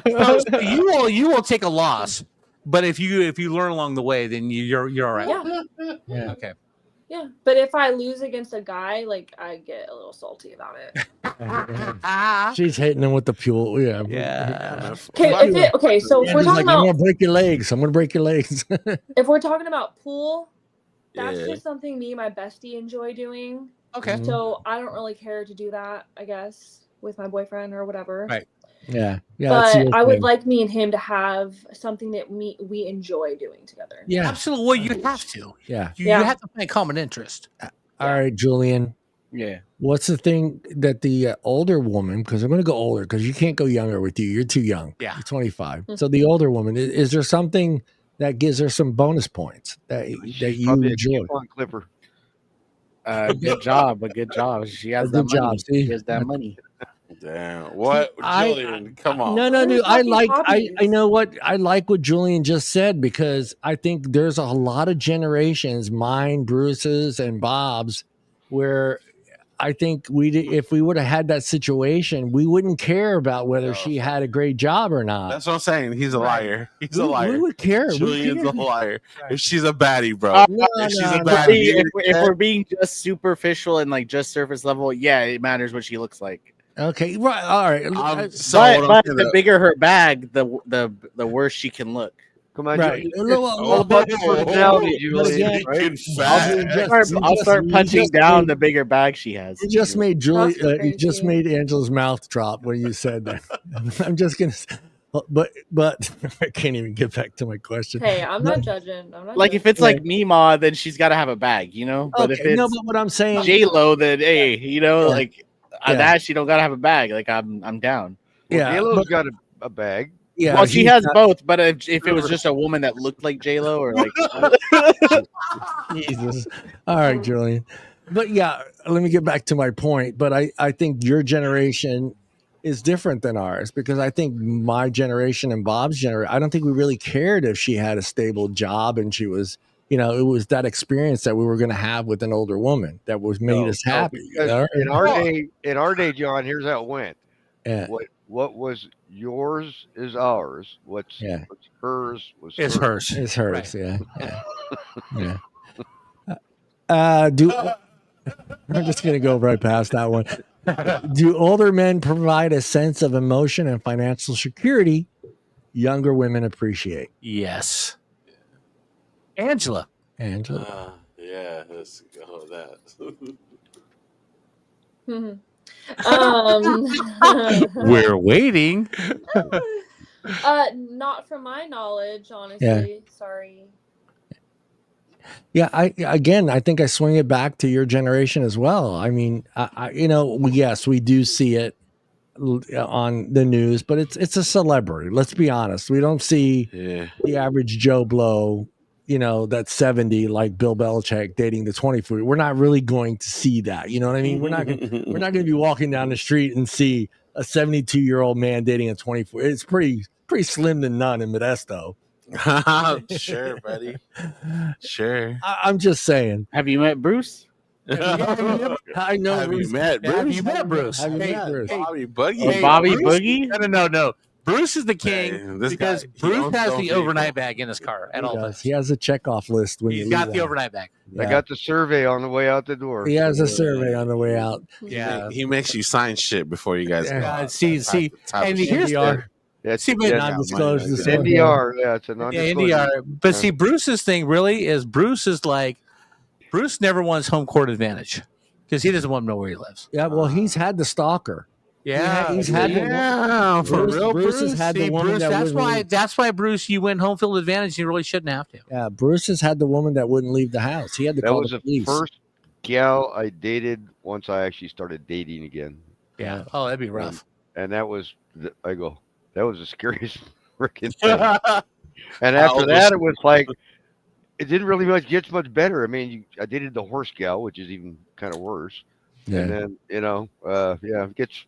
So you will take a loss, but if you learn along the way, then you're all right. Yeah, Yeah. Okay. yeah. But if I lose against a guy, like, I get a little salty about it. She's hitting him with the pool. Yeah. Yeah. Okay, so if Yeah, we're he's talking like, I'm about gonna break your legs. I'm gonna break your legs. if we're talking about pool, that's Yeah. just something me and my bestie enjoy doing. Okay. Mhm. So I don't really care to do that, I guess, with my boyfriend or whatever. Right. Yeah. Yeah. that's But your I would thing. like me and him to have something that we enjoy doing together. Yeah. Absolutely. Well, you have to. Yeah. You Yeah. have to find common interest. All right, Julian. Yeah. What's the thing that the older woman, because I'm going to go older because you can't go younger with you. You're too young. Yeah. You're 25. Mhm. So the older woman, is there something that gives her some bonus points that you Probably a enjoy? coupon clipper. Good job. A good job. She has A that good job, money. see? She has that money. Damn. What? I- Julian, come on. No, There's dude. healthy I hobbies. know what I like what Julian just said because I think there's a lot of generations, mine, Bruce's, and Bob's, where I think if we would have had that situation, we wouldn't care about whether No. she had a great job or not. That's what I'm saying. He's a Right. liar. He's we, a liar. we would care. We Julian's a care. liar. Right. If she's a baddie, bro. No, if she's no, a no. baddie, If we're being just superficial and like just surface level, yeah, it matters what she looks like. Okay, right. All right. But the bigger her bag, the worse she can look. Come on, Right. Julian. Well, All about your personality, Julian. again, Right? I'll start punching down the bigger bag she has. You just made Julie. That's You just crazy. made Angela's mouth drop when you said that. I'm just gonna. But I can't even get back to my question. Hey, I'm not judging. I'm not Like if judging. it's like Mima, then she's got to have a bag, you know. But if Okay, it's no, but what I'm saying, J Lo, then hey, you know, Yeah. like Yeah. that she don't gotta have a bag. Like I'm down. yeah, J-Lo's but- got a bag. yeah. Well, she he's has not- both, but if it was just a woman that looked like J Lo or like Jesus. All right, Julian. But yeah, let me get back to my point. But I think your generation is different than ours because I think my generation and Bob's generation, I don't think we really cared if she had a stable job and she was, it was that experience that we were going to have with an older woman that was made us happy. Because in our day, John, here's how it went. Yeah. What was yours is ours. What's hers was It's hers. It's hers. Right. Yeah. I'm just gonna go right past that one. Do older men provide a sense of emotion and financial security younger women appreciate? Yes. Angela. Angela. Yeah, let's go with that. We're waiting. Not from my knowledge, honestly. Sorry. Yeah, I think I swing it back to your generation as well. I mean, yes, we do see it on the news, but it's a celebrity. Let's be honest. We don't see the average Joe Blow, that's 70, like Bill Belichick dating the 24. We're not really going to see that. You know what I mean? We're not going to be walking down the street and see a 72-year-old man dating a 24. It's pretty slim to none in Modesto. Sure, buddy. Sure. I'm just saying. Have you met Bruce? I know. Have Bruce. you met Bruce? Have you met Bruce? Have you met Bruce? Bobby Boogie. Oh, Bobby Bruce? Boogie? No. Bruce is the king Man, this because guy, he Bruce owns has his own the vehicle. overnight bag in his car at all times. He has a checkoff list. When He's you got leave the out. overnight bag. I got the survey on the way out the door. He has a survey on the way out. Yeah. He makes you sign shit before you guys go. Yeah. out. See, Type and of here's shit. NDR. That's See, but Non-disclosed money. disclosure. NDR. Yeah, it's a yeah, non-disclosure. NDR. But Yeah. see, Bruce's thing really is Bruce never wants home court advantage because he doesn't want to know where he lives. Yeah, well, he's had the stalker. Yeah, he's had the yeah, for Bruce- real. Bruce has had the See, woman Bruce, that that's wouldn't why. That's why Bruce, you win home field advantage. You really shouldn't have to. Yeah, Bruce has had the woman that wouldn't leave the house. He had to That call was the the police. first gal I dated once I actually started dating again. Yeah. Oh, that'd be rough. And that was, that was the scariest freaking thing. And after that, it was like, it didn't really get much better. I mean, I dated the horse gal, which is even kind of worse. Yeah. And then, it gets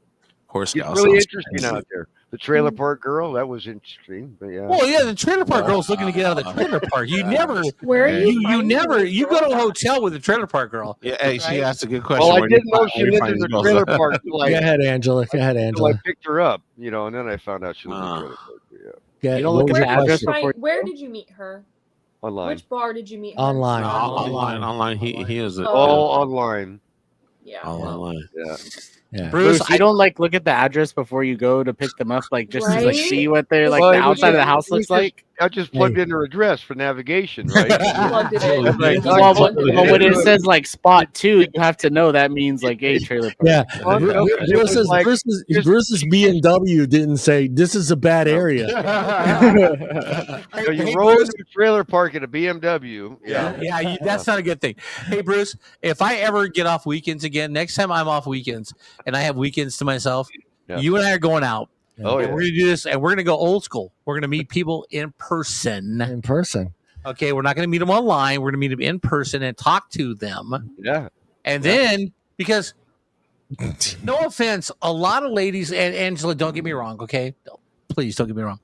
Horse really sounds interesting crazy. out there. The trailer park girl, that was interesting. But yeah. Well, yeah, the trailer park girl's looking to get out of the trailer park. You never, Where are you? you finding never, these you go to a girls? hotel with a trailer park girl. Yeah, hey, she asked a good question. Well, I Where do you didn't know find- she where do you lived find in the these girls trailer at? park. Go ahead, Angela. Go ahead, Until I Angela. picked her up, and then I found out she lived in the trailer park. Yeah. Yeah, You don't what look was at your the address question? before. Where did you meet her? Online. Which bar did you meet her? Online. No, Online. online. He is it. Oh. All online. Yeah. All online. Yeah. Yeah. Bruce, Bruce, you don't look at the address before you go to pick them up, just to Right? see what their Well, the it was outside of the just- house we looks just- like. I just plugged in her address for navigation, right? Plugged it in. Like, You well, plugged but it in. when it says like spot 2, you have to know that means like a trailer park. Yeah, Well, no, it was like- Bruce's BMW didn't say this is a bad area. So you roll into the trailer park at a BMW. Yeah, that's not a good thing. Hey, Bruce, if I ever get off weekends again, next time I'm off weekends and I have weekends to myself, Yeah. you and I are going out. Oh, And yeah. we're gonna do this, and we're gonna go old school. We're gonna meet people in person. In person. Okay, we're not gonna meet them online. We're gonna meet them in person and talk to them. Yeah. And then, because no offense, a lot of ladies, and Angela, don't get me wrong, okay? Please don't get me wrong.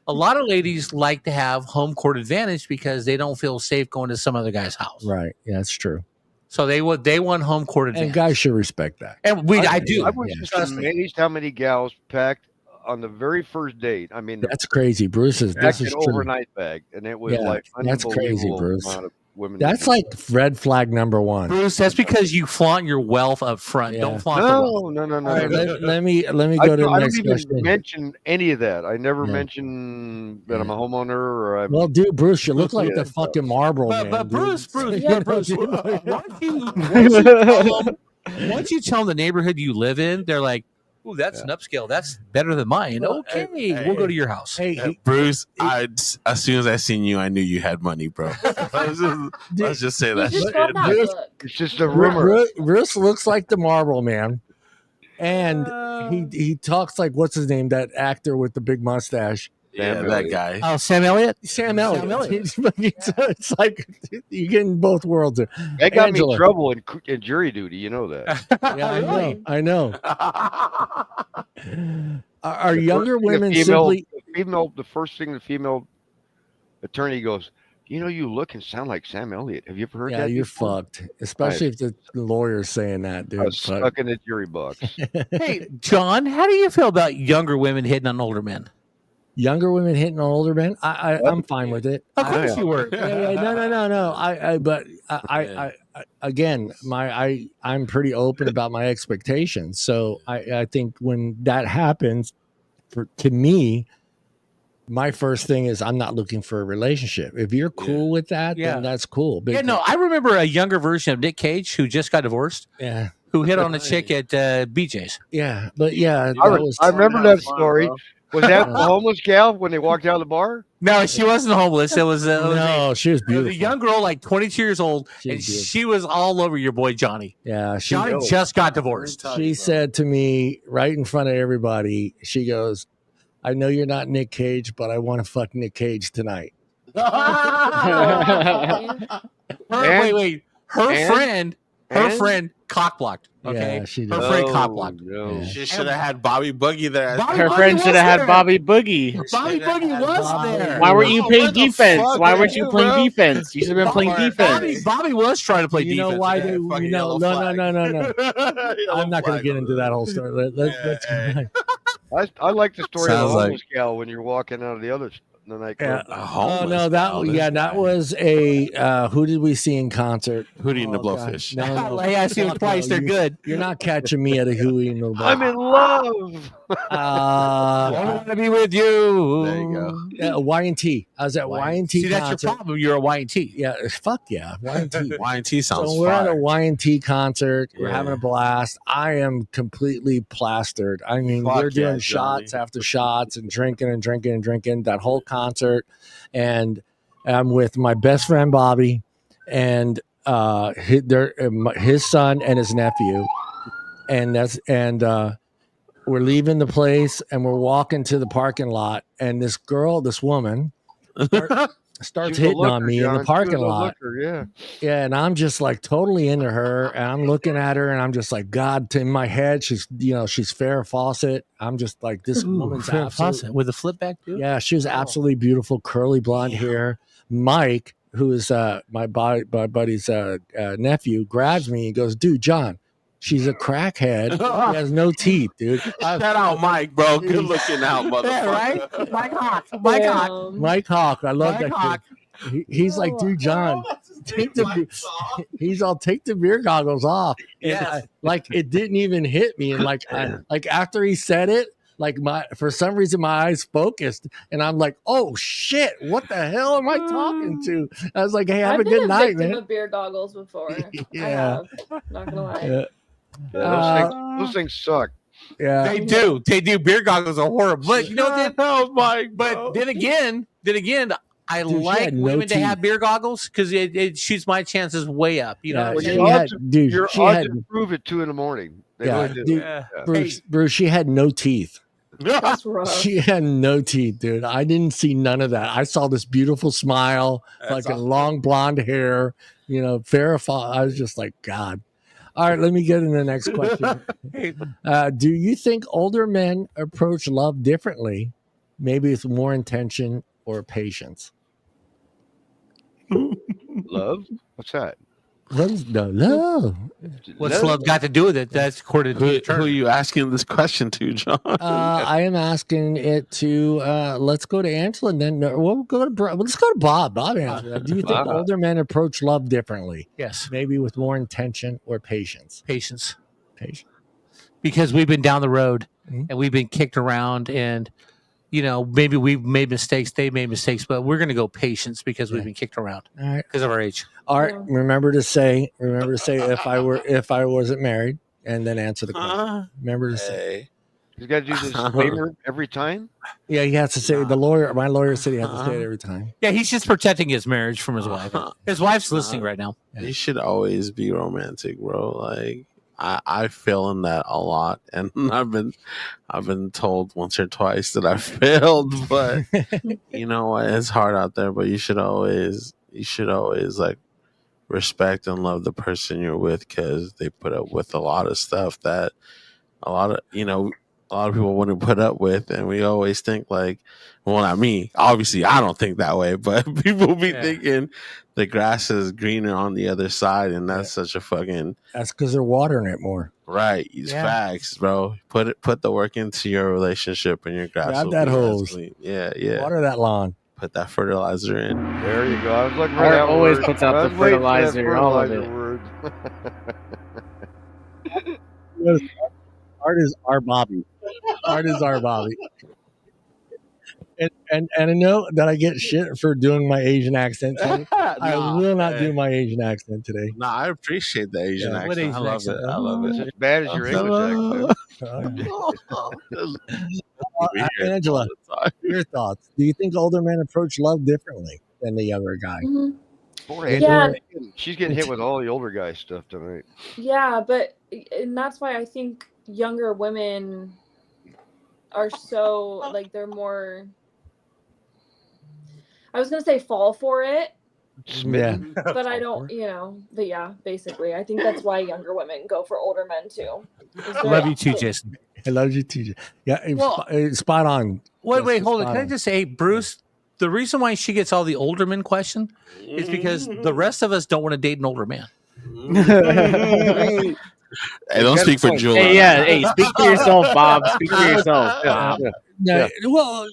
A lot of ladies like to have home court advantage because they don't feel safe going to some other guy's house. Right. Yeah, that's true. So they want home court advantage. And guys should respect that. And I do. I was Yeah. just Trust me. amazed how many gals packed on the very first date. I mean, That's crazy, Bruce. This packed is an true. overnight bag, and it was Yeah, like that's crazy, unbelievable Bruce. amount of women. That's like red flag number one. Bruce, that's because you flaunt your wealth up front. Yeah. Don't flaunt the wealth. no. All right, let me I go to the don't next even question. mention any of that. I never Yeah. mention that I'm a homeowner or I'm. Well, dude, Bruce, you look like Yeah. the fucking Marlboro But, man. but dude. Bruce, Yeah, Bruce, You know, once you tell them the neighborhood you live in, they're like, "Ooh, that's an upscale. That's better than mine." Well, Okay, hey, we'll go to your house. Hey, Bruce, as soon as I seen you, I knew you had money, bro. Let's just say You that. just shit. got that Bruce- look. It's just a rumor. Bruce looks like the Marlboro man, and he talks like what's his name? That actor with the big mustache, Yeah, that guy. Oh, Sam Elliott. Sam Elliott. Sam Elliott. It's like you're getting both worlds. There. That got me Angela. in trouble in jury duty. You know that. Yeah, I know. Are The younger first thing women the simply? the first thing the female attorney goes, you look and sound like Sam Elliott. Have you ever heard Yeah, that? you're before?" fucked. Especially if the lawyer's saying that, dude. I was But- stuck in the jury box. Hey, John, how do you feel about younger women hitting on older men? younger women hitting on older men, I'm fine with it. Of course you were. Yeah, no. But I again, I'm pretty open about my expectations. So I think when that happens, to me, my first thing is I'm not looking for a relationship. If you're cool with that, then that's cool. Yeah, no, I remember a younger version of Nick Cage who just got divorced. Yeah. Who hit on a chick at BJ's. Yeah, but yeah, I remember that story. Was that the homeless gal when they walked out of the bar? No, she wasn't homeless. It was no, she was beautiful. A young girl, like 22 years old, and she was all over your boy Johnny. Yeah, Johnny just got divorced. She said to me right in front of everybody, she goes, "I know you're not Nick Cage, but I want to fuck Nick Cage tonight." Wait. Her friend cock blocked. Okay, yeah, she her did. friend cock blocked. No. She should have had Bobby Boogie there. Her friend should have had Bobby Boogie. Bobby Boogie was there. Why weren't you playing defense? Why weren't you playing defense? You should have been playing defense. Bobby was trying to play defense. You know why they? No. I'm not going to get into that whole story. Let's I like the story of the Sounds like- homeless gal when you're walking out of the nightclub. Oh no, that was a who did we see in concert? Hootie and the Blowfish. No. I see them twice. They're good. You're not catching me at a Hootie and the Blowfish. I'm in love. I want to be with you. There you go. Y&T. I was at Y&T. See, that's your problem. You're a Y&T. Yeah, fuck yeah, Y&T. Y&T sounds So we're at a fire. Y&T concert. We're Yeah. having a blast. I am completely plastered. I mean, Fuck we're doing yeah, shots Johnny. after shots and drinking that whole concert. And I'm with my best friend Bobby and his son and his nephew. And we're leaving the place and we're walking to the parking lot. And this woman starts hitting on me in the parking lot. Yeah, and I'm just like totally into her, and I'm looking at her, and I'm just like, God, in my head, she's Farrah Fawcett. I'm just like, this woman's Farrah absolutely, Fawcett with a flip back too. yeah, she was absolutely beautiful, curly blonde hair. Mike, who is my buddy's nephew, grabs me and goes, "Dude, John, she's a crackhead. She has no teeth, dude." Shout out Mike, bro. Good looking out, motherfucker. Yeah, right? Mike Hawk. Mike Hawk, I love Mike that Hawk. kid. He's like, "Dude, John, take the beer goggles off." Yes. Like it didn't even hit me, and like after he said it, like for some reason my eyes focused, and I'm like, "Oh shit, what the hell am I talking to?" I was like, "Hey, have I've a been good night, victim man." of beer goggles before. Yeah. I have. Not gonna lie. Yeah. Those things suck. Yeah. They do. Beer goggles are horrible. But you know that. Oh my! But then again, I Dude, she like had no women to teeth. have beer goggles because it shoots my chances way up. You know Yeah, what I'm she saying? had, dude, Your she odds had, improve at 2 a.m. They yeah, really do. dude, Bruce, she had no teeth. That's rough. She had no teeth, dude. I didn't see none of that. I saw this beautiful smile, like a long blonde hair, Farrah Fawcett. I was just like, God. All right, let me get into the next question. Do you think older men approach love differently, maybe with more intention or patience? Love? What's that? What is the love? What's love got to do with it? That's according to Who are you asking this question to, John? I am asking it to. Let's go to Angela, and then we'll go to. Let's go to Bob. Bob, answer that. Do you think older men approach love differently? Yes, maybe with more intention or patience. Patience. Because we've been down the road Mhm. and we've been kicked around, and maybe we've made mistakes, they made mistakes, but we're going to go patience because we've been kicked around All right. because of our age. All right. Remember to say if I wasn't married, and then answer the question. Remember to say. You got to do this disclaimer every time. Yeah, he has to say the lawyer. My lawyer said he has to say it every time. Yeah, he's just protecting his marriage from his wife. His wife's listening right now. You should always be romantic, bro. Like I fail in that a lot, and I've been told once or twice that I failed. But you know what? It's hard out there. But you should always like respect and love the person you're with, because they put up with a lot of stuff that a lot of people wouldn't put up with, and we always think like, well, not me. Obviously, I don't think that way, but people be thinking the grass is greener on the other side, and that's such a fucking. That's because they're watering it more. Right, it's facts, bro. Put the work into your relationship, and your grass Grab will that be hose. clean. Yeah. Water that lawn. Put that fertilizer in. There you go. I was looking for Art that always word. puts out I the was waiting for that fertilizer, all of fertilizer it. word. Art is our Bobby. Art is our Bobby. And I know that I get shit for doing my Asian accent today. I will not do my Asian accent today. No, I appreciate the Asian accent. What Asian I love accent? it. I love It's it. as bad as your English accent. Angela, your thoughts? Do you think older men approach love differently than the younger guy? Mhm. Boy, Yeah. she's getting hit with all the older guy stuff tonight. Yeah, and that's why I think younger women are so like they're more. I was gonna say fall for it, Yeah. but I don't, But yeah, basically, I think that's why younger women go for older men too. Love you too, Jason. I love you too. Yeah, Well- spot on. Wait, hold on. spot Can I on. just say, Bruce, the reason why she gets all the older men question is because the rest of us don't want to date an older man. Hey, don't speak for Julian. Hey, speak for yourself, Bob. Speak for yourself, Bob. Yeah. Well,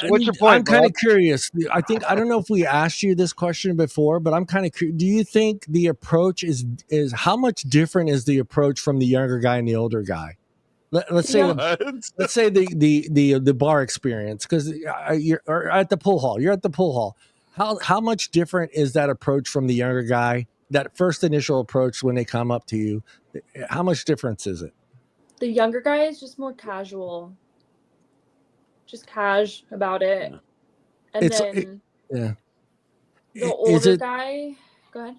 What's your point, I'm kind of Bob? curious. I don't know if we asked you this question before, but I'm kind of curious. Do you think the approach is how much different is the approach from the younger guy and the older guy? Let's say let's say the bar experience, because you're at the pool hall. You're at the pool hall. How much different is that approach from the younger guy? That first initial approach when they come up to you, how much difference is it? The younger guy is just more casual, just cash about it, and then Yeah. the Is older it guy. Go ahead.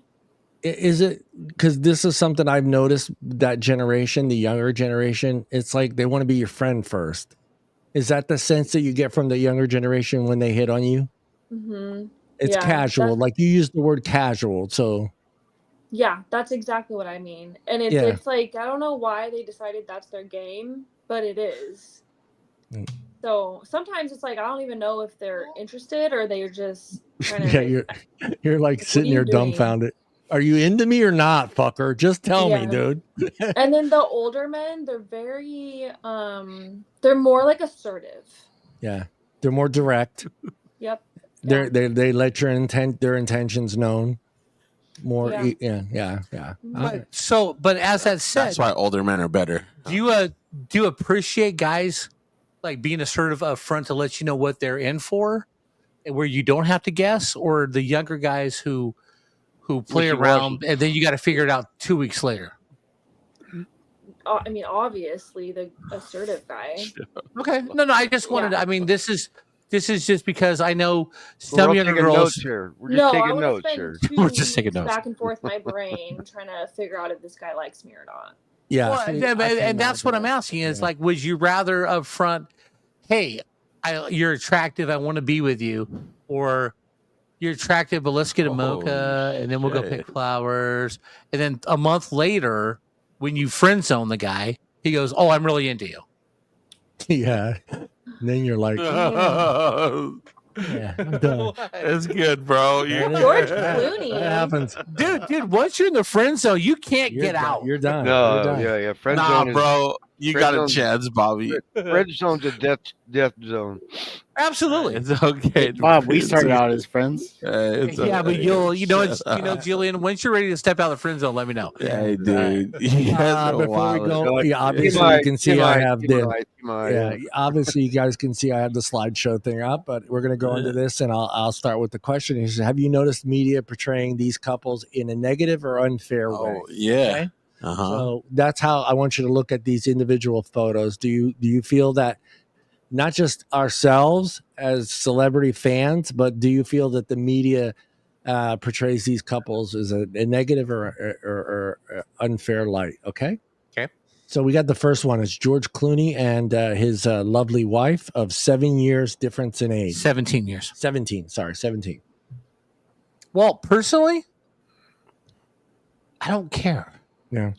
is it because this is something I've noticed, that generation, the younger generation, it's like they want to be your friend first. Is that the sense that you get from the younger generation when they hit on you? Mm-hmm. It's casual, like you used the word casual. So yeah, that's exactly what I mean. And it's like, I don't know why they decided that's their game, but it is. So sometimes it's like, I don't even know if they're interested or they're just kind of you're like sitting there dumbfounded. Are you into me or not, fucker? Just tell me, dude. And then the older men, they're very they're more like assertive. Yeah. They're more direct. Yep. They let their intentions known more. Yeah. But as that said, that's why older men are better. Do you appreciate guys like being assertive up front to let you know what they're in for, where you don't have to guess, or the younger guys who play around and then you got to figure it out 2 weeks later? I mean, obviously the assertive guy. Okay, no, I just wanted. I mean, this is just because I know some younger girls. Here. We're just taking notes here. We're just taking notes. Back and forth my brain trying to figure out if this guy likes me or not. Yeah, well, and that's what I'm asking. Is like, would you rather up front, hey, you're attractive, I want to be with you, or you're attractive, but let's get a mocha and then we'll go pick flowers, and then a month later, when you friend zone the guy, he goes, "Oh, I'm really into you." Yeah. And then you're like, yeah, I'm done. It's good, bro. George Clooney. That happens, dude. Once you're in the friend zone, you can't get out. You're done. No, you're done. yeah. Friend zone, bro. You got a chance, Bobby. Friend zone's a death zone. Absolutely, it's okay. Bob, we started out as friends. Yeah, but Julian, once you're ready to step out of the friend zone, let me know. Hey, dude. Before we go, obviously you can see I have obviously you guys can see I have the slideshow thing up, but we're gonna go into this, and I'll start with the question. Is, have you noticed media portraying these couples in a negative or unfair way? Yeah. Okay? So that's how I want you to look at these individual photos. Do you feel that not just ourselves as celebrity fans, but do you feel that the media portrays these couples as a negative or unfair light? Okay. So we got the first one. It's George Clooney and his lovely wife of 7 years difference in age. 17 years. 17. Well, personally, I don't care. Yeah.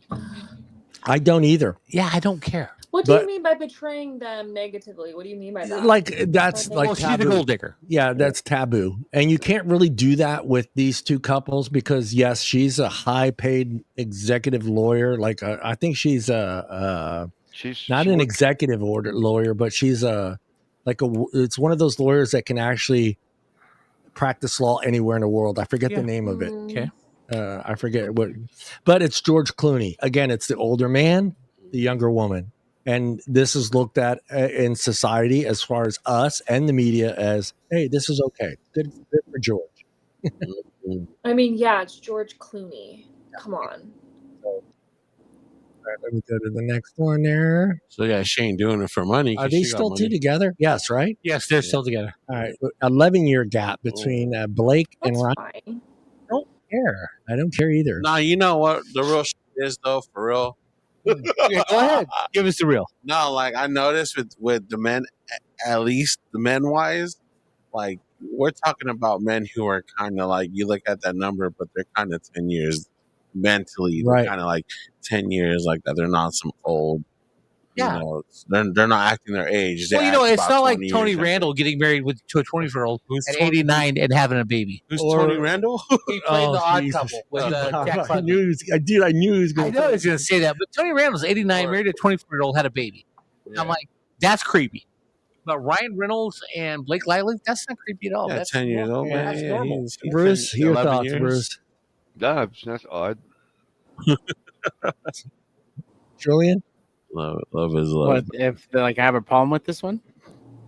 I don't either. Yeah, I don't care. What do you mean by betraying them negatively? What do you mean by that? Like that's Well, like Well, she's taboo. the gold digger. Yeah, that's taboo. And you can't really do that with these two couples because yes, she's a high-paid executive lawyer. Like I think she's not an executive order lawyer, but she's it's one of those lawyers that can actually practice law anywhere in the world. I forget the name of it. Okay. I forget what, but it's George Clooney. Again, it's the older man, the younger woman. And this is looked at in society as far as us and the media as, hey, this is okay. Good for George. I mean, yeah, it's George Clooney. Come on. All right, let me go to the next one there. So yeah, Shane doing it for money. Are they still two together? Yes, right? Yes, they're still together. All right. 11-year gap between Blake and That's Ryan. fine. I don't care either. Nah, you know what the real shit is though, for real. Yeah, go ahead. Give us the real. No, like I noticed with the men, at least the men wise, like we're talking about men who are kind of like, you look at that number, but they're kind of 10 years mentally, Right. they're kind of like 10 years like that. They're not some old. Yeah. You know, they're not acting their age. They Well, you know, act it's about not like 20 Tony years Randall getting married to a 20-year-old Who's at 20 89 and having a baby. Who's Or- Tony Randall? He played the Odd Jesus. Couple with Jack I Klugman. knew he was, I knew he was I going know I was going to say that, but Tony Randall's 89, married a 24-year-old, had a baby. I'm like, that's creepy. But Ryan Reynolds and Blake Lively, that's not creepy at all. Yeah, That's 10 years normal. old, Yeah, man. that's Yeah, normal. he's Bruce, 10, your 11 thoughts, years. Bruce. That's odd. Julian? Love is love. What if like I have a problem with this one?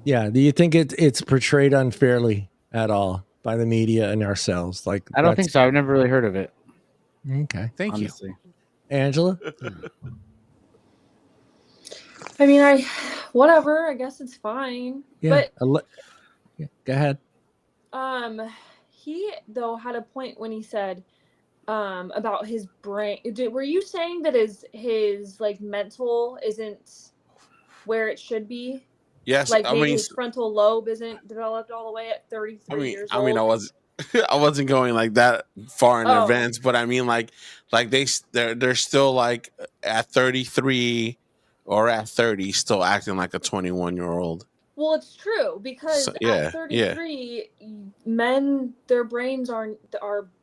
Yeah. Do you think it's portrayed unfairly at all by the media and ourselves? Like, I don't think so. I've never really heard of it. Okay. Thank you. Honestly. Angela? I mean, whatever. I guess it's fine. Yeah. But yeah, go ahead. he though had a point when he said about his brain. Were you saying that his like mental isn't where it should be? Yes, Like I maybe mean, his frontal lobe isn't developed all the way at 33 years old. I wasn't going like that far in Oh. advance, but I mean, like they're still like at 33 or at 30, still acting like a 21-year-old. Well, it's true because at 33, men, their brains are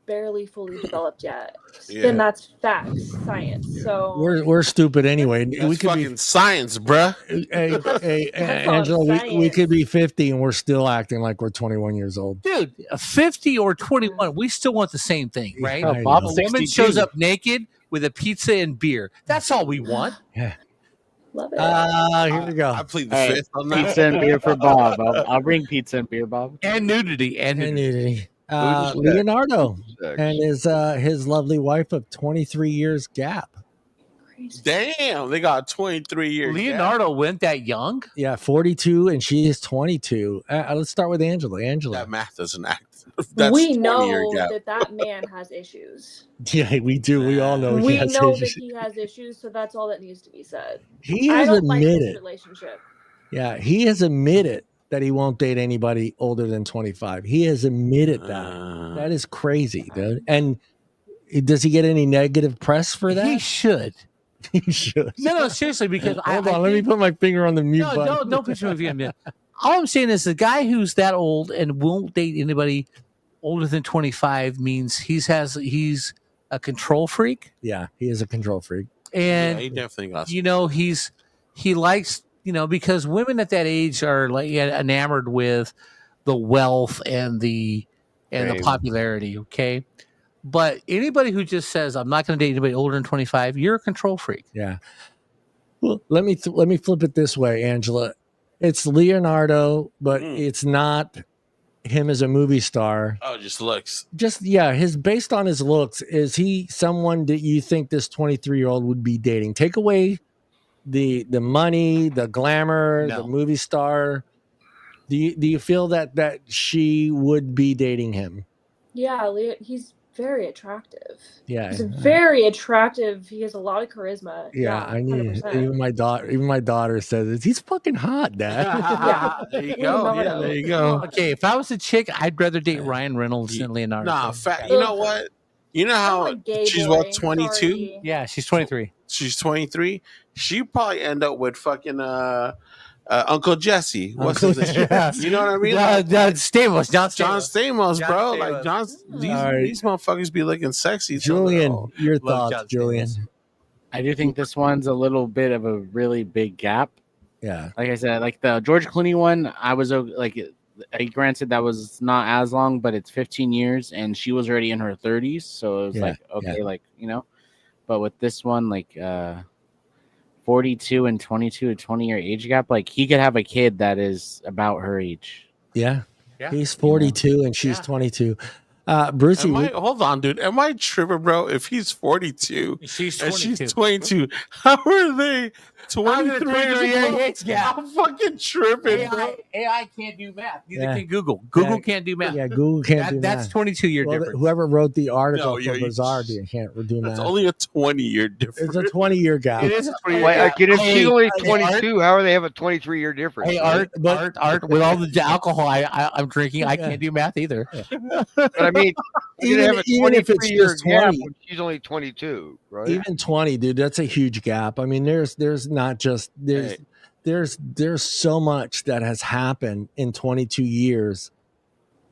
barely fully developed yet, and that's facts, science. So We're stupid anyway. That's We could fucking science, bruh. Hey, That's all Angela, we science. could be 50 and we're still acting like we're 21 years old. Dude, 50 or 21, we still want the same thing, right? I Bob, know. A woman 62. shows up naked with a pizza and beer. That's all we want. love it. Here we go. I plead the Hey, fifth on that. Pizza and beer for Bob. I'll bring pizza and beer, Bob. And nudity. And nudity. Leonardo Sex. and his lovely wife of 23 years gap. Crazy. Damn, they got 23 years. Leonardo went that young? Yeah, 42 and she is 22. Let's start with Angela. That math doesn't act. That's We 20-year know gap. that man has issues. Yeah, we do. We all know We he has know that issues. he has issues, so that's all that needs to be said. He I has don't like this admitted. relationship. Yeah, he has admitted that he won't date anybody older than 25. He has admitted that. That is crazy, dude. And does he get any negative press for that? He should. He should. No, seriously, because Hold on, let me put my finger on the mute button. don't put your finger on. All I'm saying is the guy who's that old and won't date anybody older than 25 means he's a control freak. Yeah, he is a control freak. And he definitely got some. you know, he likes, you know, because women at that age are like enamored with the wealth and the popularity, okay? But anybody who just says I'm not going to date anybody older than 25, you're a control freak. Yeah. Well, let me flip it this way, Angela. It's Leonardo, but it's not him as a movie star. Oh, just looks. Based on his looks, is he someone that you think this 23-year-old would be dating? Take away the money, the glamour, the movie star. Do you feel that she would be dating him? Yeah, he's very attractive. Yeah, he's very attractive. He has a lot of charisma. Yeah, I knew. 100%. Even my daughter says he's fucking hot, Dad. Yeah. There you go. Yeah, there you go. Okay, if I was a chick, I'd rather date Ryan Reynolds than Leonardo. Nah, you know what? You know how I'm a gay she's boy. what, 22? Sorry. Yeah, she's 23. she's 23. She probably end up with fucking Uncle Jesse. What's his name? Yeah. You know what I mean? John Stamos, John Stamos, bro. Stamos. Like Alright. these motherfuckers be looking sexy. till they're Julian, old. your Love thoughts, John Julian. Stamos. I do think this one's a little bit of a really big gap. Yeah. Like I said, like the George Clooney one, I was like, granted that was not as long, but it's 15 years, and she was already in her 30s, so it was Yeah, like okay, like But with this one, like 42 and 22, a 20-year age gap, like he could have a kid that is about her age. Yeah. Yeah. He's 42 and she's Yeah. 22. Brucey, Hold on, dude. Am I tripping, bro? If he's 42 She's and 22. she's 22, how are they 23 23-year years age gap? I'm fucking tripping, bro. AI can't do math. Neither Yeah. can Google. Google Yeah. can't do math. yeah, Google can't do That's math. 22-year Well, difference. whoever wrote the article No, for you- Bazaar can't do That's math. only a 20-year difference. It's a 20-year gap. It is a 20-year Wait, gap. kid, if she's only Hey, 22, how are they have a 23-year difference? Hey, right? Art, with all the alcohol I'm drinking, I can't do math either. But I mean, you're gonna have a even if it's 23-year just gap 20. when she's only 22, right? Even 20, dude, that's a huge gap. I mean, there's not just there's so much that has happened in 22 years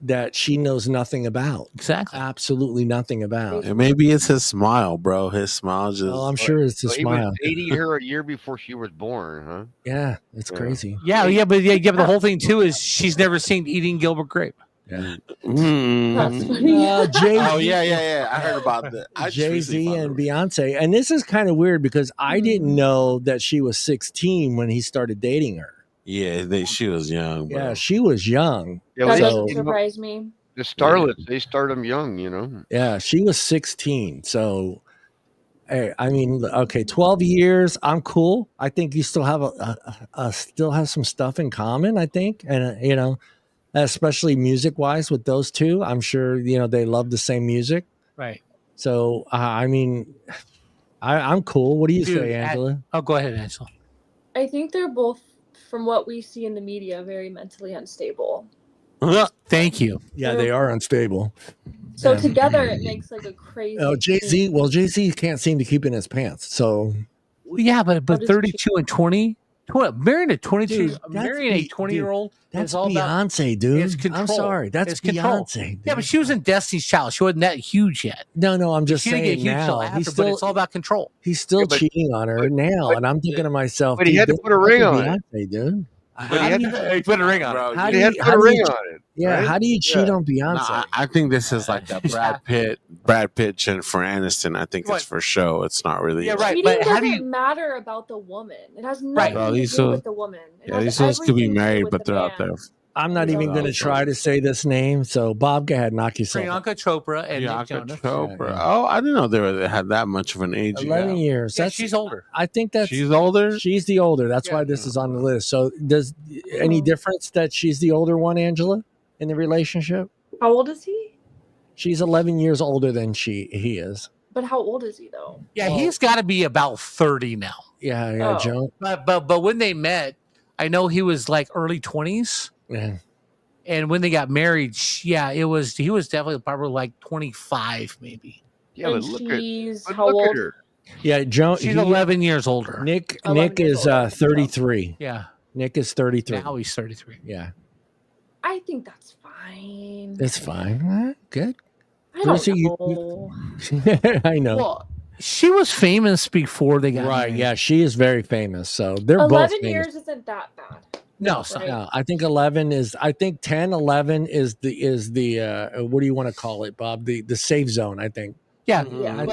that she knows nothing about. Exactly. Absolutely nothing about. And maybe it's his smile, bro. His smile just. Well, I'm sure it's a So he smile. was dating her a year before she was born, huh? Yeah, it's crazy. Yeah, but the whole thing too is she's never seen Eating Gilbert Grape. Mm. That's funny. Jay-Z, Oh yeah. I heard about that. I just Jay-Z recently and found out. Beyonce. And this is kind of weird because I didn't know that she was 16 when he started dating her. Yeah, she was young, bro. Yeah, she was young. Yeah, That well, So- doesn't surprise me. the starlets, they start them young, you know. Yeah, she was 16. So, hey, I mean, okay, 12 years. I'm cool. I think you still have still have some stuff in common. I think, and especially music wise with those two. I'm sure they love the same music. Right. So, I mean, I'm cool. What do you Dude, say, Angela? Oh, go ahead, Angela. I think they're both, from what we see in the media, very mentally unstable. Thank you. Yeah, they are unstable. So Yeah. together it makes like a crazy. Oh, Jay-Z. Well, Jay-Z can't seem to keep in his pants. So, Yeah, but What is 32 and 20, marrying a 22, Dude, that's marrying a 20-year-old that's is all about. Beyonce, dude. It's control. I'm sorry. That's It's control. Beyonce. Dude. Yeah, but she was in Destiny's Child. She wasn't that huge yet. No, I'm just She didn't get saying huge till now. after, He's but still it's all about control. he's still Yeah, but- cheating on her now, and I'm thinking to myself, But he dude, had to this put a is ring fucking on it. Beyonce, dude. But he had to, He put a ring on Bro, it. How he do had you- to put a how do ring you- on it. Yeah, right? how do you cheat Yeah. on Beyonce? No, I think this is like that Brad Pitt, Jennifer Aniston. I think What? it's for show. It's not really. Yeah, right. Cheating but how doesn't do you- matter about the woman. It has Right. nothing Bro, to these do so- with the woman. It Yeah, has these supposed to be everything do married, with but the they're out man. there. I'm not even No. going to try to say this name. So, Bob, go ahead, knock yourself out. Priyanka Chopra and Nick Bianca Jonas. Chopra. Yeah. Oh, I didn't know they had that much of an age 11 gap. years. Yeah, That's she's older. I think that's She's older. she's the older. That's why Yeah. this is on the list. So, does any Oh. difference that she's the older one, Angela, in the relationship? How old is he? She's 11 years older than he is. But how old is he though? Yeah, Well- he's got to be about 30 now. Yeah, Oh. Joan. But when they met, I know he was like early 20s. Yeah. And when they got married, he was definitely probably like 25 maybe. Yeah, and but look at, she's but how look old? at her. Yeah, Joan. She's 11 years older. Nick 11 years is older. 33. Yeah. Nick is 33. Now he's 33. Yeah, I think that's fine. it's fine. Good. I don't Brucey, you- know. I know. Well, she was famous before they got Right. married. Yeah, she is very famous. So they're both 11 famous. years isn't that bad. No, stop. Right. No, I think 11 is. I think 10, 11 is the. What do you want to call it, Bob? The safe zone. I think. Yeah. Yeah.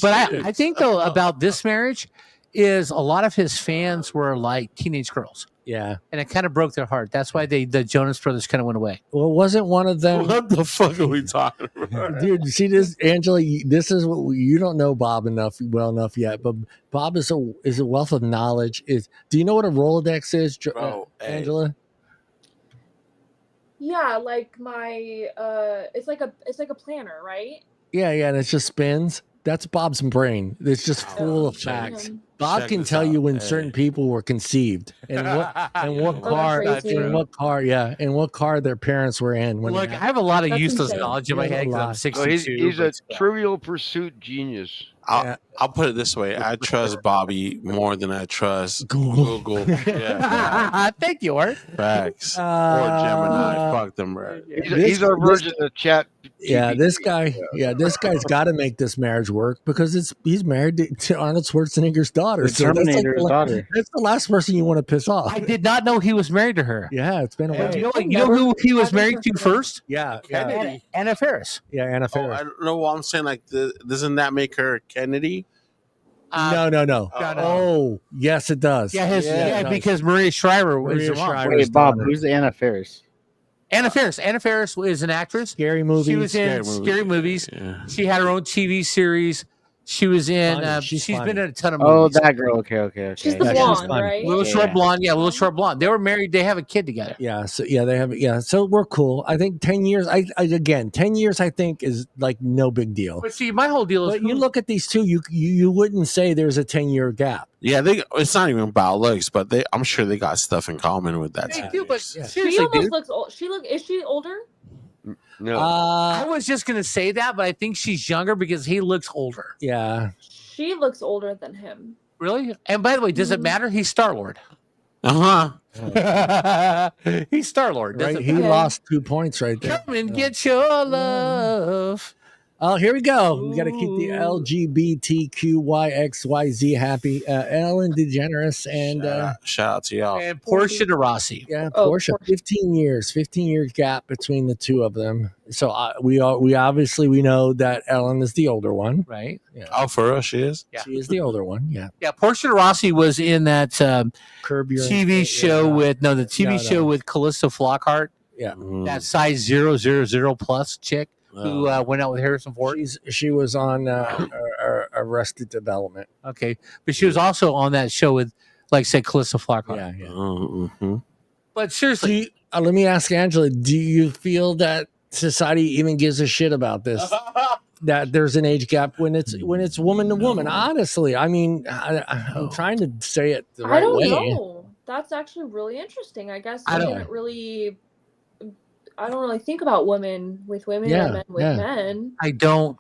But I think though about this marriage is a lot of his fans were like teenage girls. Yeah. And it kind of broke their heart. That's why the Jonas Brothers kind of went away. Well, wasn't one of them? What the fuck are we talking about? Dude, see this, Angela. This is what you don't know Bob well enough yet. But Bob is a wealth of knowledge. Do you know what a Rolodex is, Bro, hey. Angela? Yeah, like my it's like a planner, right? Yeah, and it just spins. That's Bob's brain. It's just full of check. facts. Um, Bob Check can this tell you out. when Hey. certain people were conceived and what Oh, car that's crazy. and what car their parents were in. When Look, they I have a lot of That's useless insane. knowledge in my Yeah, head a because I'm lot. So 62. he's a but- Trivial Pursuit genius. Yeah. I'll put it this way: I trust Bobby more than I trust Google. Google. Yeah, Thank you, Art. facts. Or Gemini. Fuck them, right? He's our version of chat. Yeah, GPT. this guy. Yeah, this guy's got to make this marriage work because he's married to Arnold Schwarzenegger's daughter. The So that's Terminator's daughter. That's the last person you want to piss off. I did not know he was married to her. Yeah, it's been a while. You know who he was married to first? Yeah, Kennedy. Anna Faris. yeah, Anna Oh, Faris. I don't know what I'm saying. Like, doesn't that make her Kennedy? No. Oh, yes, it does. Yeah, because Maria Shriver was Maria her mom. Shriver. Wait, Bob, daughter. who's Anna Faris? Anna Faris is an actress. Scary movies. She was in scary movies. Yeah. She had her own TV series. She was in. Funny. She's She's funny. been in a ton of Oh, movies. that girl. Okay. She's the Yeah, she's blonde, funny. right? Little short blonde. Yeah, little short blonde. They were married. They have a kid together. Yeah, so they have so we're cool. I think 10 years. I again 10 years. I think is like no big deal. But see, my whole deal is But you look at these two, you wouldn't say there's a 10-year gap. Yeah, it's not even about looks, but I'm sure they got stuff in common with that. they 10 do. But years. Yeah. She seriously, almost dude, looks old. Is she older? No. I was just gonna say that, but I think she's younger because he looks older. Yeah. She looks older than him. Really? And by the way, does it matter? He's Star Lord. He's Star Lord. Right. He Okay. lost 2 points right there. Come and get your love. Oh, here we go. We got to keep the LGBTQYXYZ happy. Ellen DeGeneres and shout out to y'all. And Portia de Rossi. yeah, Oh, Portia. Portia. 15 year gap between the two of them. So we obviously we know that Ellen is the older one. Right. Oh, for real, she is. Yeah. She is the older one. Yeah. Yeah. Portia de Rossi was in that Curb Your TV show with the TV No. show with Calista Flockhart, Yeah. that size 000 plus chick who went out with Harrison Ford. She was on Arrested Development. Okay, but she was also on that show with, like, say, Calista Flockhart. Yeah, yeah. Mm-hmm. But seriously, Let me ask Angela, do you feel that society even gives a shit about this? That there's an age gap when it's woman to woman? Honestly, I mean, I'm trying to say it the right I don't way. know. That's actually really interesting. I guess I don't really think about women with women Yeah, and men with yeah. men. I don't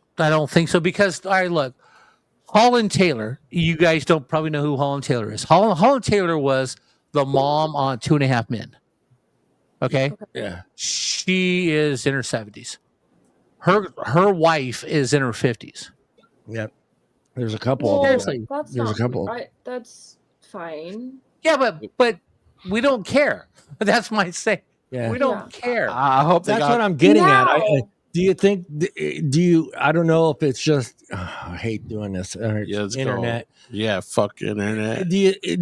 think so, because, all right, look, Holland Taylor. You guys don't probably know who Holland Taylor is. Holland Taylor was the mom on 2.5 Men. Okay, Yeah. she is in her 70s. Her wife is in her 50s. Yep. There's a couple Well, of them. Seriously. that's There's a not, couple. that's fine. Yeah, but we don't care. That's my say. Yeah. We don't care. I hope they That's got what I'm getting at. No. Do you think? Do you? I don't know if it's just. I hate doing this. Yeah, let's go. Internet. Yeah, fuck internet. Do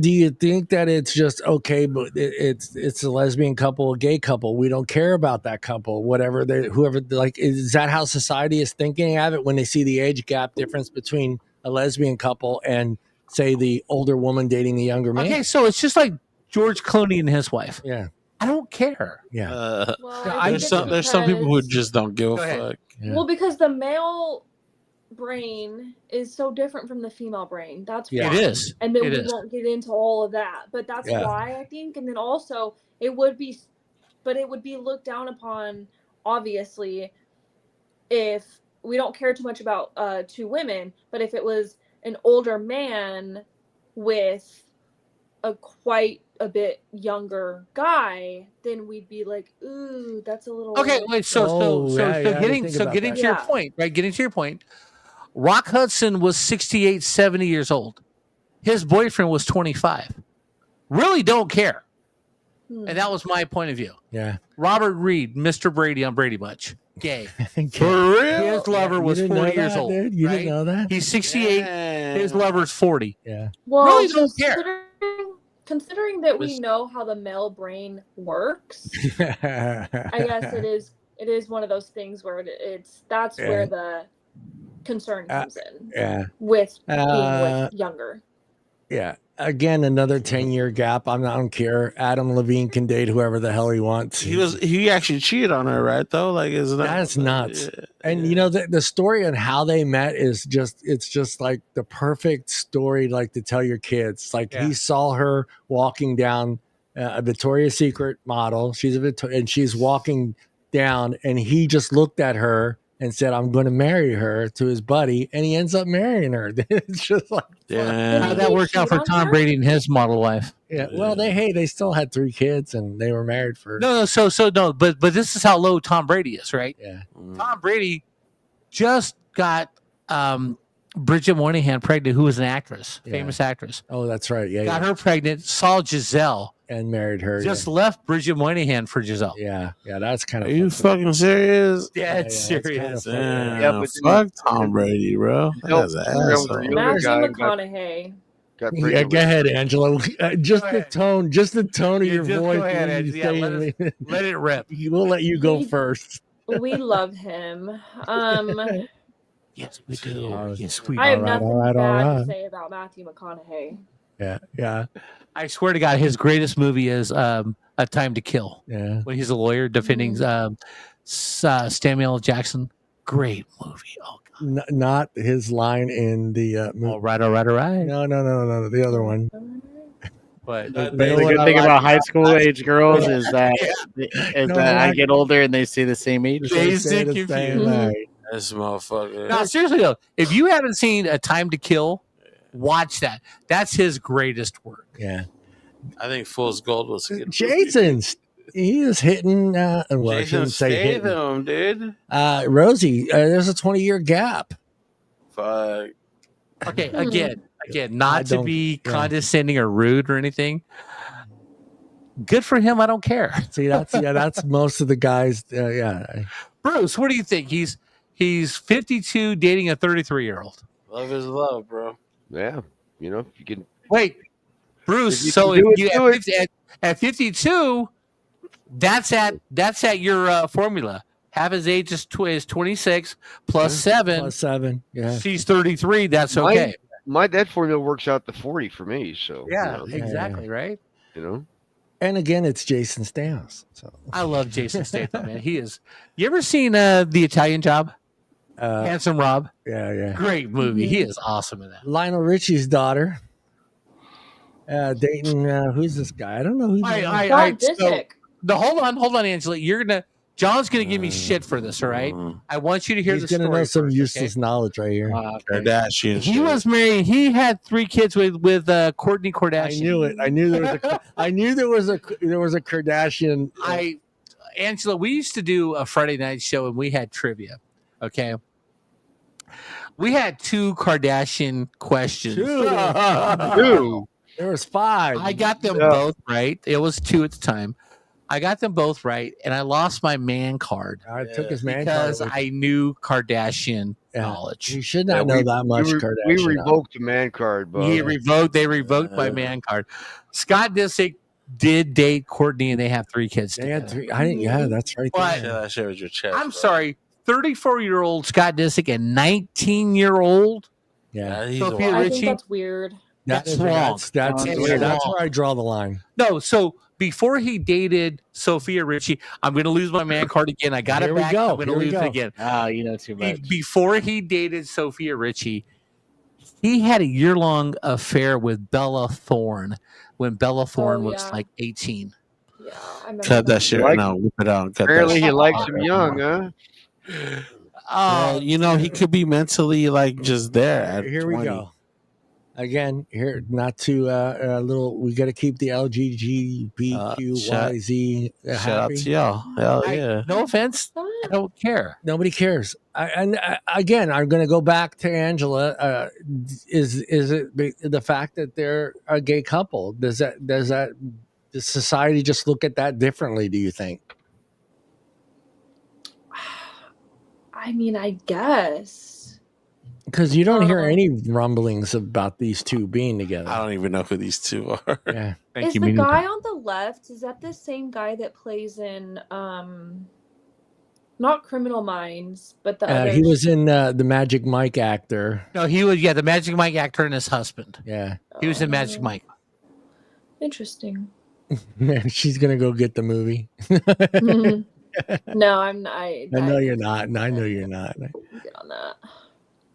you think that it's just okay? But it's a lesbian couple, a gay couple. We don't care about that couple. Whatever whoever, like, is that how society is thinking of it when they see the age gap difference between a lesbian couple and, say, the older woman dating the younger man? Okay, so it's just like George Clooney and his wife. Yeah. I don't care. Yeah. Well, I think think There's some people who because- just don't give a Go ahead. fuck. Yeah. Well, because the male brain is so different from the female brain. That's Yeah. why. It is. And then It we is. won't get into all of that. But that's Yeah. why I think. And then also it would be looked down upon, obviously, if we don't care too much about two women, but if it was an older man with a quite a bit younger guy, then we'd be like, ooh, that's a little Okay, wait. So yeah, I didn't getting think so about getting that. to your Yeah. point, right? Getting to your point. Rock Hudson was 68, 70 years old. His boyfriend was 25. Really don't care. Hmm. And that was my point of view. Yeah. Robert Reed, Mr. Brady on Brady Bunch, gay. For real? His lover You was didn't know 40 years that, old. dude? You right? didn't know that? He's 68. His lover's 40. Yeah. Well, Really don't care. considering that we Listen. know how the male brain works, I guess it is one of those things where that's Yeah. where the concern comes in Yeah. with being Uh, with younger. Yeah. Again, another 10-year gap. I don't care. Adam Levine can date whoever the hell he wants. He actually cheated on her, right? Though, like, isn't that That's nuts. Yeah. And you know the story on how they met is just like the perfect story, like, to tell your kids. Like, Yeah. he saw her walking down a Victoria's Secret model. She's and she's walking down, and he just looked at her and said, "I'm going to marry her" to his buddy, and he ends up marrying her. It's just like, Yeah. How'd that work out for Tom Brady and his model wife? yeah. Well, they still had 3 kids, and they were married for No, no. But this is how low Tom Brady is, right? yeah. Tom Brady just got Bridget Moynihan pregnant, who was an actress, famous actress. Oh, that's right. Yeah, Got her pregnant, saw Giselle, and married her. just left Bridget Moynihan for Giselle. Yeah, that's kind Are of. you fucking serious? Dead that's serious. kinda Damn, Yeah, but fuck Tom Brady, bro. That's an asshole. Matthew guy McConaughey. got Yeah, pregnant go with- ahead, Angela. Just Go the ahead. tone, of Yeah, your just voice. go ahead, when you Angela. say Yeah, let it rip. we'll let you go We- first. We love him. Yes, we do. Yes, we I have do. nothing all bad right. to say about Matthew McConaughey. Yeah. I swear to God, his greatest movie is A Time to Kill. Yeah. When he's a lawyer defending Samuel L. Jackson. Great movie. Oh, God. Not his line in the movie. All right. No, the other one. But The The good thing about high school age girls is that I get older and they say the same age. They say the confused. same thing. This motherfucker. no, seriously though, if you haven't seen A Time to Kill, watch that. That's his greatest work. Yeah. I think Fool's Gold was a good. Jason, he is hitting. Well, I Jason shouldn't say hitting. Statham, dude. Rosie, there's a 20-year gap. Fuck. Okay, again, not to don't- be yeah. condescending or rude or anything. Good for him. I don't care. See, that's most of the guys. Yeah. Bruce, what do you think? He's 52, dating a 33-year-old. Love is love, bro. Yeah, you can. Wait, Bruce. If you So can do if it, you do it. at 52, that's at your formula. Half his age is 26 plus 7. Plus 7. Yeah. She's 33. That's okay. That formula works out to 40 for me. So Yeah, you know, exactly. Right. And again, it's Jason Statham. So I love Jason Statham, man. He is. You ever seen The Italian Job? Handsome Rob. yeah. Great movie. He is awesome in that. Lionel Richie's daughter. Dating who's this guy? I don't know who. Scott Disick. Hold on, Angela. John's gonna give me shit for this. All right. I want you to hear He's the gonna story. know some first, useless knowledge right here. Kardashian. He was married. He had 3 kids with Kourtney Kardashian. I knew it. I knew there was a Kardashian. Angela, we used to do a Friday night show and we had trivia. Okay. We had 2 Kardashian questions. Dude. There was 5. I got them both right. It was 2 at the time. I got them both right, and I lost my man card I took his man because card. I knew Kardashian knowledge. You should not know that much Kardashian. We revoked the man card, but They revoked my man card. Scott Disick did date Kourtney, and they have 3 kids. They had together. 3. I didn't. Yeah, that's right. But- there. That shit was your chest. I'm bro. sorry, 34-year-old Scott Disick and 19-year-old Yeah, He's Sophia wild. I Richie. think that's weird. That's is- wrong. That's It's where wrong. I draw the line. No, so before he dated Sophia Richie, I'm going to lose my man card again. I got Here it we back. go. I'm going to Here we lose go. it again. You know too much. Before he dated Sophia Richie, he had a year-long affair with Bella Thorne when Bella Thorne was yeah. like 18. Yeah, I remember Cut that shit Like- now. Whip it out. Cut apparently that he shit. likes him young, huh? He could be mentally like just there. At Here 20. we go. Again, here not to little. We got to keep the LGBTQYZ Shout out happy. to y'all. Hell yeah. No offense, I don't care. Nobody cares. Again, I'm going to go back to Angela. Is it the fact that they're a gay couple? Does society just look at that differently? Do you think? I mean, I guess. Because you don't hear any rumblings about these two being together. I don't even know who these two are. Yeah. Thank Is you. the me neither. guy on the left, is that the same guy that plays in not Criminal Minds, but the other He was in the Magic Mike actor. No, he was the Magic Mike actor and his husband. Yeah. He was in Magic Mike. Interesting. Man, she's gonna go get the movie. No, I'm not. I know you're not. I know you're not. get on that.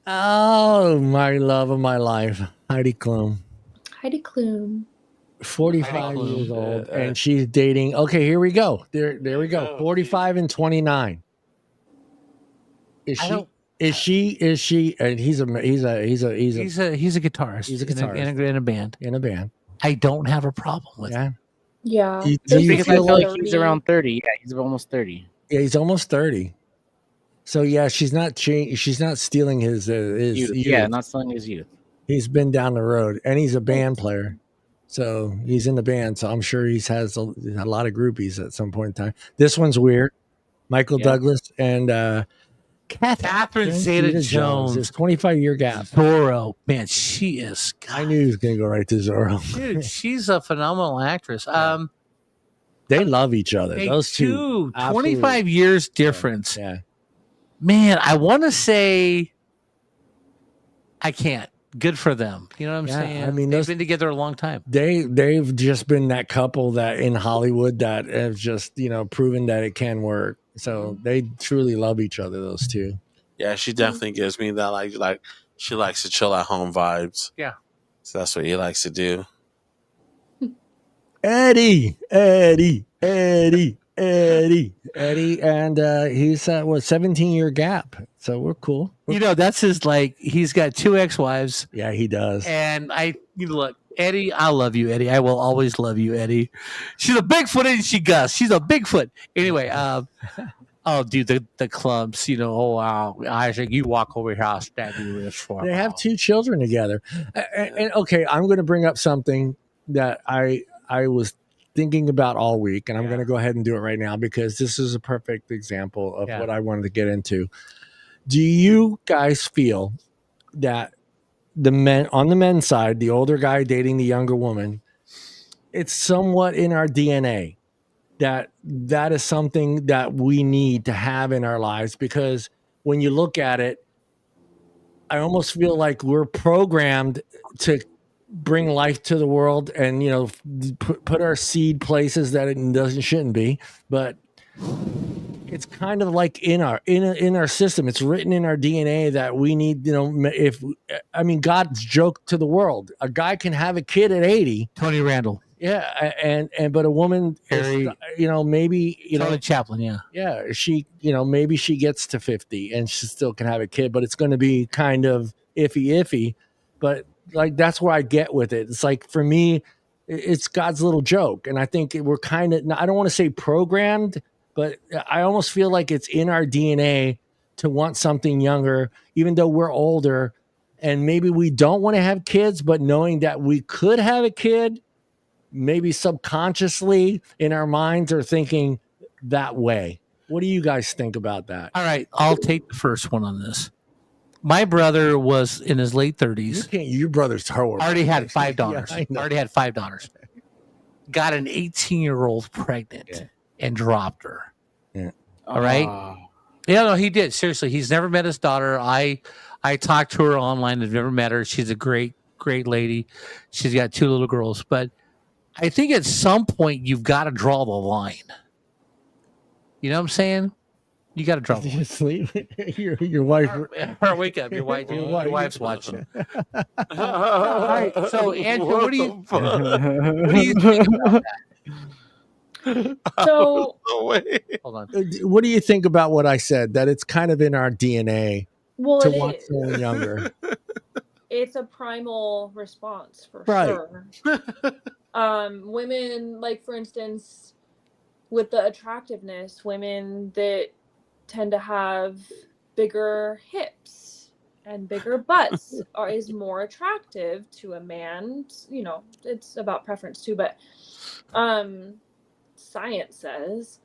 Oh, my love of my life, Heidi Klum, Heidi Klum. 45 Heidi Klum. years old, and she's dating. Okay, here we go. There we go. 45 and 29. Is I she? don't. Is she? Is she? And he's a He's a guitarist. He's a in guitarist. in a band. in a band. I don't have a problem with it. Yeah. Yeah. Do This you is Because I feel feel like like he's 30. around 30. Yeah, he's almost 30. Yeah, he's almost 30. So yeah, she's not she's not stealing his Youth. youth. Yeah, not selling his youth. He's been down the road, and he's a band player. So he's in the band. So I'm sure he has a lot of groupies at some point in time. This one's weird. Michael Yeah. Douglas and Catherine Zeta-Jones. It's 25-year gap. Zorro, man, she is. I knew he was going to go right to Zorro. Dude, she's a phenomenal actress. They love each other. Hey, Those two. 25 years difference. Yeah. Man, I want to say I can't. Good for them. You know what I'm Yeah, saying? I mean, they've those- been together a long time. They've just been that couple that in Hollywood that have just, proven that it can work. So they truly love each other, those two. Yeah, she definitely gives me that like she likes to chill at home vibes. Yeah. So that's what he likes to do. Eddie, and he's 17-year gap. So we're cool. You know, that's his he's got 2 ex-wives. Yeah, he does. And look, Eddie, I love you, Eddie. I will always love you, Eddie. She's a Bigfoot, isn't she, Gus? She's a Bigfoot. Anyway, oh, dude, the clubs, oh, wow. Isaac, you walk over here, I'll stab you with this for They have 2 children together. And okay, I'm going to bring up something that I was thinking about all week, and I'm going to go ahead and do it right now because this is a perfect example of what I wanted to get into. Do you guys feel that on the men's side, the older guy dating the younger woman, it's somewhat in our DNA that is something that we need to have in our lives? Because when you look at it, I almost feel like we're programmed to bring life to the world and put our seed places that it shouldn't be, but it's kind of like in our system. It's written in our DNA that we need, God's joke to the world. A guy can have a kid at 80. Tony Randall. Yeah, but a woman, maybe Charlie Chaplin. yeah, she, maybe she gets to 50 and she still can have a kid, but it's going to be kind of iffy. But that's where I get with it. It's like, for me, it's God's little joke, and I think we're kind of, I don't want to say programmed, but I almost feel like it's in our DNA to want something younger, even though we're older, and maybe we don't want to have kids, but knowing that we could have a kid, maybe subconsciously in our minds are thinking that way. What do you guys think about that? All right, I'll take the first one on this. My brother was in his late 30s. Your brother's horrible. Already had 5 daughters. Yeah, I know. Already had 5 daughters. Got an 18-year-old pregnant and dropped her. Yeah. All right. Yeah, no, he did. Seriously, he's never met his daughter. I talked to her online. I've never met her. She's a great lady. She's got 2 little girls. But I think at some point you've got to draw the line. You know what I'm saying? You got to draw the line. You sleep. Your wife. Wake up. Your wife's watching. All right. So, Andrew, what do you think about that? So, No way. Hold on. What do you think about what I said? That it's kind of in our DNA well, to it want is. someone younger. It's a primal response for Right. sure. Women, like for instance, with the attractiveness, women that tend to have bigger hips and bigger butts is more attractive to a man. It's about preference too, but science says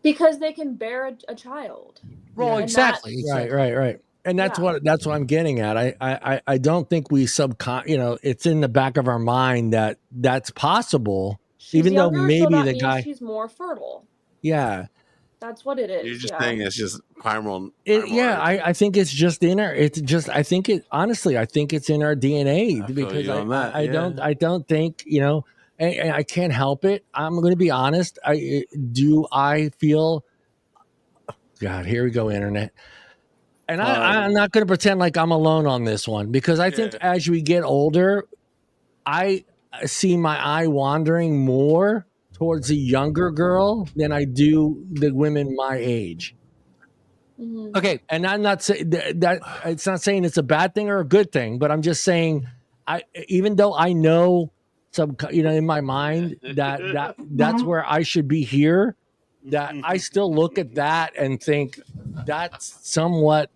because they can bear a child. Well, And exactly. Right. And that's what I'm getting at. I don't think we it's in the back of our mind that that's possible. She's even younger, though maybe so that the means guy, she's more fertile. yeah. That's what it is. You're just saying it's just primal. I think it's just in our. It's just. I think it. Honestly, I think it's in our DNA I feel because you on that, I don't think and I can't help it. I'm going to be honest. I feel. God, here we go, internet. And I'm not going to pretend like I'm alone on this one because I think as we get older, I see my eye wandering more towards a younger girl than I do the women my age. Mhm. Okay. And I'm not saying that it's not saying it's a bad thing or a good thing, but I'm just saying, even though I know in my mind that's where I should be here, that I still look at that and think that's somewhat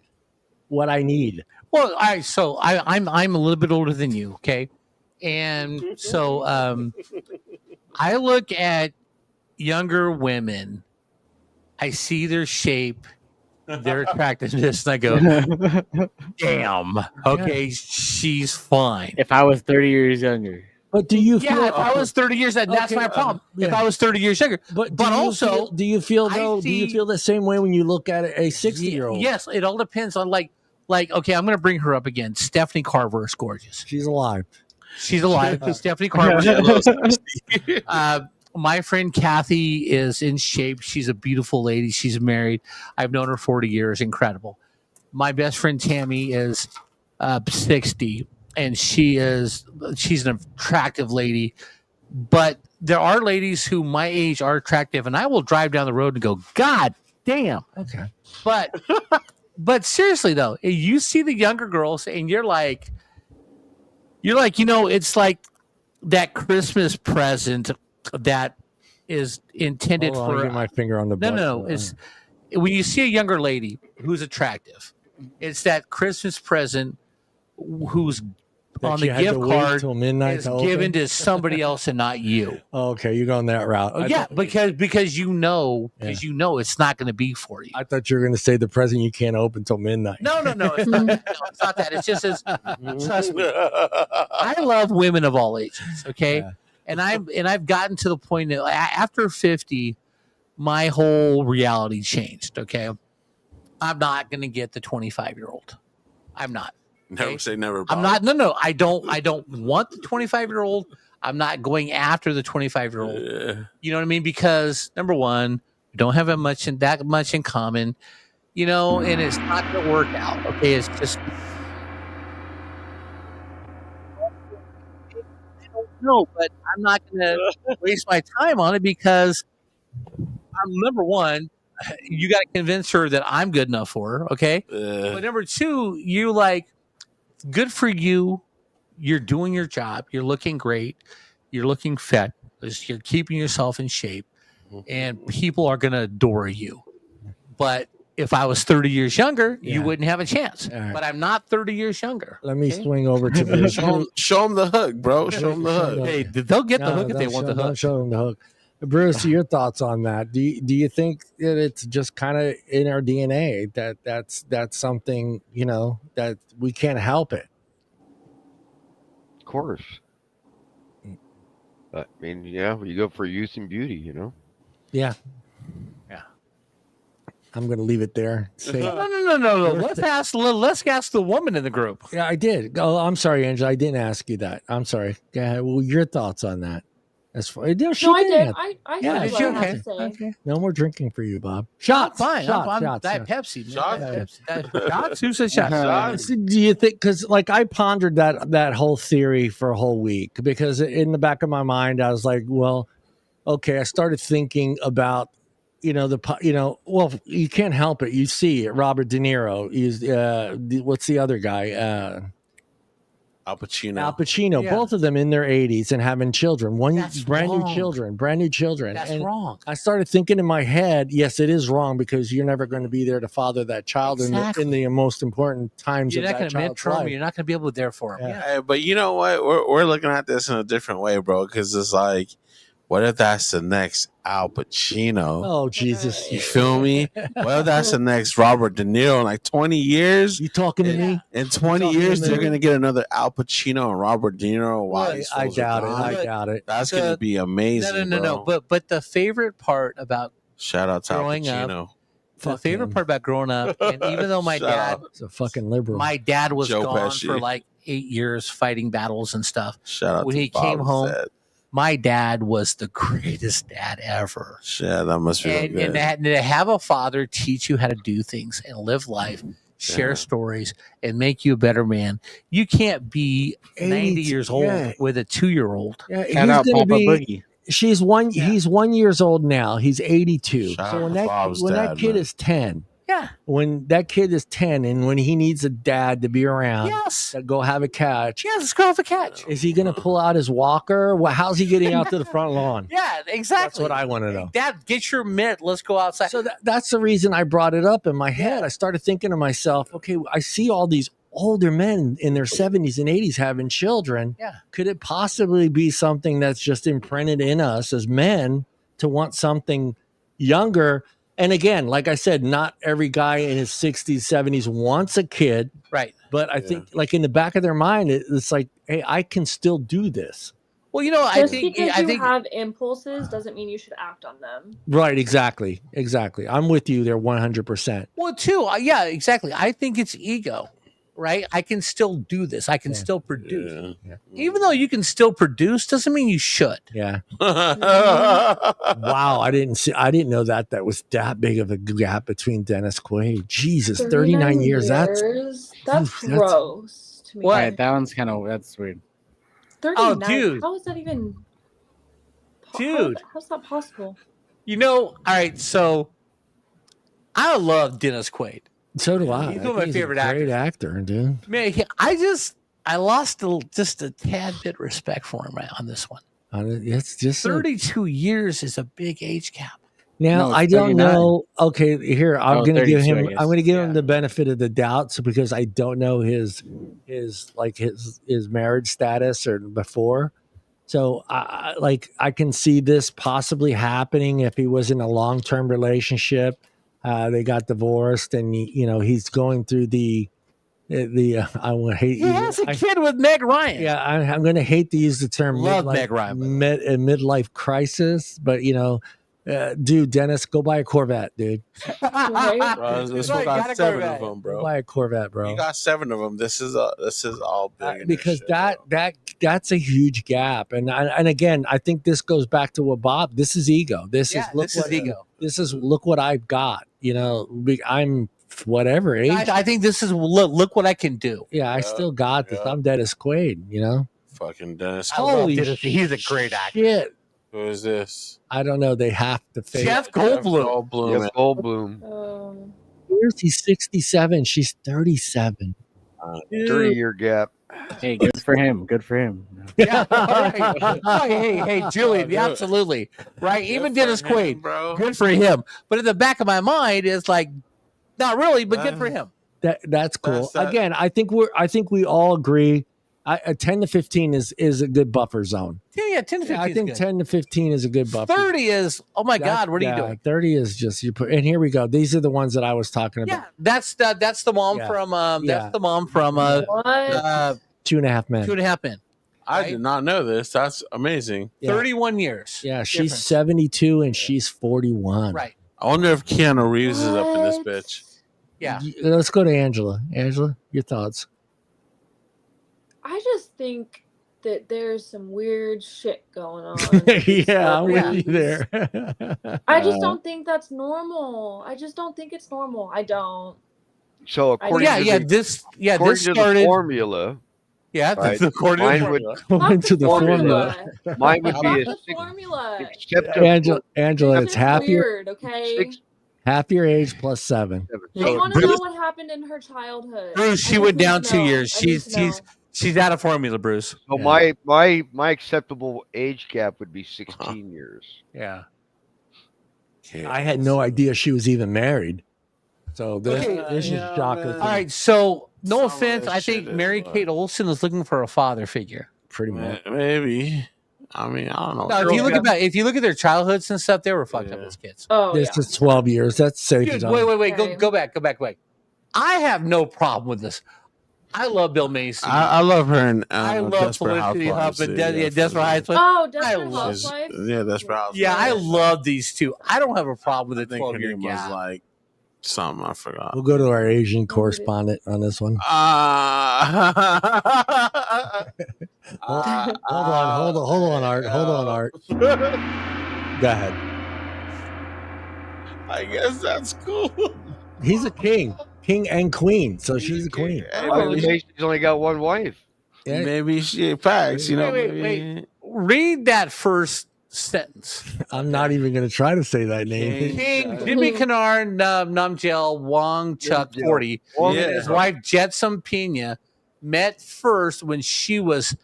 what I need. Well, so I'm a little bit older than you, okay, and so I look at younger women, I see their shape, their attractiveness, and I go, damn, okay, she's fine. If I was 30 years younger. But do you feel? Yeah, if I was 30 years, that's my problem. If I was 30 years younger, but also, do you feel the same way when you look at a 60-year-old? Yes, it all depends on like okay, I'm going to bring her up again. Stephanie Carver is gorgeous. She's alive. She's alive. Stephanie Carver. My friend Kathy is in shape. She's a beautiful lady. She's married. I've known her 40 years. Incredible. My best friend Tammy is 60, and she's an attractive lady. But there are ladies who my age are attractive, and I will drive down the road and go, God damn. Okay. But seriously though, you see the younger girls, and you're like, it's like that Christmas present that is intended for. Get my finger on the button. No. It's when you see a younger lady who's attractive, it's that Christmas present who's on the gift card till midnight is given to somebody else and not you. Oh, okay, you're going that route. Because you know it's not going to be for you. I thought you were going to say the present you can't open till midnight. No, it's not, it's not that. It's just trust me. I love women of all ages. Okay, and I've gotten to the point that after 50, my whole reality changed. Okay, I'm not going to get the 25-year-old. I'm not. Okay? Never say never. Bob. I'm not. No. I don't want the 25-year-old. I'm not going after the 25-year-old. You know what I mean? Because number one, we don't have that much in common. And it's not going to work out. Okay, it's just. I don't know, but I'm not going to waste my time on it because number one, you got to convince her that I'm good enough for her. Okay, but number two, you like. Good for you. You're doing your job. You're looking great. You're looking fit. You're keeping yourself in shape. And people are going to adore you. But if I was 30 years younger, you wouldn't have a chance. Right. But I'm not 30 years younger. Let me swing over to Bruce. Show them the hook, bro. Show them the hook. Hey, they'll get the hook if they want the hook. Show them the hook. Bruce, your thoughts on that? Do you think that it's just kind of in our DNA that's something, that we can't help it? Of course. I mean, you go for youth and beauty, Yeah. I'm going to leave it there. No. Let's ask the woman in the group. Yeah, I did. Oh, I'm sorry, Angela. I didn't ask you that. I'm sorry. Go ahead. Well, your thoughts on that? I did. I did you? Okay. No more drinking for you, Bob. Shots. Fine. Shots. Diet Pepsi. Shots. Who said shots? Do you think? Because I pondered that whole theory for a whole week, because in the back of my mind I was like, well, okay. I started thinking about well, you can't help it. You see it. Robert De Niro. What's the other guy? Al Pacino. Yeah. Both of them in their 80s and having children. Brand new children. That's wrong. I started thinking in my head, yes, it is wrong, because you're never going to be there to father that child in the most important times of that child's life. You're not going to mentor him. You're not going to be able to be there for him. Yeah. But you know what? We're looking at this in a different way, bro, because it's like, what if that's the next Al Pacino? Oh, Jesus. You feel me? What if that's the next Robert De Niro in like 20 years? You talking to me? In 20 years, they're going to get another Al Pacino and Robert De Niro. Wow, I doubt it. That's going to be amazing. No. But the favorite part about shout out to Al Pacino. The favorite part about growing up, and even though my dad is a fucking liberal, my dad was gone for like 8 years fighting battles and stuff. Shout out when to he came home. My dad was the greatest dad ever. Yeah, that must be good. And to have a father teach you how to do things and live life, share stories, and make you a better man. You can't be 90 years old with a 2-year-old. Yeah, he's going to be. He's 1 year old now. He's 82. So when that kid is 10, Yeah. When that kid is 10 and when he needs a dad to be around, Yes. to go have a catch, Yes, let's go have a catch. is he going to pull out his walker? Well, how's he getting out to the front lawn? Yeah, exactly. That's what I want to know. Dad, get your mitt. Let's go outside. So that's the reason I brought it up in my head. I started thinking to myself, okay, I see all these older men in their 70s and 80s having children. Yeah. Could it possibly be something that's just imprinted in us as men to want something younger? And again, like I said, not every guy in his 60s, 70s wants a kid. Right. But I think like in the back of their mind, it's like, hey, I can still do this. Well, you know, Just I think because you have impulses doesn't mean you should act on them. Right, exactly. I'm with you there 100%. Well, too, yeah, exactly. I think it's ego, right? I can still do this. I can still produce. Yeah. Even though you can still produce doesn't mean you should. Yeah. Wow, I didn't know that was that big of a gap between Dennis Quaid. Jesus, 39 years. That's gross to me. What? Right, that one's that's weird. 39. Dude. How is that even? Dude. How's that possible? You know, all right, so I love Dennis Quaid. So do I. He's one of my favorite actors. Great actor, dude. Man, I lost just a tad bit respect for him right on this one. It's just 32 years is a big age gap. Now No, I it's don't 39. know. Okay, here I'm going to give 32, I him. guess. I'm going to give him Yeah. the benefit of the doubt, so because I don't know his marriage status or before. So I can see this possibly happening if he was in a long-term relationship. They got divorced, and he's going through the I want to hate. He has a kid with Meg Ryan. Yeah, I'm going to hate to use the term Love Meg Ryan, by the a midlife crisis, but dude, Dennis, go buy a Corvette, dude. Right? Bro, this Right, one got gotta 7 go of them, Go bro. buy a Corvette, bro. You got 7 of them. This is all big. Because that's a huge gap, and again, I think this goes back to what Bob. This is ego. This is ego. This is look what I've got. I'm whatever age. I think this is look what I can do. Yeah, I still got this. yeah. I'm Dennis Quaid. Fucking Dennis. I love Holy Dennis. He's a great actor. shit! Who is this? I don't know. They have to fake. Jeff Goldblum. Goldblum. Jeff Goldblum. Where's he? 67. She's 37. 30-year gap. Hey, good for him. Good for him. Yeah. Hey, Julian, absolutely. Right. Even Dennis Quaid, bro. good for him. But in the back of my mind is like, not really, but good for him. That's cool. That's that- Again, I think we all agree. 10 to 15 is a good buffer zone. Yeah, 10 to 15. Yeah, I think is good. 10 to 15 is a good buffer. 30 is, oh my God, what are you doing? 30 is just you put. And here we go. These are the ones that I was talking about. Yeah, that's the mom Yeah. from Yeah. that's the mom from What? 2.5 Men. 2.5 Men. I Right? did not know this. That's amazing. Yeah. 31 years. Yeah, she's difference. 72 and she's 41. Right. I wonder if Keanu Reeves is up in this What? bitch. Yeah. Let's go to Angela. Angela, your thoughts? I just think that there's some weird shit going on. Yeah, I'm with you celebrities. there. I just don't think that's normal. I just don't think it's normal. I don't. So according to Yeah, the, this according this to the started. formula, Yeah, right, according to the mine would- formula. According to the formula. formula. mine would Fuck be a the 6 formula. acceptable. Angela, This it's is half your weird, okay? half your age plus 7. I So want to know Bruce- what happened in her childhood. Bruce, she I went just need down to 2 know. years. I need to know. She's out of formula, Bruce. So Yeah. my acceptable age gap would be 16 years. Yeah. Okay. I had no idea she was even married. So this is Yeah, shocking. man. to All me, right, so no Some of offense, this I think shit is, Mary Kate Olsen is looking for a father figure. pretty much. Maybe. I mean, I don't know. No, if you look at their childhoods and stuff, they were fucked up Yeah. as kids. Oh, This yeah. is 12 years. That's safe. Dude, zone. wait, Okay. go back. I have no problem with this. I love Bill Macy. I love her and I love Desperate Felicity Housewives, Huff and too, Desperate Housewives. Oh, Desperate love- Housewives. Yeah, Desperate Housewives. Yeah, I love these two. I don't have a problem with I a think her 12-year name was gap. like something I forgot. We'll go to our Asian correspondent on this one. Hold on, Art. Hold on, Art. Go ahead. I guess that's cool. He's a king and queen. So she's a queen. Hey, Oh, maybe, She's only got one wife. Yeah. maybe she facts, you know. Wait. Read that first sentence. I'm not even going to try to say that name. King Jimmy Kennard Namjel Wong Chuk 40 and his wife Jetsam Pena met first when she was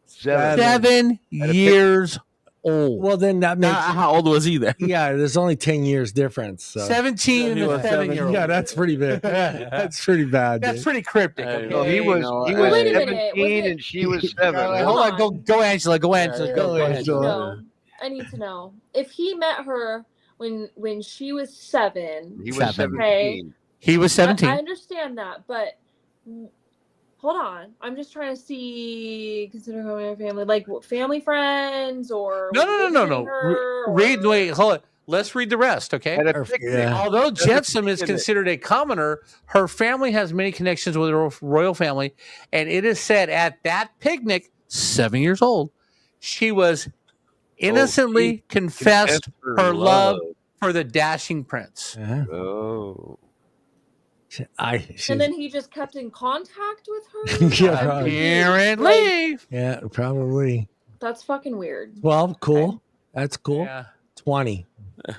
7 years old. Well, then that makes How old was he then? yeah. There's only 10 years difference. So. 17 and a 7-year-old. Yeah, that's pretty bad. That's pretty bad. That's dude. pretty cryptic. Okay? No, he was Wait a minute, 17 and she was 7. Hold on, go Angela, go Angela, go I need to Angela. know. I need to know if he met her when she was 7. He was 7. 17. He was 17. I understand that, but hold on. I'm just trying to see, considering her family, like family friends or No. Wait, hold on. Let's read the rest, okay? At a picnic. Yeah. Although Jetsam is considered a commoner, her family has many connections with the royal family, and it is said at that picnic, 7 years old, she was innocently confessed her love for the dashing prince. Yeah. Oh. And then he just kept in contact with her? Yeah, probably. Apparently. Yeah, probably. That's fucking weird. 12, cool. That's cool. Yeah. 20.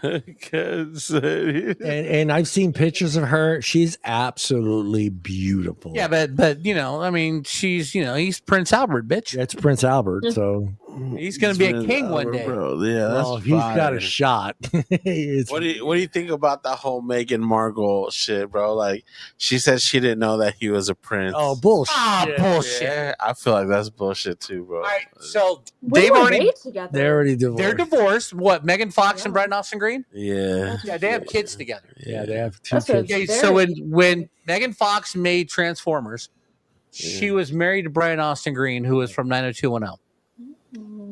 Because And I've seen pictures of her. She's absolutely beautiful. Yeah, but you know, I mean, she's he's Prince Albert, bitch. That's Prince Albert. So He's gonna be a king one day. bro. Yeah, that's well, he's got a fire. shot. It's- What do you think about the whole Meghan Markle shit, bro? Like, she said she didn't know that he was a prince. oh, bullshit. Bullshit. Yeah, I feel like that's bullshit too, bro. All right, so When they've were already they together? They're already divorced. they're divorced. What? Megan Fox and Yeah. Brian Austin Green? Yeah, Yeah, they have kids together. Yeah, they have 2 That's a- kids. Okay, Very- so when Megan Fox made Transformers, she was married to Brian Austin Green, who was from 90210.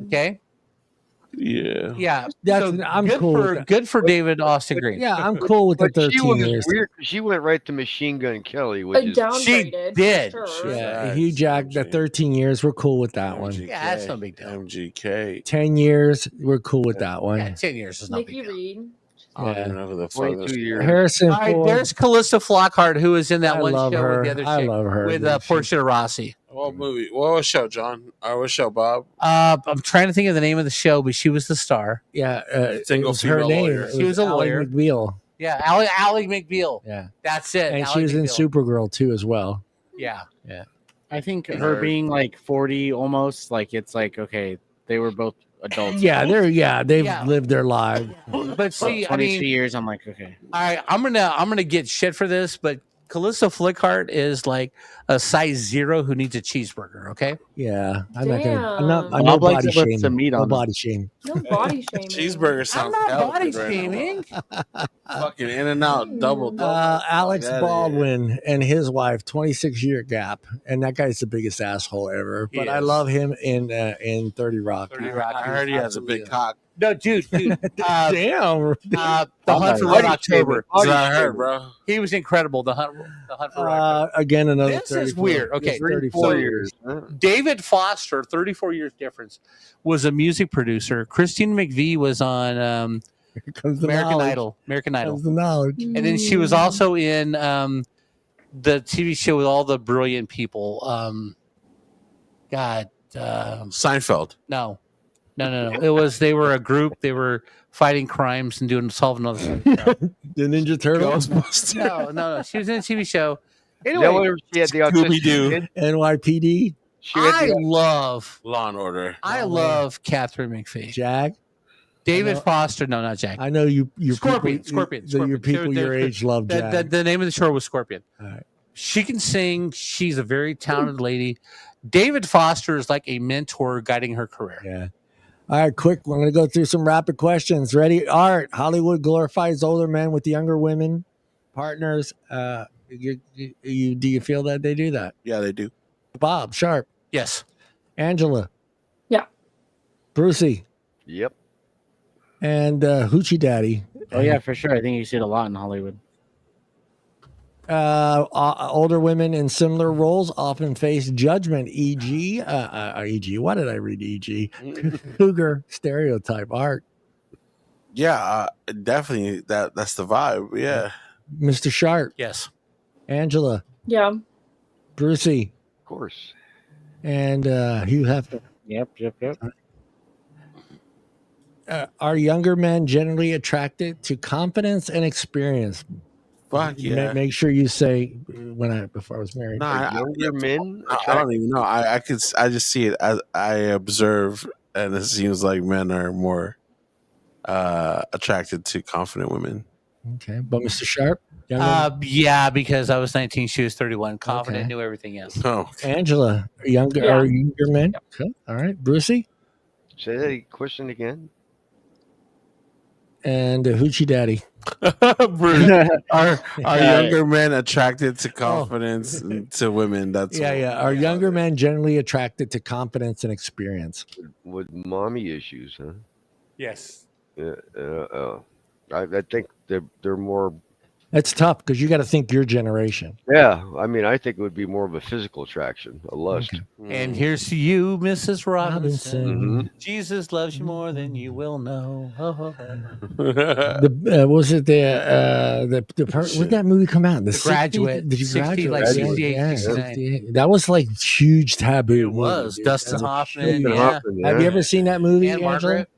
Okay, yeah. yeah, That's- so I'm good cool with for that. good for David Austin Green. Yeah, I'm cool with the But she 13 was years. weird. She went right to Machine Gun Kelly, which is Downgraded. did. For sure. Yeah, Facts, Hugh Jack, the MG. 13 years, we're cool with that one. MGK, Yeah, that's no big deal. MGK. 10 years, we're cool with that one. Yeah, 10 years is not Nikki big deal. Reed. I don't Yeah. even know who the fuck 22 this years. Harrison All right, Ford. there's Callista Flockhart, who was in that I one love show her. with the other I chick, love her. with Yeah, she- Portia Rossi. What movie? What show, John? Or what show, Bob? I'm trying to think of the name of the show, but she was the star. Yeah, Single it was her female name. lawyer. It She was a Ally lawyer. McBeal. Yeah, Ally McBeal. Yeah, That's it. and Ally she was in McBeal. Supergirl too as well. Yeah. I think her being like 40 almost, like it's like, okay, they were both adults. Yeah, they've Yeah. lived their life. But see, I 22 mean, years, I'm like, okay. I'm gonna get shit for this, but Callista Flockhart is like a size 0 who needs a cheeseburger. Okay. Yeah, I'm not Damn. no Bob likes body it with shame. some meat No on it. body shame. No body shaming. Cheeseburger I'm sounds not hella body good right now. shaming. Fucking In and Out, double. Alex Fuck outta Baldwin and his wife, 26-year gap, and that guy's the biggest asshole ever. He But I is. love him in 30 Rock. 30 Rock. I heard he has a big cock. No, dude. Damn. The Hunt for Body Red October. That's what I heard, bro. He was incredible. The Hunt for Red October. Again, another. This is 34 weird. Okay, 34 years. Huh? David Foster, 34 years difference, was a music producer. Christine McVie was on Here comes the American knowledge. Idol. American Idol. Comes the knowledge. And then she was also in the TV show with all the brilliant people. Seinfeld. No. It was they were a group. They were fighting crimes and solving other stuff. The Ninja Turtles. No. She was in a TV show. Is that Anyway, where she had the Scooby-Doo. autistic kid? NYPD. She had I the- love Law and Order. Catherine McPhee. Jag. David I know- Foster. No, not Jack. I know you. Scorpion, People, Scorpion, Your Scorpion. people your They're- age love Jag. The name of the show was Scorpion. All right. She can sing. She's a very talented lady. David Foster is like a mentor guiding her career. Yeah. All right, quick. I'm going to go through some rapid questions. Ready? Art. Hollywood glorifies older men with younger women partners. Do you feel that they do that? Yeah, they do. Bob Sharp, Yes. Angela. Yeah. Brucey, Yep. and Hoochie Daddy. Oh, yeah, for sure. I think you see it a lot in Hollywood. Older women in similar roles often face judgment, e.g., why did I read e.g.? Cougar stereotype. Art. Yeah, definitely. That's the vibe. Yeah. Mr. Sharp, Yes. Angela, Yeah. Brucey, Of course. and Hugh Hefner. Yep. Are younger men generally attracted to confidence and experience? Fuck yeah. Make sure you say before I was married. Nah, Younger men. I don't even know. I just see it as I observe, and it seems like men are more attracted to confident women. Okay, but Mr. Sharp, Yeah, because I was 19, she was 31. Confident, Okay. knew everything else. Oh, Angela, are younger men? Yep. Okay. All right, Brucey Say that question again. and Hoochie Daddy. Bruce, are younger men attracted to confidence and to women? That's Are younger men generally attracted to confidence and experience? With mommy issues, huh? Yes. I think they're more. That's tough because you got to think your generation. Yeah, I mean, I think it would be more of a physical attraction, a lust. Okay. And here's to you, Mrs. Robinson. Mhm. Jesus loves you more than you will know. Was it when did that movie come out? The Graduate. Did you 60, graduate? like 68, 69. 68. That was like huge taboo. It was. movie, dude. Dustin That's a Hoffman. huge- Yeah. Hoffman, Have you ever seen that movie, And Angela? Margaret.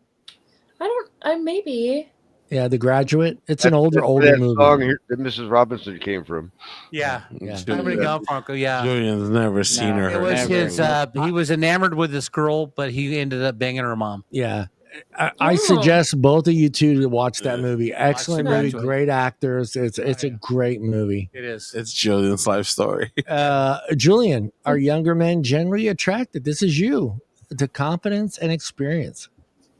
Maybe. Yeah, The Graduate. It's an older That's where that movie. song here that Mrs. Robinson came from. Yeah. Yeah. I'm gonna go, Franco. Yeah. Julian's never seen her. It was Never. his. He was enamored with this girl, but he ended up banging her mom. Yeah. I suggest both of you two to watch that movie. Excellent The movie, Graduate. great actors. It's a great movie. It is. It's Julian's life story. Julian, are younger men generally attracted? This is you to confidence and experience.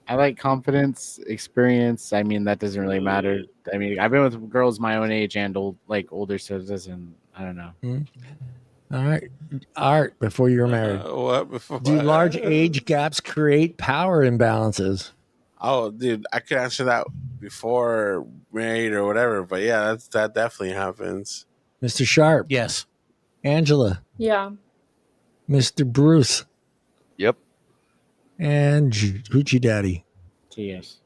I like confidence, experience. I mean, that doesn't really matter. I mean, I've been with girls my own age and older, so it doesn't. I don't know. All right, Art. Before you were married, What before? do large age gaps create power imbalances? Oh, dude, I could answer that before married or whatever, but yeah, that definitely happens. Mr. Sharp, Yes. Angela, Yeah. Mr. Bruce, Yep. and Hoochie Daddy. Yes.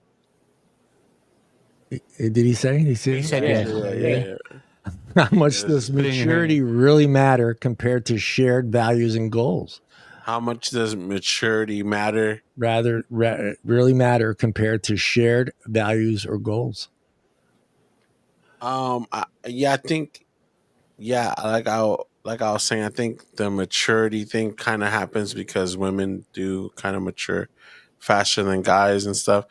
Did he say? He said yes. Yeah. How much Yes. does maturity really matter compared to shared values and goals? How much does maturity matter? Really matter compared to shared values or goals? I think, like I was saying, I think the maturity thing kind of happens because women do kind of mature faster than guys and stuff.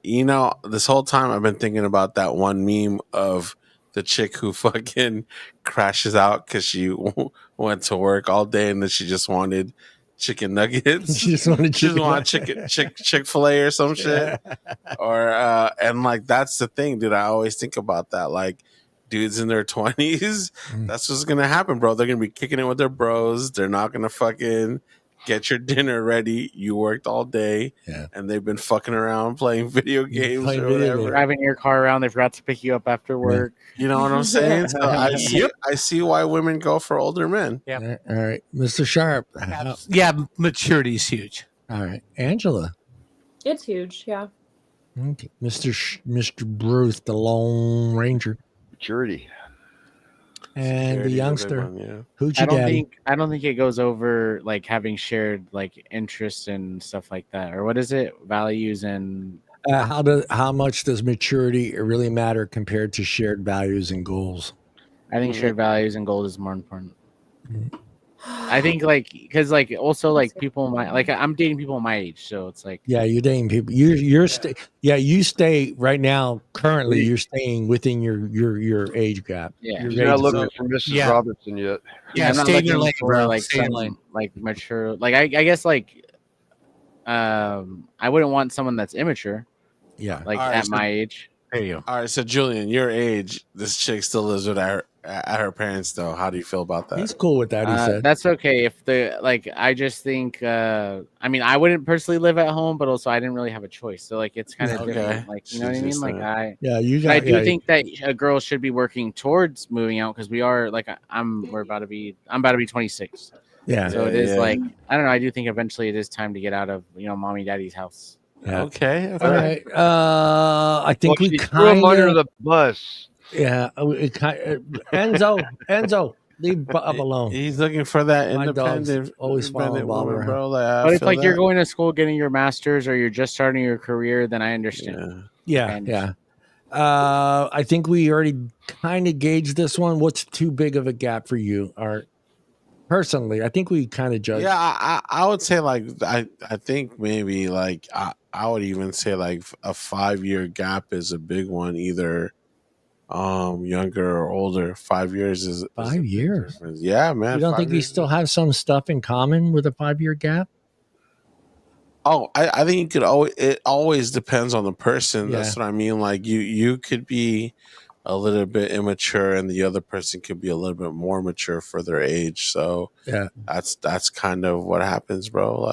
This whole time I've been thinking about that one meme of the chick who fucking crashes out because she went to work all day and then she just wanted chicken nuggets. She just wanted Chick-fil-A or some shit. Or and like that's the thing, dude. I always think about that. Like dudes in their 20s, that's what's gonna happen, bro. They're gonna be kicking it with their bros. They're not gonna fucking get your dinner ready. You worked all day, and they've been fucking around playing video games or whatever. Driving your car around, they forgot to pick you up after work. You know what I'm saying? So I see why women go for older men. Yeah. All right, Mr. Sharp. Yeah. Maturity is huge. All right, Angela. It's huge. Yeah. Okay, Mr. Bruce, the Lone Ranger, Maturity. and the youngster, Hoochie I don't Daddy. think it goes over like having shared like interests and stuff like that, or what is it? Values and How much does maturity really matter compared to shared values and goals? I think shared values and goals is more important. I think because also people I'm dating people my age, so it's like Yeah, you're dating people. You stay right now. Currently, you're staying within your age gap. Yeah. Your You're not age looking zone. for Mrs. Yeah. Robinson yet. Yeah. I'm not Stay in your looking lane, for bro. Stay in your some, lane. mature. I guess I wouldn't want someone that's immature. Yeah. All right, At so- my age. There you go. All right, so Julian, your age, this chick still lives with her parents, though. How do you feel about that? He's cool with that. He said. That's okay. If I just think, I mean, I wouldn't personally live at home, but also I didn't really have a choice. So it's kind of Okay. different. You know what I mean? Yeah, I do think that a girl should be working towards moving out because we are I'm about to be 26. Yeah. So it is I don't know. I do think eventually it is time to get out of mommy daddy's house. Yeah. Okay. All right. I think we She threw him kind under of. the bus. Yeah. Enzo. Leave Bob alone. He's looking for that My dog's independent, always following independent Bob woman, around. bro. Like, I But if feel like you're that. going to school, getting your master's, or you're just starting your career, then I understand. Yeah. Yeah. I think we already kind of gauged this one. What's too big of a gap for you, Art? Personally, I think we kind of judged. Yeah, I would say like I think maybe like I would even say like a 5 year gap is a big one, either younger or older. 5 years is a 5 big years. difference. Yeah, man. You don't 5 think you years still is- have some stuff in common with a 5 year gap? Oh, I think you could always. It always depends on the person. Yeah. That's what I mean. Like you could be a little bit immature, and the other person could be a little bit more mature for their age. So Yeah. that's kind of what happens, bro.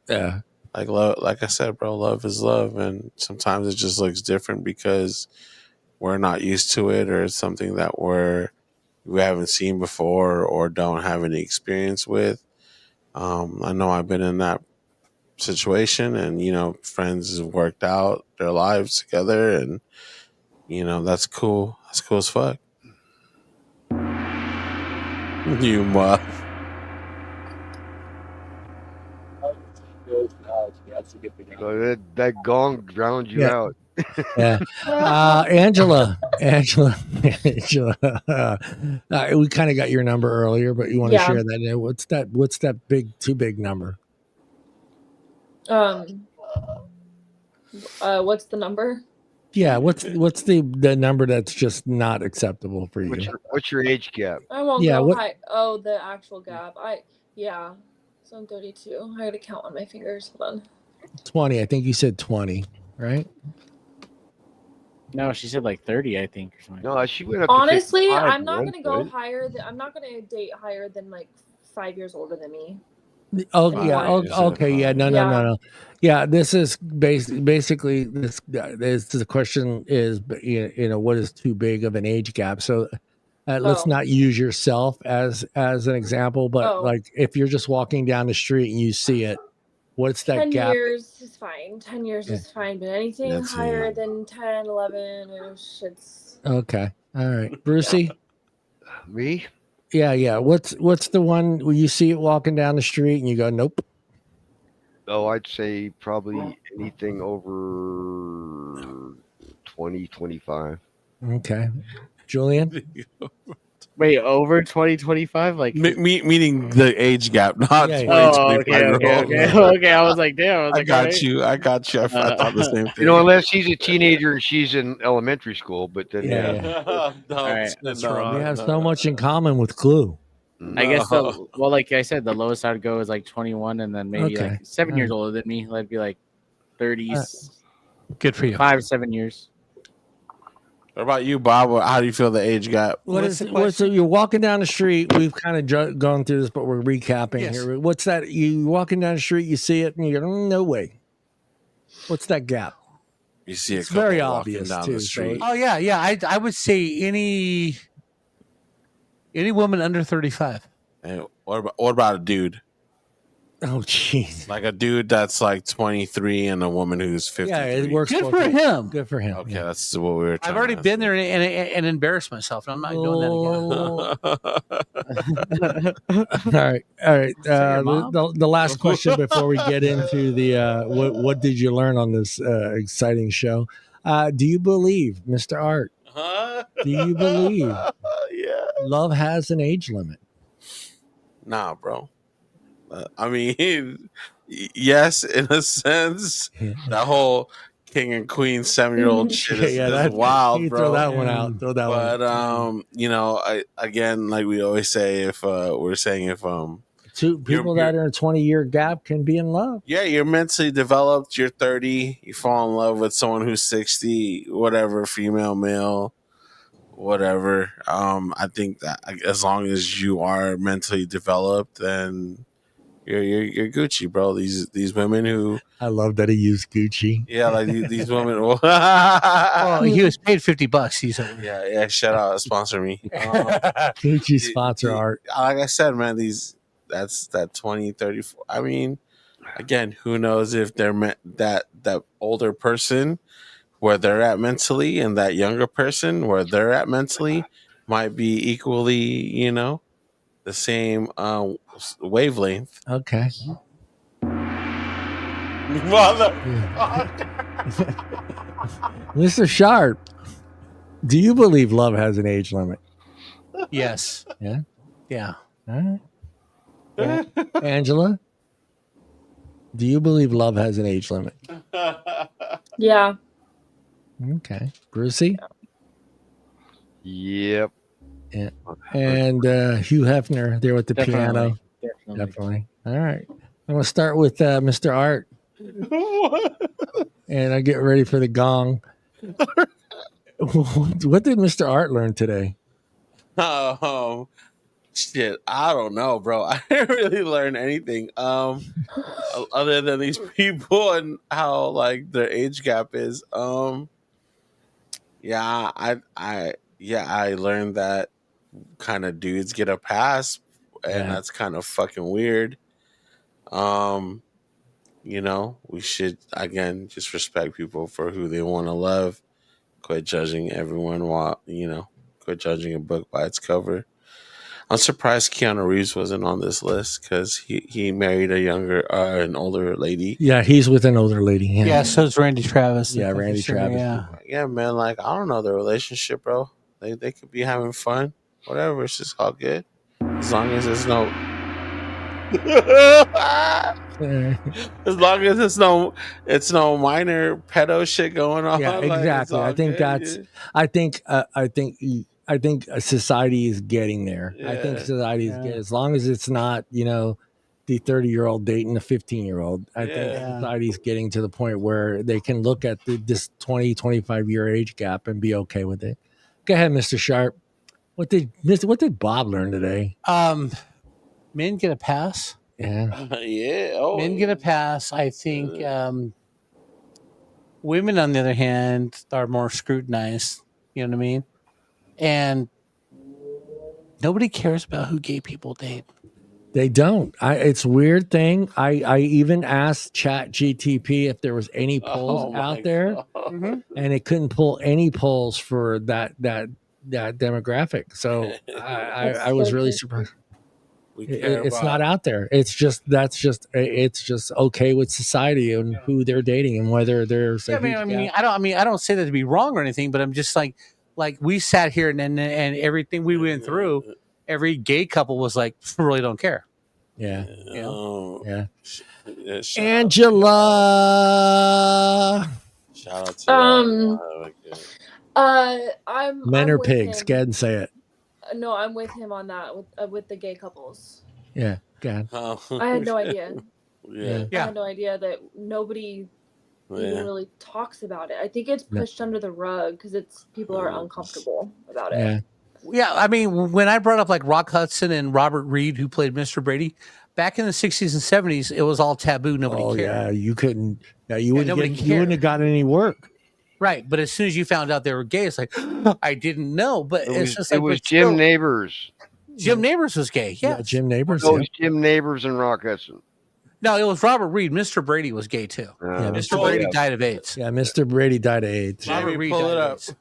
Yeah. Like love, like I said, bro, love is love, and sometimes it just looks different because we're not used to it, or it's something that we haven't seen before or don't have any experience with. I know I've been in that situation, and friends have worked out their lives together, and that's cool. That's cool as fuck. You muff. So that gong drowned you Yeah. out. Yeah. Angela. We kind of got your number earlier, but you want to Yeah. share that? What's that too big number? What's the number? Yeah. What's the number that's just not acceptable for you? What's your age gap? I won't Yeah, go what- high. Oh, the actual gap. So I'm 32. I gotta count on my fingers. Hold on. 20. I think you said 20, right? No, she said like 30, I think, or something. No, she went up. Honestly, to 55 I'm not at gonna one go point. higher. I'm not gonna date higher than like 5 years older than me. Oh Anymore. yeah. Oh, Is it okay. Yeah. fine? No. Yeah. This is basically this. The question is, what is too big of an age gap? So let's Oh. not use yourself as an example, but Oh. like if you're just walking down the street and you see it, what's that 10 gap? years is fine. 10 years Yeah. is fine, but anything That's higher it. than 10, 11 ish, it's Okay. All right, Brucey. Me? Yeah. What's the one where you see it walking down the street and you go, nope? Oh, I'd say probably anything over 20, 25. Okay. Julian. Wait, over 2025? Like, Meaning the age gap, not Yeah, yeah. 20, oh, 25 year old. okay. I was like, damn. I was I like, got alright. you. I got you. I thought the same thing. You know, unless she's a teenager and she's in elementary school, but then Yeah. No, Alright. That's no, right. We have no, so no. much in common with Clue. I guess No. like I said, the lowest I'd go is like 21, and then maybe Okay. like 7 years older than me. I'd be like 30s, Good for you. 5-7 years. What about you, Bob? How do you feel the age gap? What's the question? You're walking down the street. We've kind of gone through this, but we're recapping Yes. here. What's that? You walking down the street, you see it, and you go, no way. What's that gap? You see It's a couple very walking obvious, down too, the so street. Oh yeah. I would say any woman under 35. And what about a dude? Oh, jeez. Like a dude that's like 23 and a woman who's 53. Yeah, it works. Good both for ways. him. Good for him. Okay, yeah. that's what we were trying I've already to been there and embarrassed myself, and I'm not doing that again. All right. that your mom? The last question before we get into the what did you learn on this exciting show? Do you believe, Mr. Art? Do you believe Yeah. love has an age limit? Nah, bro. I mean, yes, in a sense. That whole king and queen 7-year-old shit is wild, you bro. Throw that one out. Throw that one. But again, like we always say, if Two people that are in a 20-year gap can be in love. yeah, you're mentally developed, you're 30, you fall in love with someone who's 60, whatever, female, male, whatever. I think that as long as you are mentally developed, then you're Gucci, bro. These women who I love that he used Gucci. yeah, like these women. Well, he was paid $50. He's yeah. Shout out, sponsor me. Gucci sponsor Art. Like I said, man, that's that 20, 34. I mean, again, who knows if they're that older person where they're at mentally, and that younger person where they're at mentally might be equally, the same wavelength. Okay. Mr. Sharp, do you believe love has an age limit? Yes. Yeah. Yeah. All right. Angela, do you believe love has an age limit? Yeah. Okay. Brucey? Yep. Yeah. And Hugh Hefner there with the piano. Definitely. All right. I'm going to start with Mr. Art. And I get ready for the gong. What did Mr. Art learn today? Shit, I don't know, bro. I didn't really learn anything other than these people and how like their age gap is. Yeah, I learned that kind of dudes get a pass, and that's kind of fucking weird. We should again just respect people for who they want to love. Quit judging everyone quit judging a book by its cover. I'm surprised Keanu Reeves wasn't on this list because he married an older lady. Yeah, he's with an older lady. Yeah, so is Randy Travis. Yeah, Randy Travis. Yeah, man. Like, I don't know their relationship, bro. They could be having fun. Whatever. It's just all good. As long as there's no... as long as it's no minor pedo shit going on. Yeah, exactly. I think society is getting there. Yeah. I think society is getting, as long as it's not, the 30-year-old dating a 15-year-old. I think society's getting to the point where they can look at this 20, 25-year age gap and be okay with it. Go ahead, Mr. Sharp. What did Bob learn today? Men get a pass. Yeah. Yeah. Oh. Men get a pass. I think women, on the other hand, are more scrutinized. You know what I mean? And nobody cares about who gay people date. They don't. It's a weird thing. I even asked ChatGTP if there was any polls out there, and it couldn't pull any polls for that demographic. So I was really surprised. It's not out there. It's just okay with society and who they're dating and whether there's. I don't say that to be wrong or anything, but I'm just like we sat here and everything we went through, every gay couple was like, really don't care. Yeah. Yeah. Angela. Shout out to Men are pigs. Go ahead and say it. No, I'm with him on that with the gay couples. Yeah, go ahead. I had no idea. Yeah. I had no idea that nobody even really talks about it. I think it's pushed under the rug because people are uncomfortable about it. Yeah. Yeah, I mean, when I brought up like Rock Hudson and Robert Reed, who played Mr. Brady, back in the 60s and 70s, it was all taboo. Nobody cared. Yeah, you couldn't. Yeah, you wouldn't have gotten any work. Right, but as soon as you found out they were gay, it's like, I didn't know. But it was Jim Neighbors. Jim Neighbors was gay. Yes. Yeah, Jim Neighbors. Oh, it was Jim Neighbors and Rock Hudson. No, it was Robert Reed. Mr. Brady was gay too. Yeah, Mr. Brady died of AIDS. Yeah, Mr. Brady died of AIDS. Robert Reed died of AIDS.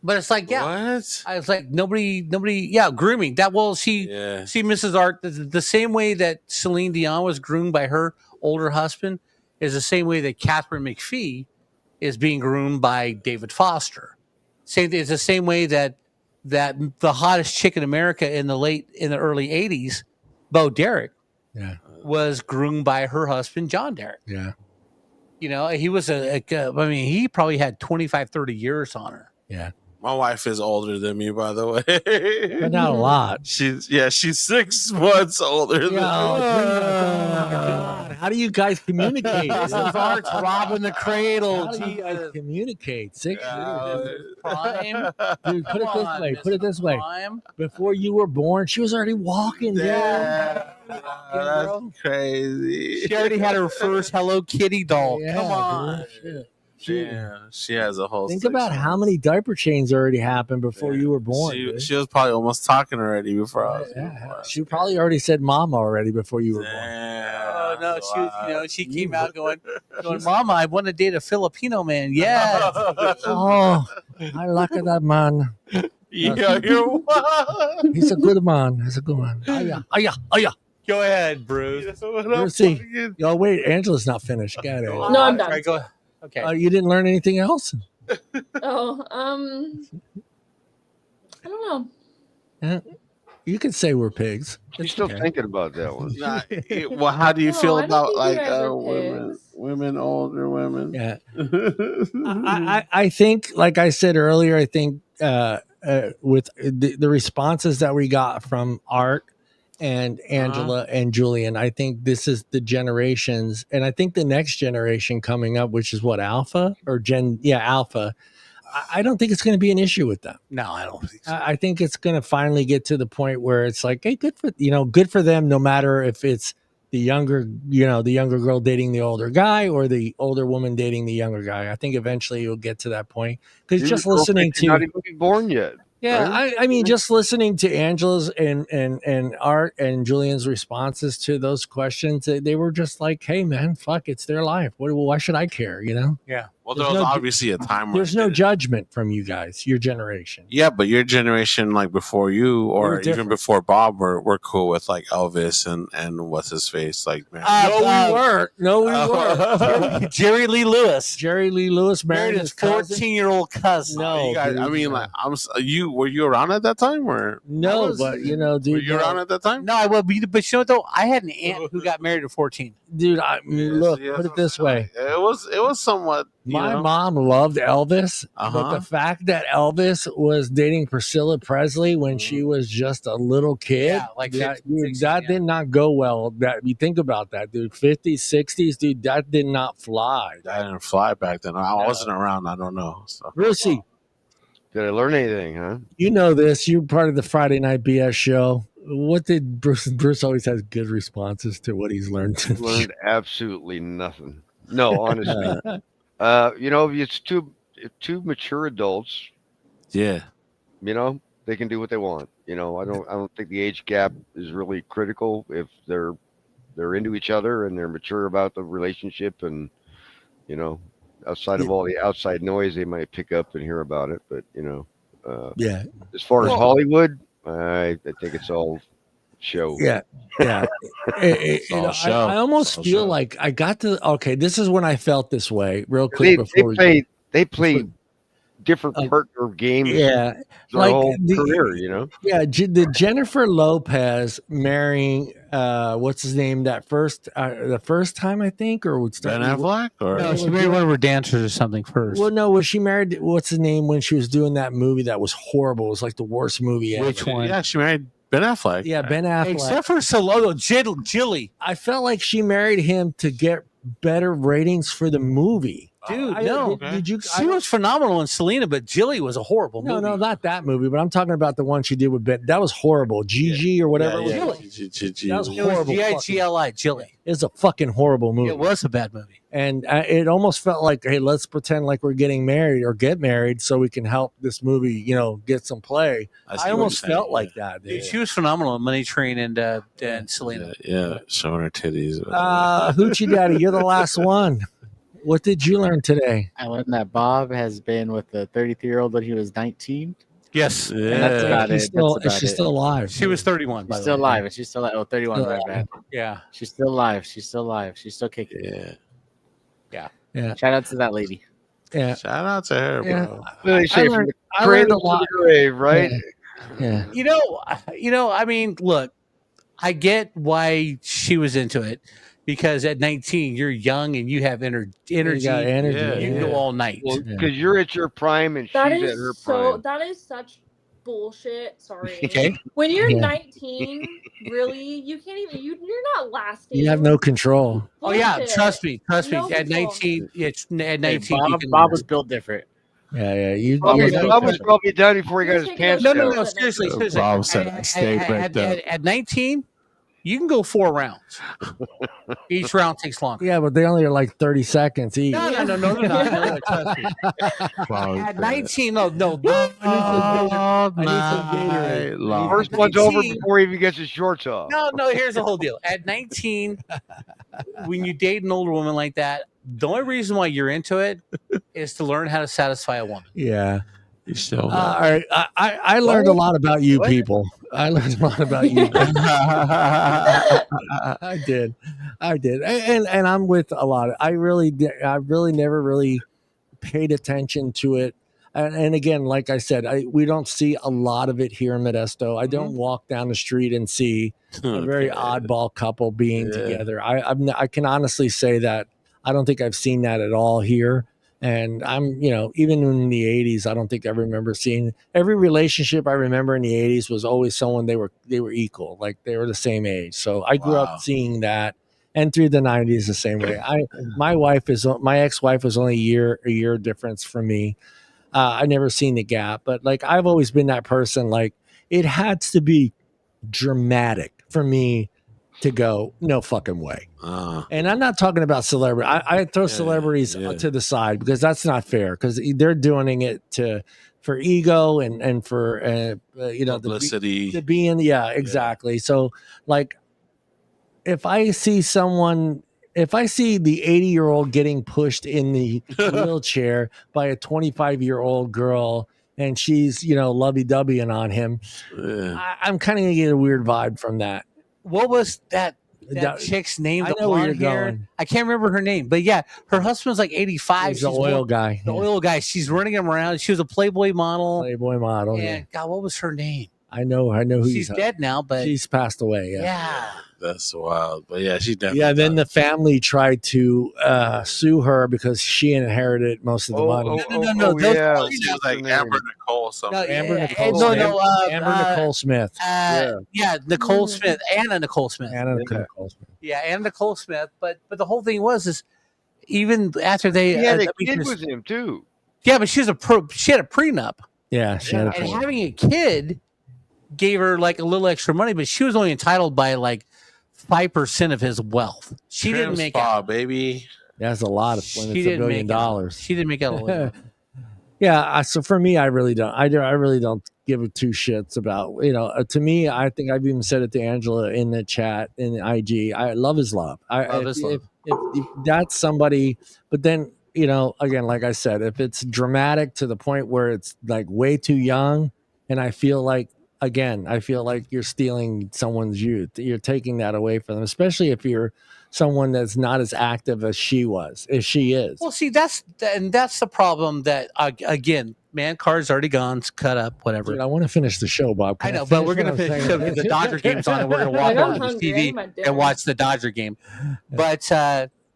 But it's like, what? I was like, nobody, grooming. See, Mrs. Art, the same way that Celine Dion was groomed by her older husband is the same way that Catherine McPhee is being groomed by David Foster. It's the same way that the hottest chick in America in the early 80s, Bo Derek, was groomed by her husband, John Derek. Yeah. He was he probably had 25, 30 years on her. Yeah. My wife is older than me, by the way. But not a lot. She's 6 months older than me. How do you guys communicate? This is Art's robbing the cradle. How do you guys communicate? 6 years. Prime. Dude, put it this way. Before you were born, she was already walking. Yeah. That's crazy. She already had her first Hello Kitty doll. Yeah, come on. She has a whole. Think about how many diaper changes already happened before you were born. She was probably almost talking already before I was born. She probably already said "mama" already before you were born. Oh no, she came out going, "Mama, I want to date a Filipino man." Yeah. Oh, I like that man. Yeah, you're He's a good man. He's a good man. Aya. Go ahead, Bruce. Brucey. Oh, wait. Angela's not finished. Got it. No, I'm done. Right, go. Okay. You didn't learn anything else? Oh, I don't know. You could say we're pigs. She's still thinking about that one. Well, how do you No, feel I don't about think you like guys are pigs. women, older women? Yeah. I think, like I said earlier, I think with the responses that we got from Art and Angela and Julian, I think this is the generations, and I think the next generation coming up, which is what, Alpha or Alpha. I don't think it's going to be an issue with them. No, I don't think so. I think it's going to finally get to the point where it's like, hey, good for them, no matter if it's the younger girl dating the older guy or the older woman dating the younger guy. I think eventually you'll get to that point because just listening to not even born yet. right? I mean, just listening to Angela's and Art and Julian's responses to those questions, they were just like, hey, man, fuck, it's their life. Why should I care? Yeah. Well, There's there was no- obviously a time. There's no judgment from you guys, your generation. Yeah, but your generation, like before you, or We're even different. before Bob, were cool with like Elvis and what's his face, like man. No, we weren't. No, we weren't. Jerry Lee Lewis Jerry Lee Lewis married married his his cousin. 14-year-old cousin. No, You guys, dude, I mean, no. like, were you around at that time, or No, but dude, were you around at that time? No, I will be, but you know what though? I had an aunt who got married at 14. dude, look, Yes, put it this way. It was somewhat. My mom loved Elvis, but Uh-huh. the fact that Elvis was dating Priscilla Presley when she was just a little kid, Yeah, like that, 15, dude, 16, that yeah. did not go well. That you think about that, dude, 50s, 60s, dude, that did not fly. I didn't fly back then. I wasn't around. I don't know. So. Brucey, Did I learn anything, huh? you know this. You're part of the Friday Night BS show. What did Bruce? Bruce always has good responses to what he's learned. Learned absolutely nothing. No, honestly. It's two mature adults. Yeah. They can do what they want. I don't think the age gap is really critical if they're into each other and they're mature about the relationship, and outside of all the outside noise they might pick up and hear about it. But Yeah, as far as Hollywood, I think it's all show. yeah. all show. I almost It's all feel show. like I got to. Okay, this is when I felt this way. Real quick before They play different partner games. Yeah, their like whole the- career. Yeah, the Jennifer Lopez marrying what's his name the first time, I think, or would Ben Affleck, or No, she married one of her dancers or something first. Well, no, was she married? What's his name when she was doing that movie that was horrible? It was like the worst movie ever. Which one? Yeah, she married Ben Affleck. Yeah, Ben Affleck. Except for Solo, Jilly. I felt like she married him to get better ratings for the movie. Dude, I- no. Did you? She was phenomenal in Selena, but Jilly was a horrible movie. No, not that movie. But I'm talking about the one she did with Ben. That was horrible. Gigi or whatever. Yeah, it was. yeah. That was It was horrible. G-I-G-L-I, Jilly. It's a fucking horrible movie. It was a bad movie. And it almost felt like, hey, let's pretend like we're getting married or get married so we can help this movie, get some play. I almost felt like that. Dude, Dude. she was phenomenal in Money Train and Selena. Yeah, showing her titties. Hoochie Daddy, you're the last one. What did you learn today? I learned that Bob has been with a 33-year-old when he was 19. Yes. And that's about She's it. still, That's about she's it. still alive. She was 31. by She's the still way. alive. And she's still alive. Oh, 31, Still my alive. bad. Yeah. She's still alive. She's still alive. She's still kicking. Yeah. Shout out to that lady. Yeah. Shout out to her, Yeah. bro. They say from learned- the I learned a cradle to lot. the grave, right? Yeah. I mean, look, I get why she was into it because at 19, you're young and you have energy. You got energy. Yeah, You can go all night. Well, Yeah. because you're at your prime and she's That at her is prime. that is such bullshit. Sorry. Okay. When you're Yeah. 19, really, you can't even. You're not lasting. You have no control. Oh, yeah. Bullshit. Trust me. No At control. 19, at Hey, 19, you Bob, can Bob was built different. Yeah. You. Bob was, Yeah. Bob was probably done before he got his You're pants taking down. a- No, seriously. Bob said, At- "Stay at- back at- At 19, you can go 4 rounds. Each round takes longer. Yeah, but they only are like 30 seconds each. No, they're not. No, trust me. At 19, no. I need some Gatorade. Long. First one's over before he even gets his shorts off. No, here's the whole deal. At 19, when you date an older woman like that, the only reason why you're into it is to learn how to satisfy a woman. Yeah. You still All right. I learned a lot about you people. I learned a lot about you. I did. And I'm with a lot. I really never really paid attention to it. And again, like I said, we don't see a lot of it here in Modesto. I don't walk down the street and see a very oddball couple being together. I can honestly say that I don't think I've seen that at all here. And I'm, even in the 80s, I don't think I remember seeing every relationship I remember in the 80s was always someone they were equal, like they were the same age. So I grew up seeing that, and through the 90s the same way. My ex-wife was only a year difference from me. I never seen the gap, but like I've always been that person. Like it had to be dramatic for me to go, no fucking way. And I'm not talking about celebrity. I throw celebrities to the side because that's not fair, because they're doing it for ego and for publicity to be in. Yeah, exactly. So like if I see the 80-year-old getting pushed in the wheelchair by a 25-year-old girl and she's lovey-doveying on him, I'm kind of gonna get a weird vibe from that. What was that chick's name? I know where you're going. I can't remember her name, but yeah, her husband's like 85. He's the oil guy. The oil guy. She's running him around. She was a Playboy model. And God, what was her name? I know who she's dead now, but she's passed away. Yeah. That's wild. But yeah, she definitely. Yeah, then the family tried to sue her because she inherited most of the money. No. She was like Amber Nicole something. Amber Nicole Smith. Nicole Smith. Anna Nicole Smith. Nicole Smith. Yeah, Anna Nicole Smith. But the whole thing is even after they had a kid with him too. Yeah, but she had a prenup. Yeah, she had a prenup. And having a kid gave her like a little extra money, but she was only entitled by like 5% of his wealth. She didn't make out, baby. That's a lot of when it's $1 billion. She didn't make out a lot. Yeah, so for me, I really don't give it two shits about, to me, I think I've even said it to Angela in the chat in the IG. Love is love. If that's somebody, but then, again, like I said, if it's dramatic to the point where it's like way too young, and I feel like you're stealing someone's youth. You're taking that away from them, especially if you're someone that's not as active as she is. Well, see, that's the problem that, again, man, card's already gone, cut up, whatever. Dude, I want to finish the show, Bob. I know, but we're going to finish the show because the Dodger game's on and we're going to walk over to the TV and watch the Dodger game. But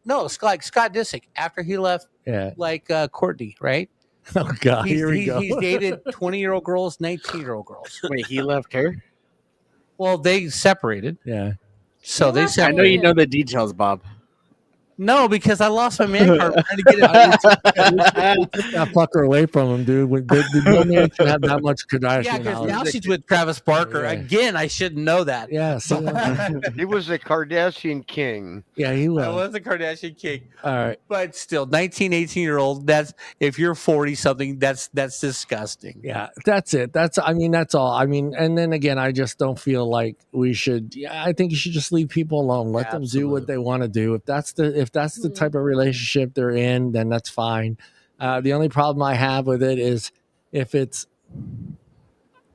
no, like Scott Disick, after he left, Courtney, right? Oh God! Here we go. He's dated 20-year-old girls, 19-year-old girls. Wait, he left her? Well, they separated. Yeah. So they separated. I know you know the details, Bob. No, because I lost my man card trying to get it. Took that fucker away from him, dude. No man should have that much Kardashian. Yeah, because now she's with Travis Barker. Again, I shouldn't know that. Yeah. So, he was a Kardashian king. Yeah, he was. I was a Kardashian king. All right. But still, 18-year-old, if you're 40-something, that's disgusting. Yeah, that's it. That's all. And then again, I just don't feel like we should. Yeah, I think you should just leave people alone. Let them do what they want to do. If that's the type of relationship they're in, then that's fine. The only problem I have with it is if it's,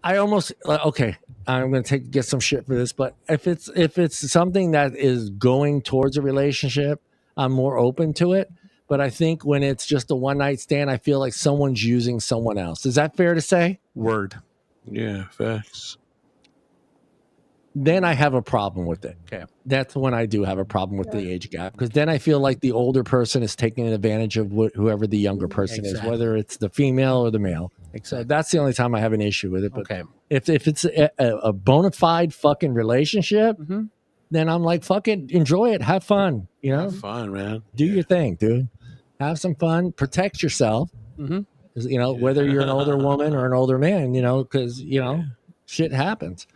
I'm going to get some shit for this, but if it's something that is going towards a relationship, I'm more open to it. But I think when it's just a one night stand, I feel like someone's using someone else. Is that fair to say? Word. Yeah, facts. Then I have a problem with it. Okay. That's when I do have a problem with the age gap, because then I feel like the older person is taking advantage of whoever the younger person is, whether it's the female or the male. So that's the only time I have an issue with it. But if it's a bona fide fucking relationship, then I'm like, fucking enjoy it. Have fun. Have fun, man. Do your thing, dude. Have some fun. Protect yourself. Whether you're an older woman or an older man, because, shit happens.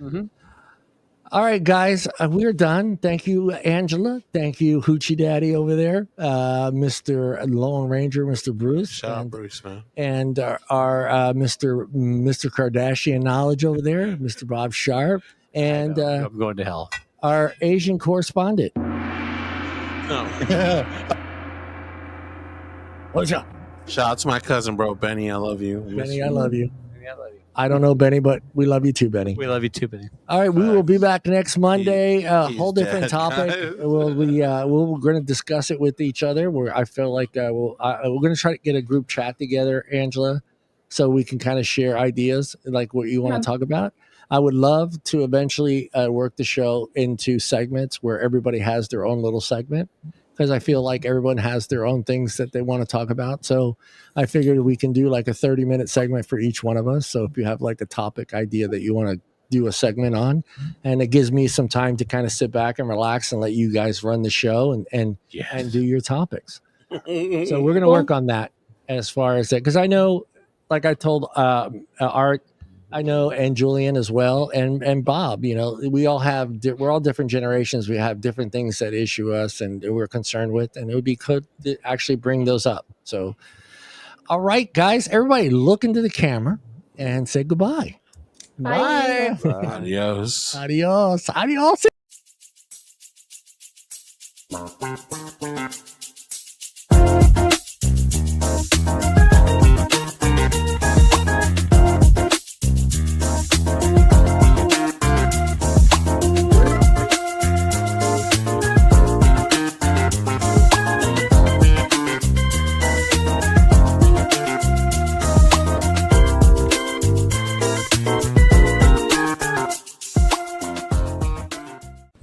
All right, guys, we're done. Thank you, Angela. Thank you, Hoochie Daddy over there, Mr. Lone Ranger, Mr. Bruce. Shout out Bruce, man. And our Mr. Kardashian knowledge over there, Mr. Bob Sharp. And I'm going to hell. Our Asian correspondent. No. What's up? Shout out to my cousin, bro, Benny. I love you. Benny, I love you. I love you. I don't know Benny, but we love you too, Benny. We love you too, Benny. All right, we will be back next Monday. He's Whole different dead, topic. guys. We're going to discuss it with each other. Where I feel like we're going to try to get a group chat together, Angela, so we can kind of share ideas like what you want to talk about. I would love to eventually work the show into segments where everybody has their own little segment, because I feel like everyone has their own things that they want to talk about. So I figured we can do like a 30-minute segment for each one of us. So if you have like a topic idea that you want to do a segment on, and it gives me some time to kind of sit back and relax and let you guys run the show and do your topics. So we're going to work on that as far as that, because I know, like I told Art, I know, and Julian as well, and Bob, you know, we're all different generations. We have different things that issue us and we're concerned with, and it would be good to actually bring those up. So, all right, guys, everybody look into the camera and say goodbye. Bye. Bye. Adios. Adios. Adios.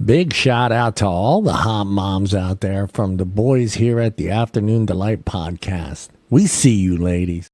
Big shout out to all the hot moms out there from the boys here at the Afternoon Delight podcast. We see you, ladies.